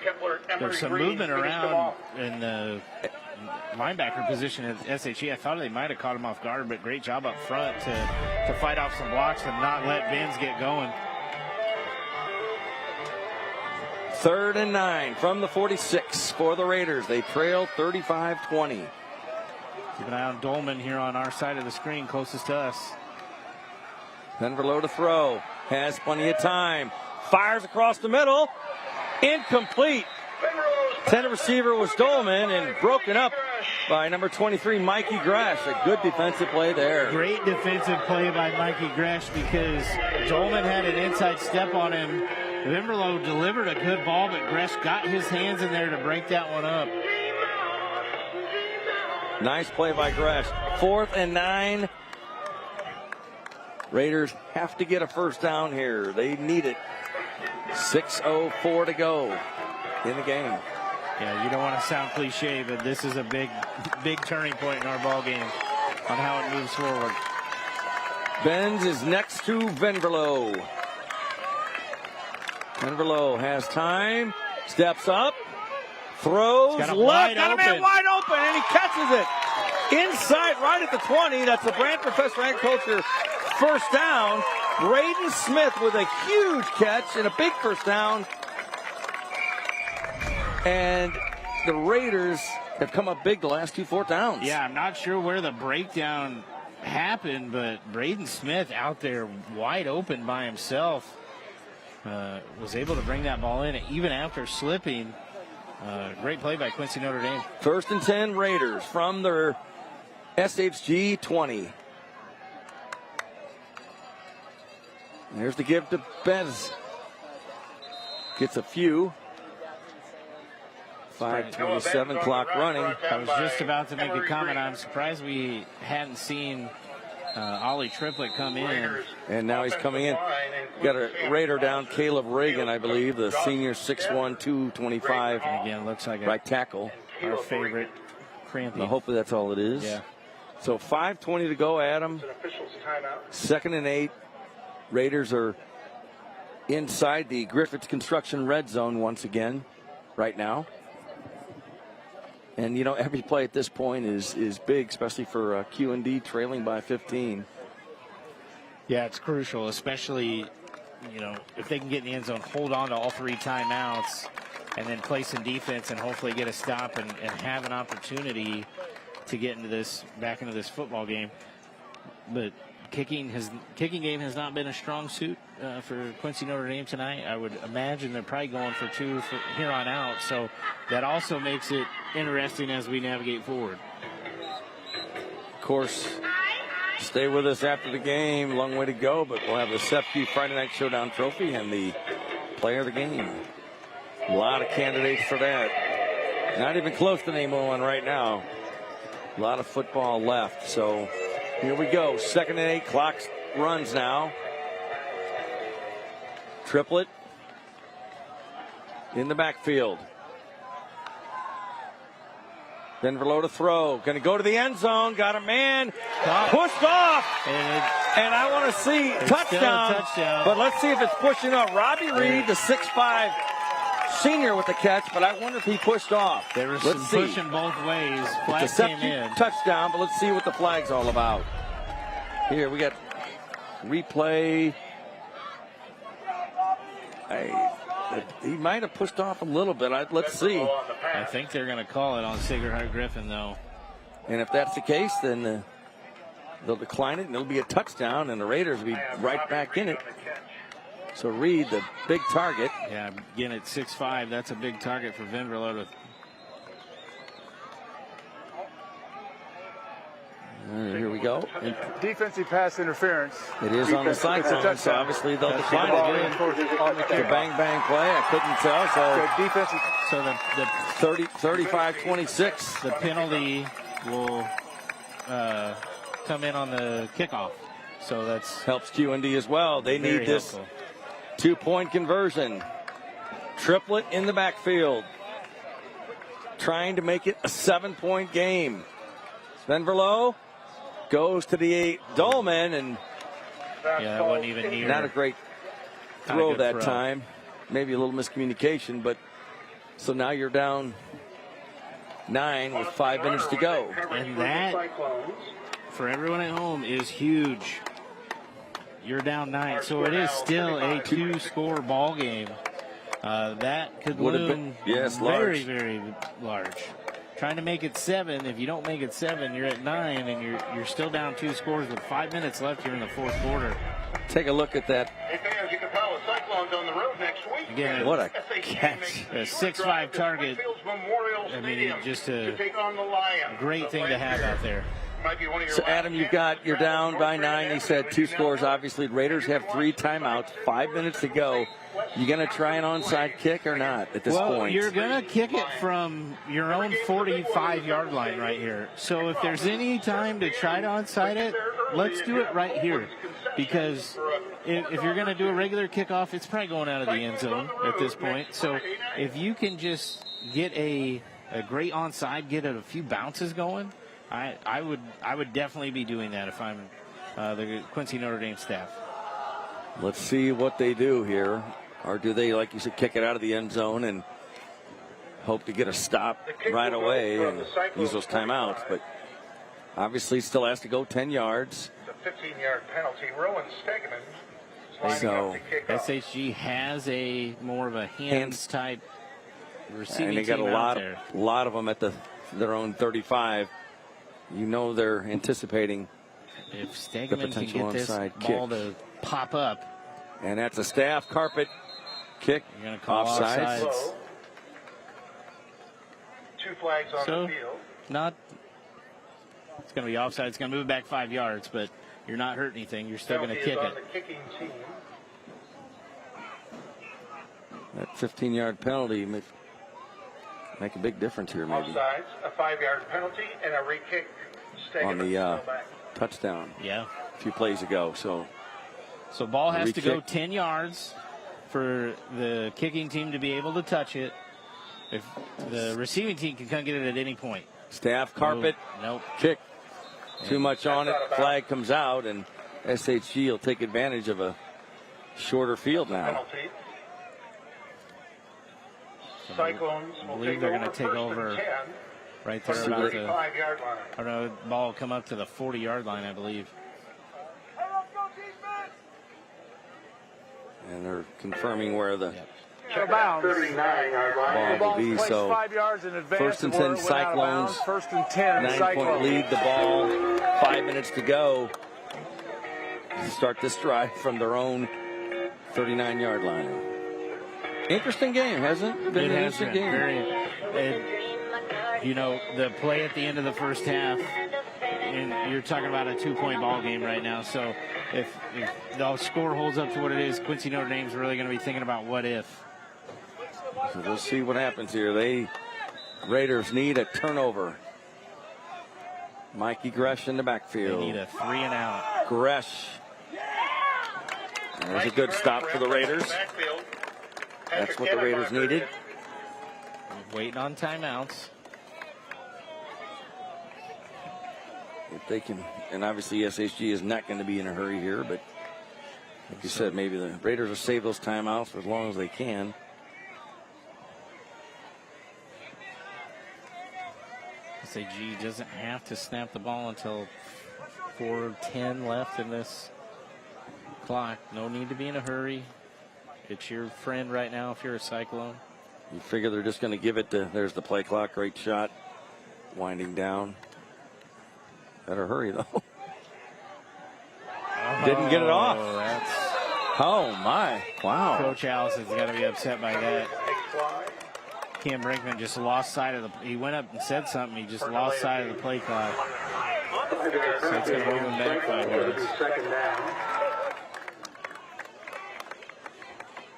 there's some movement around in the linebacker position at SHE. I thought they might have caught him off guard, but great job up front to fight off some blocks and not let Benz get going. 3rd and 9 from the 46 for the Raiders. They trail 35-20. Keep an eye on Dolman here on our side of the screen, closest to us. Venverlo to throw. Has plenty of time. Fires across the middle. Incomplete. Center receiver was Dolman and broken up by number 23, Mikey Gresh. A good defensive play there. Great defensive play by Mikey Gresh because Dolman had an inside step on him. Venverlo delivered a good ball, but Gresh got his hands in there to break that one up. Nice play by Gresh. 4th and 9. Raiders have to get a first down here. They need it. 6:04 to go in the game. Yeah, you don't want to sound cliche, but this is a big turning point in our ball game on how it moves forward. Benz is next to Venverlo. Venverlo has time, steps up, throws, got a man wide open, and he catches it inside right at the 20. That's the Brant Professional Agriculture first down. Braden Smith with a huge catch and a big first down. And the Raiders have come up big the last 2 4th downs. Yeah, I'm not sure where the breakdown happened, but Braden Smith out there wide open by himself was able to bring that ball in even after slipping. Great play by Quincy Notre Dame. 1st and 10 Raiders from their SHG 20. There's the give to Bez. Gets a few. 5:27 clock running. I was just about to make a comment. I'm surprised we hadn't seen Ollie Triplett come in. And now he's coming in. Got a Raider down, Caleb Reagan, I believe, the senior 6'1", 225. And again, looks like right tackle. Our favorite cramping. Hopefully that's all it is. Yeah. So 5:20 to go, Adam. 2nd and 8. Raiders are inside the Griffith Construction red zone once again right now. And, you know, every play at this point is big, especially for Q&D trailing by 15. Yeah, it's crucial, especially, you know, if they can get in the end zone, hold on to all 3 timeouts, and then play some defense and hopefully get a stop and have an opportunity to get into this, back into this football game. But kicking game has not been a strong suit for Quincy Notre Dame tonight. I would imagine they're probably going for 2 here on out. So that also makes it interesting as we navigate forward. Of course, stay with us after the game. Long way to go, but we'll have the SEPQ Friday Night Showdown trophy and the player of the game. A lot of candidates for that. Not even close to name one right now. A lot of football left. So here we go. 2nd and 8. Clock runs now. Triplett in the backfield. Denver low to throw. Going to go to the end zone. Got a man. Pushed off. And I want to see touchdown. But let's see if it's pushing off. Robbie Reed, the 6'5" senior with the catch, but I wonder if he pushed off. There was some pushing both ways. Flag came in. Touchdown, but let's see what the flag's all about. Here we got replay. He might have pushed off a little bit. Let's see. I think they're going to call it on Sacred Heart Griffin, though. And if that's the case, then they'll decline it, and it'll be a touchdown, and the Raiders will be right back in it. So Reed, the big target. Yeah, again at 6'5", that's a big target for Venverlo. Here we go. And defensive pass interference. It is on the side zone, so obviously they'll decline it. The bang play, I couldn't tell. So defensive. So the 35-26. The penalty will come in on the kickoff. So that's helps Q&D as well. They need this 2-point conversion. Triplett in the backfield, trying to make it a 7-point game. Venverlo goes to the Dolman, and that wasn't even near. Not a great throw that time. Maybe a little miscommunication, but so now you're down 9 with 5 minutes to go. And that, for everyone at home, is huge. You're down 9, so it is still a 2-score ball game. That could loom very, very large. Trying to make it 7. If you don't make it 7, you're at 9, and you're still down 2 scores with 5 minutes left here in the 4th quarter. Take a look at that. Hey fans, you can follow Cyclones on the road next week. Again, what a catch! A 6'5" target. I mean, just a great thing to have out there. So, Adam, you're down by 9. He said 2 scores. Obviously, Raiders have 3 timeouts. 5 minutes to go. You going to try an onside kick or not at this point? Well, you're going to kick it from your own 45-yard line right here. So if there's any time to try to onside it, let's do it right here. Because if you're going to do a regular kickoff, it's probably going out of the end zone at this point. So if you can just get a great onside, get a few bounces going, I would definitely be doing that if I'm the Quincy Notre Dame staff. Let's see what they do here. Or do they, like you said, kick it out of the end zone and hope to get a stop right away and use those timeouts? But obviously still has to go 10 yards. It's a 15-yard penalty. Rowan Stegman. So SHG has a more of a hands type receiving and they got team a lot of them at the their own 35. You know they're anticipating if the Stegeman can potential get this onside ball kick. to pop up. And that's a staff carpet kick. You're going to call offsides. So, 2 flags on So, the field. not. It's going to be offside. It's going to move it back 5 yards, but you're not hurting anything. You're still going to kick Penalty it. is on the kicking team. That 15-yard penalty make a big difference here, maybe, Offsides, a 5-yard penalty, and a re-kick. on the still back. touchdown. Yeah. A few plays ago. So ball has to go re-kick. 10 yards for the kicking team to be able to touch it. If the receiving team can come get it at any point. Staff carpet. Nope. Kick. Too much on it. Flag comes out, and SHG will take advantage of a shorter field now. Penalty. Cyclones I will believe take they're over going to take first over and 10 right there from about the the 35-yard line. I don't know, ball will come up to the 40-yard line, I believe. And they're confirming where the Check out 39-yard line. ball will be. Placed So 5 yards in advance. first and of where 10 it went out of bounds. Cyclones. First and 10 9-point Cyclones. lead. The ball. 5 minutes to go. Start this drive from their own 39-yard line. Interesting game, hasn't it? Been It an has interesting been game. the play at the end of the first half, and you're talking about a 2-point ball game right now. So if the score holds up to what it is, Quincy Notre Dame's really going to be thinking about what if. So we'll see what happens here. Raiders need a turnover. Mikey Gresh in the backfield. They need a 3 and out. Gresh. There's a good stop for the Raiders. That's what the Raiders needed. Waiting on timeouts. If they can, and obviously SHG is not going to be in a hurry here, but like you said, maybe the Raiders will save those timeouts for as long as they can. SAG doesn't have to snap the ball until 4:10 left in this clock. No need to be in a hurry. It's your friend right now if you're a Cyclone. You figure they're just going to give it to, there's the play clock, great shot, winding down. Better hurry though. Didn't get it off. Oh my, wow. Coach Allison's got to be upset by that. Cam Brinkman just lost sight of he went up and said something, he just lost sight of the play clock. So it's going to move him back 5 yards.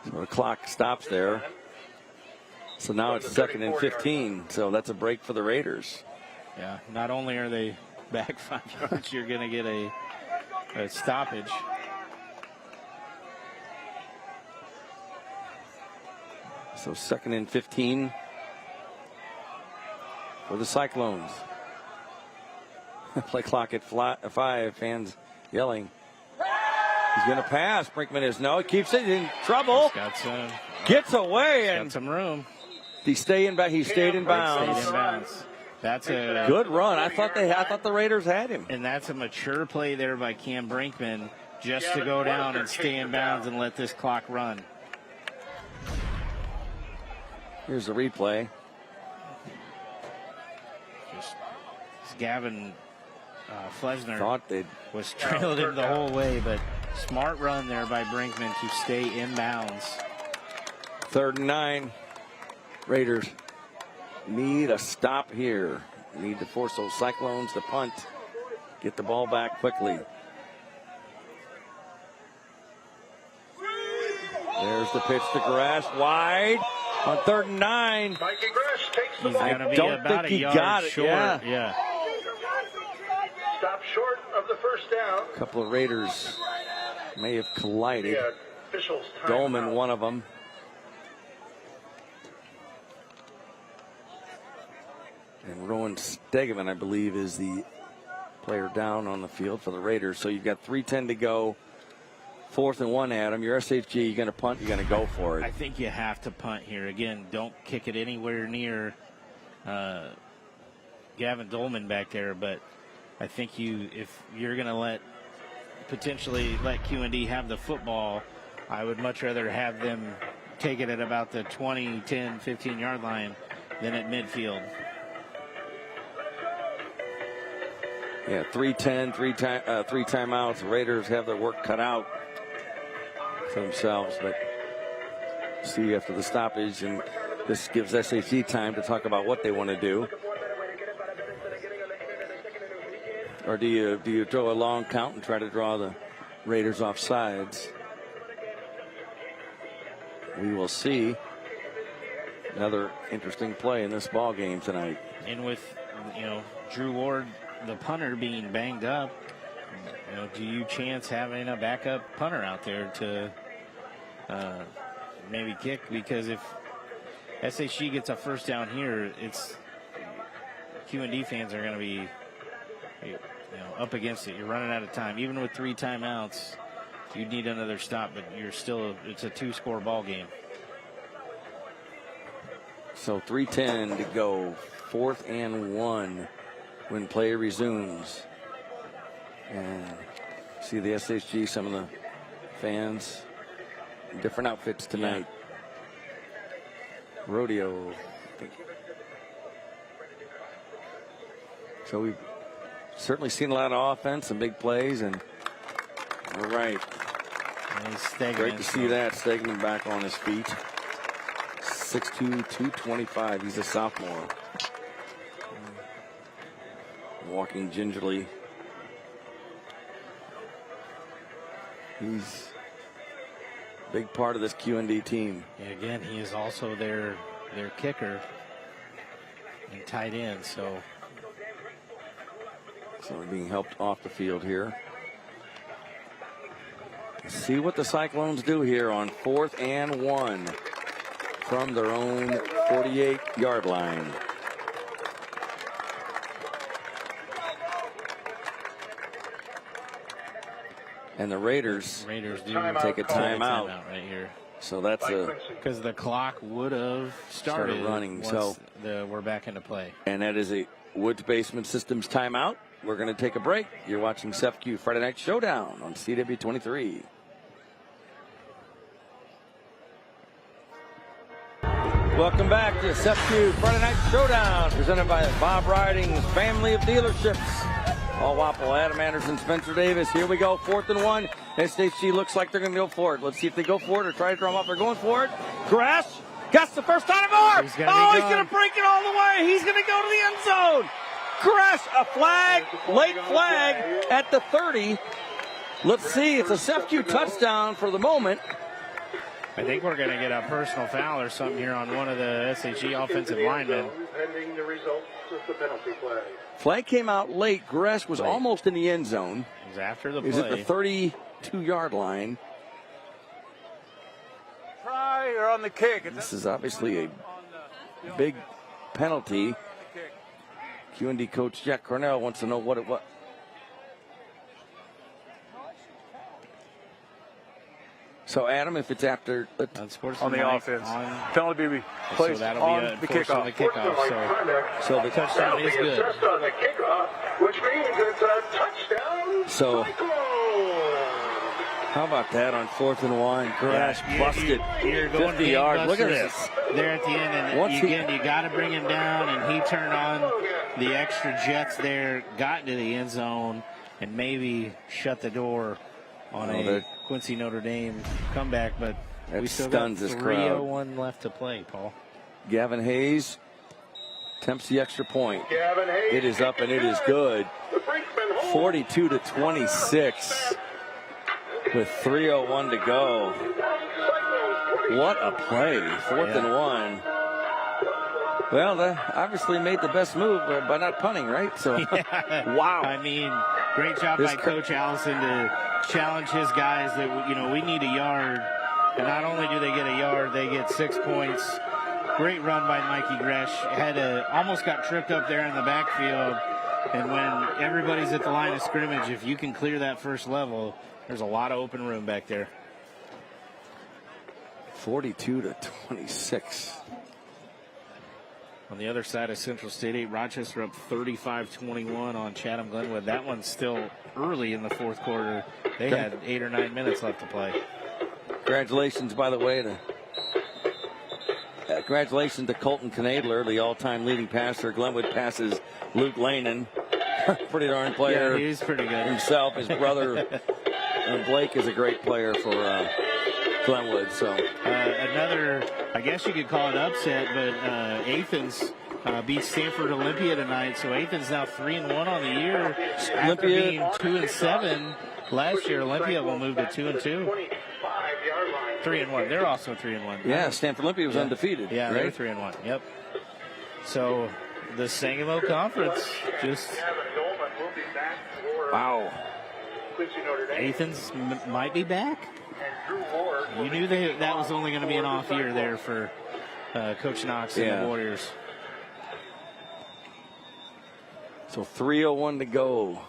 So the clock stops there. So now it's 2nd and 15. So that's a break for the Raiders. Yeah, not only are they back 5 yards, you're going to get a stoppage. So 2nd and 15 for the Cyclones. Play clock at 5. Fans yelling. He's going to pass. Brinkman is no. He keeps it in trouble. Gets away and got some room. He stayed in bounds. Stayed in bounds. That's a good run. I thought the Raiders had him. And that's a mature play there by Cam Brinkman, just to go down and stay in bounds and let this clock run. Here's the replay. Gavin Flesner thought was trailed him the whole way, but smart run there by Brinkman to stay in bounds. 3rd and 9. Raiders need a stop here. Need to force those Cyclones to punt. Get the ball back quickly. There's the pitch to Gresh. Wide on 3rd and 9. He's going to be don't about think a he yard got it. short. Yeah. Stop short of the first down. A couple of Raiders may have collided. Dolman, one of them. And Rowan Stegeman, I believe, is the player down on the field for the Raiders. So you've got 3:10 to go. 4th and 1, Adam. You're SHG. You're going to punt. You're going to go for it. I think you have to punt here. Again, don't kick it anywhere near Gavin Dolman back there. But I think if you're going to potentially let QND have the football, I would much rather have them take it at about the 20, 10, 15-yard line than at midfield. Yeah, 3-10, three timeouts. Raiders have their work cut out for themselves, but see after the stoppage, and this gives SAC time to talk about what they want to do. Or do you throw a long count and try to draw the Raiders off sides? We will see. Another interesting play in this ball game tonight. And with, Drew Ward, the punter, being banged up, do you chance having a backup punter out there to maybe kick? Because if SHG gets a first down here, it's QND fans are going to be up against it. You're running out of time. Even with 3 timeouts, you'd need another stop, but it's a 2-score ball game. So 3:10 to go. 4th and 1 when play resumes. And see the SHG, some of the fans, different outfits tonight. Yeah. Rodeo. So we've certainly seen a lot of offense and big plays, and all right. Great to see that. Stegman back on his feet. 6'2", 225. He's a sophomore. Walking gingerly. He's a big part of this QND team. Yeah, again, he is also their kicker and tight end. So they're being helped off the field here. Let's see what the Cyclones do here on 4th and 1 from their own 48-yard line. And the Raiders do take a timeout right here. So that's because the clock would have started running. Once we're back into play. And that is a Woods Basement Systems timeout. We're going to take a break. You're watching SEFQ Friday Night Showdown on CW23. Welcome back to SEFQ Friday Night Showdown, presented by Bob Riding's family of dealerships. Paul Wapple, Adam Anderson, Spencer Davis. Here we go, 4th and 1. SHG looks like they're going to go for it. Let's see if they go for it or try to draw them up. They're going for it. Gresh gets the first time more. He's going to break it all the way. He's going to go to the end zone. Gresh, a flag, late flag at the 30. Let's see, it's a SEFQ touchdown for the moment. I think we're going to get a personal foul or something here on one of the SHG offensive linemen. Pending the results of the penalty play. Flag came out late. Gresh was almost in the end zone. It was after the play. He's at the 32-yard line. Try or on the kick. This is obviously a big penalty. QND coach Jack Cornell wants to know what it was. So, Adam, if it's after on the offense, penalty be placed on the kickoff. So the touchdown is good. Just on the kickoff, which means it's a touchdown. So, how about that on 4th and 1? Gresh busted. You're going 50 yards. Look at this. There at the end, and you got to bring him down, and he turned on the extra jets there, got into the end zone, and maybe shut the door on a Quincy Notre Dame comeback, but we still got 3:01 left to play, Paul. Gavin Hayes attempts the extra point. It is up and it is good. 42-26 with 3:01 to go. What a play. 4th and 1. Well, they obviously made the best move by not punting, right? So, wow. I mean, great job by Coach Allison to challenge his guys that, we need a yard. And not only do they get a yard, they get 6 points. Great run by Mikey Gresh. Almost got tripped up there in the backfield. And when everybody's at the line of scrimmage, if you can clear that first level, there's a lot of open room back there. 42-26. On the other side of Central State 8, Rochester up 35-21 on Chatham Glenwood. That one's still early in the fourth quarter. They had 8 or 9 minutes left to play. Congratulations, by the way, congratulations to Colton Knadler, the all-time leading passer. Glenwood passes Luke Lanen. pretty darn player. Yeah, he's pretty good himself. His brother Blake is a great player for Glenwood. So another, I guess you could call it upset, but Athens beat Stanford Olympia tonight. So Athens now 3-1 on the year. After being 2-7 last year, Olympia will move to 2-2. 3-1. They're also 3-1. Yeah, Stanford Olympia was undefeated. Yeah, right? they're 3-1. Yep. So the Sangamo Conference just wow. Athens might be back. You knew that was only going to be an off year there for Coach Knox and the Warriors. So 3:01 to go.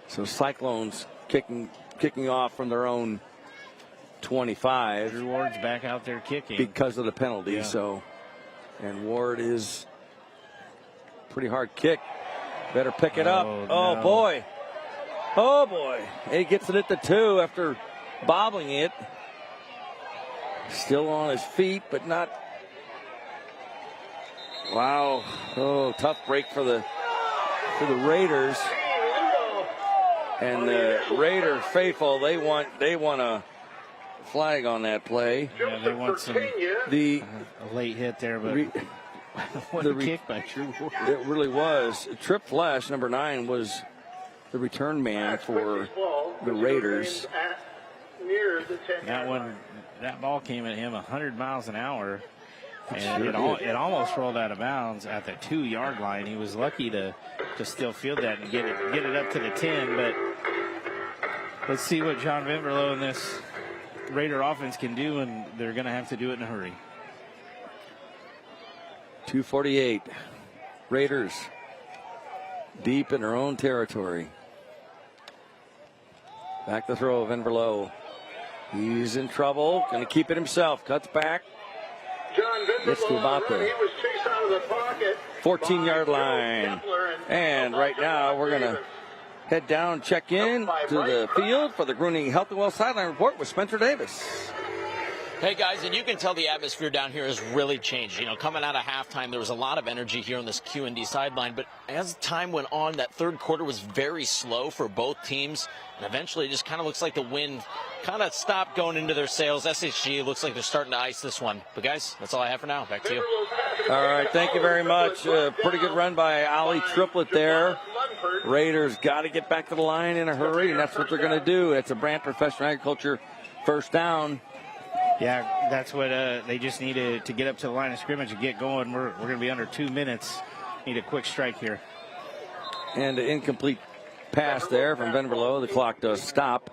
So Cyclones kicking off from their own 25. Drew Ward's back out there kicking because of the penalty. Yeah. So, and Ward is pretty hard kick. Better pick it up. Oh, no. boy. Oh, boy. He gets it at the 2 after bobbling it. Still on his feet, but not. Wow. Oh, tough break for the Raiders. And the Raider faithful, they want a flag on that play. Yeah, they want some a late hit there, but what a kick by Drew Ward. It really was. Trip Flash, number 9, was the return man for the Raiders. That ball came at him 100 miles an hour, and it almost rolled out of bounds at the 2-yard line. He was lucky to still field that and get it up to the 10, but let's see what John Vinverlow and this Raider offense can do, and they're going to have to do it in a hurry. 2:48. Raiders deep in their own territory. Back to throw, Vinverlow. He's in trouble. Going to keep it himself. Cuts back. Gets to about the 14-yard line. And right now we're going to head down, check in to the field for the Gruning Health and Wealth Sideline Report with Spencer Davis. Hey, guys, and you can tell the atmosphere down here has really changed. You know, coming out of halftime, there was a lot of energy here on this QND sideline. But as time went on, that third quarter was very slow for both teams. And eventually, it just kind of looks like the wind kind of stopped going into their sails. SHG looks like they're starting to ice this one. But, guys, that's all I have for now. Back to you. All right, thank you very much. Pretty good run by Ollie Triplett there. Raiders got to get back to the line in a hurry, and that's what they're going to do. It's a Brant Professional Agriculture first down. Yeah, that's what they just need to get up to the line of scrimmage and get going. We're going to be under 2 minutes. Need a quick strike here. And an incomplete pass there from Vinverlow. The clock does stop.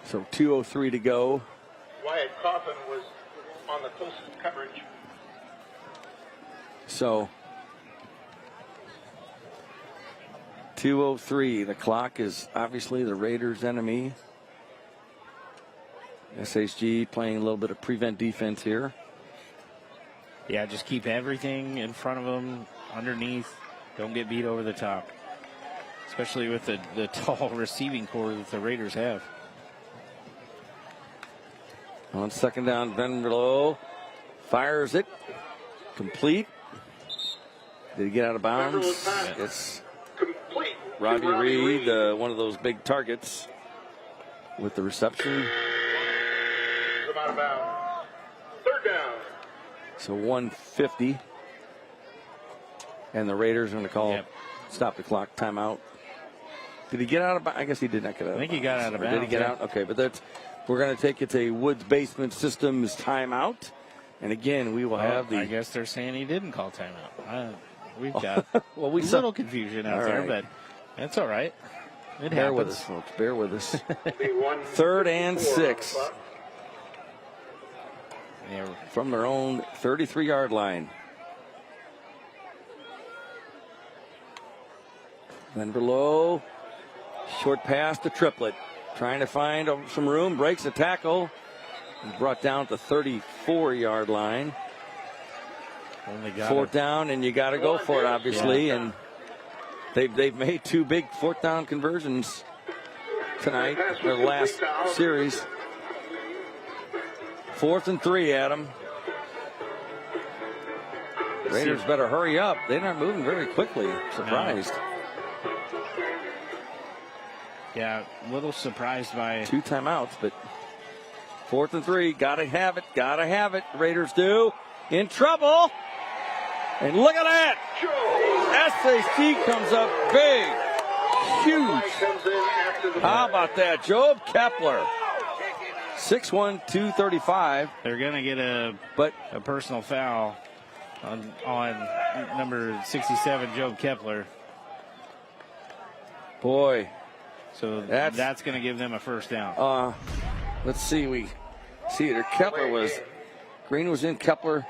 So 2:03 to go. Wyatt Coffin was on the close coverage. So 2:03. The clock is obviously the Raiders' enemy. SHG playing a little bit of prevent defense here. Yeah, just keep everything in front of them, underneath. Don't get beat over the top. Especially with the tall receiving core that the Raiders have. On second down, Vinverlow fires it. Complete. Did he get out of bounds? It's Robbie Reed, one of those big targets with the reception. Out of bounds. Third down. So 150. And the Raiders are going to call stop the clock, timeout. Did he get out of bounds? I guess he did not get out of bounds. I think he got out of bounds. Did he get out? Okay, but we're going to take it to Woods Basement Systems timeout. And again, we will have the. I guess they're saying he didn't call timeout. We've got well, a little confusion out there, but that's all right. It Bear happens. with us, folks. Bear with us. 3rd and 6. From their own 33-yard line. Vinverlow, short pass to Triplett. Trying to find some room, breaks a tackle. He's brought down to the 34-yard line. Fourth down, and you got to go for it, obviously. And they've made 2 big 4th down conversions tonight, their last series. 4th and 3, Adam. Raiders better hurry up. They're not moving very quickly. Surprised. No. Yeah, a little surprised by 2 timeouts, but 4th and 3. Gotta have it. Gotta have it. Raiders do. In trouble. And look at that. SAC comes up big. Huge. How about that? Job Kepler. 6'1", 235. They're going to get a personal foul on number 67, Job Kepler. Boy. So that's going to give them a first down. Let's see. We see there. Kepler was. Green was in. Kepler.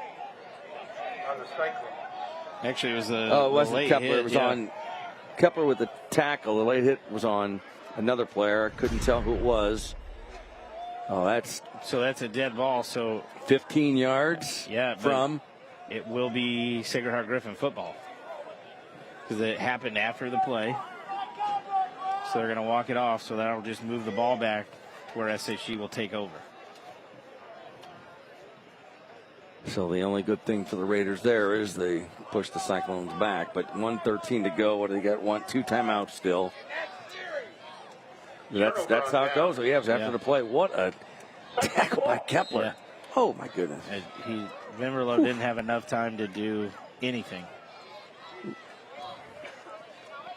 Actually, it was the it wasn't late Kepler. hit, It was on Kepler with the tackle. The late hit was on another player. I couldn't tell who it was. Oh, that's a dead ball. So 15 yards. Yeah, from. It will be Sacred Heart Griffin football because it happened after the play. So they're going to walk it off. So that'll just move the ball back to where SHG will take over. So the only good thing for the Raiders there is they push the Cyclones back. But 1:13 to go. What do they got? 2 timeouts still. That's how it goes. So after the play. What a tackle by Kepler. Yeah. Oh, my goodness. Vinverlo didn't have enough time to do anything.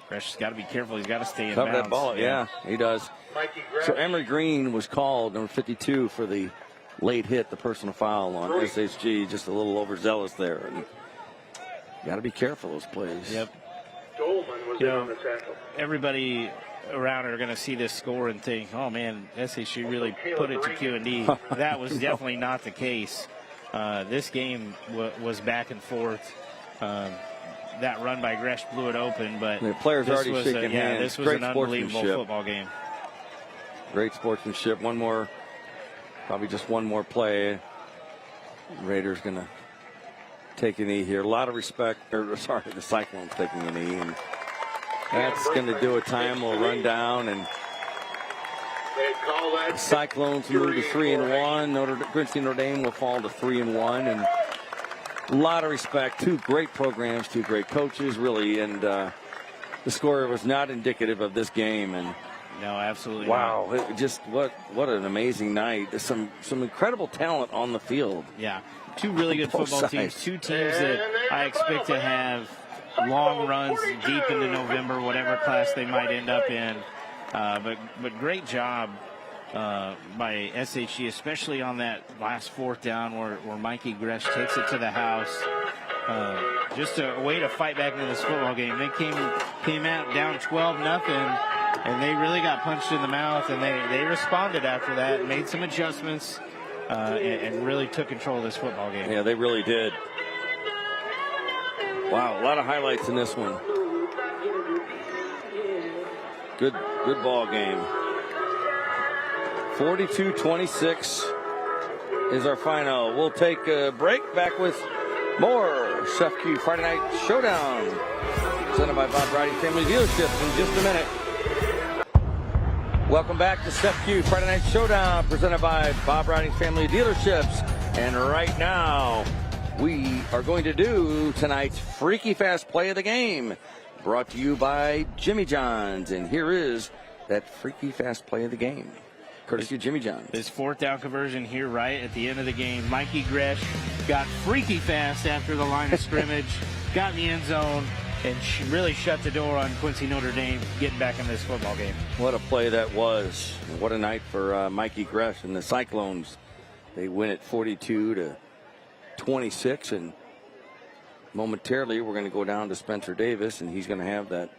Gresh's got to be careful. He's got to stay in Cover bounds. that ball. Yeah, he does. So Emery Green was called, number 52, for the late hit, the personal foul on SHG. Just a little overzealous there. And got to be careful those plays. Yep. Dolman was in on the tackle. Everybody around are going to see this score and think, oh, man, SHG really put it to Q&D. That was definitely not the case. This game was back and forth. That run by Gresh blew it open, but the players already shaking hands. This was Great an unbelievable sportsmanship. football game. Great sportsmanship. Probably just one more play. Raiders going to take a knee here. A lot of respect. The Cyclones taking a knee, and that's going to do it. Time will run down, and the Cyclones move to 3-1. Quincy Notre Dame will fall to 3-1, and a lot of respect. 2 great programs, 2 great coaches, really, and the score was not indicative of this game. And no, absolutely wow, not. Just what an amazing night. There's some incredible talent on the field. Yeah, 2 really good football teams. 2 teams that I expect to have long runs deep into November, whatever class they might end up in. But great job by SHG, especially on that last 4th down where Mikey Gresh takes it to the house. Just a way to fight back into this football game. They came out down 12-0, and they really got punched in the mouth, and they responded after that, made some adjustments, and really took control of this football game. Yeah, they really did. Wow, a lot of highlights in this one. Good ball game. 42-26 is our final. We'll take a break. Back with more Chef Q Friday Night Showdown, presented by Bob Brady Family Dealerships, in just a minute. Welcome back to Chef Q Friday Night Showdown, presented by Bob Brady Family Dealerships. And right now, we are going to do tonight's Freaky Fast Play of the Game, brought to you by Jimmy John's. And here is that Freaky Fast Play of the Game, courtesy of Jimmy John's. This 4th down conversion here right at the end of the game. Mikey Gresh got freaky fast after the line of scrimmage, got in the end zone, and really shut the door on Quincy Notre Dame getting back in this football game. What a play that was. What a night for Mikey Gresh and the Cyclones. They win it 42-26, and momentarily we're going to go down to Spencer Davis, and he's going to have the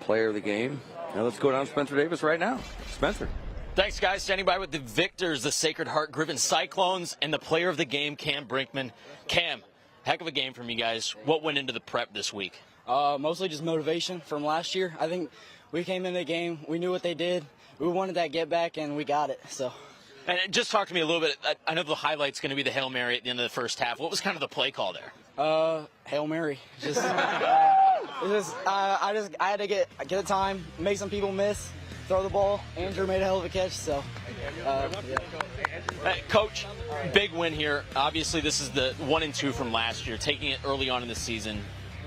player of the game. Now let's go down to Spencer Davis right now. Spencer. Thanks, guys. Standing by with the victors, the Sacred Heart Griffin Cyclones, and the player of the game, Cam Brinkman. Cam, heck of a game from you guys. What went into the prep this week? Mostly just motivation from last year. I think we came into the game, we knew what they did, we wanted that get back, and we got it. So. And just talk to me a little bit. I know the highlight's going to be the Hail Mary at the end of the first half. What was kind of the play call there? Hail Mary. I had to get a time, make some people miss, throw the ball. Andrew made a hell of a catch, so yeah. Coach, big win here. Obviously, this is the 1-2 from last year, taking it early on in the season.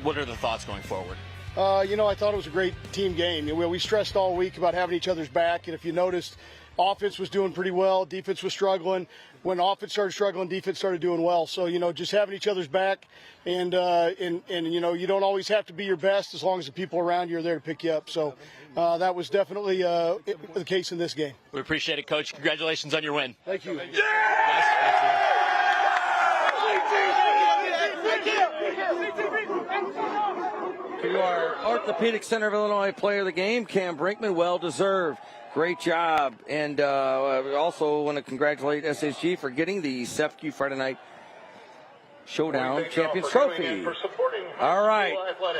What are the thoughts going forward? I thought it was a great team game. We stressed all week about having each other's back, and if you noticed, offense was doing pretty well, defense was struggling. When offense started struggling, defense started doing well. So, just having each other's back, and you don't always have to be your best as long as the people around you are there to pick you up. So that was definitely the case in this game. We appreciate it, Coach. Congratulations on your win. Thank you. To our Orthopedic Center of Illinois player of the game, Cam Brinkman, well-deserved. Great job. And we also want to congratulate SHG for getting the SEFQ Friday Night Showdown Champions Trophy. All right.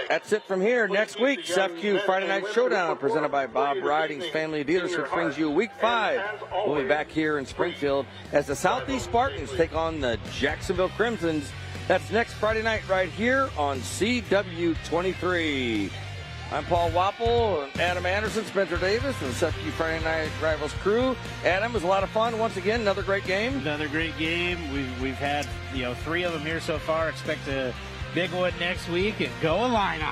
That's it from here. Next week, SEFQ Friday Night Showdown presented by Bob Riding's Family Dealership brings you Week 5. We'll be back here in Springfield as the Southeast Spartans take on the Jacksonville Crimsons. That's next Friday night right here on CW23. I'm Paul Wapple, Adam Anderson, Spencer Davis, and the SEFQ Friday Night Rivals crew. Adam, it was a lot of fun. Once again, another great game. Another great game. We've had 3 of them here so far. Expect a big one next week. And go Illini.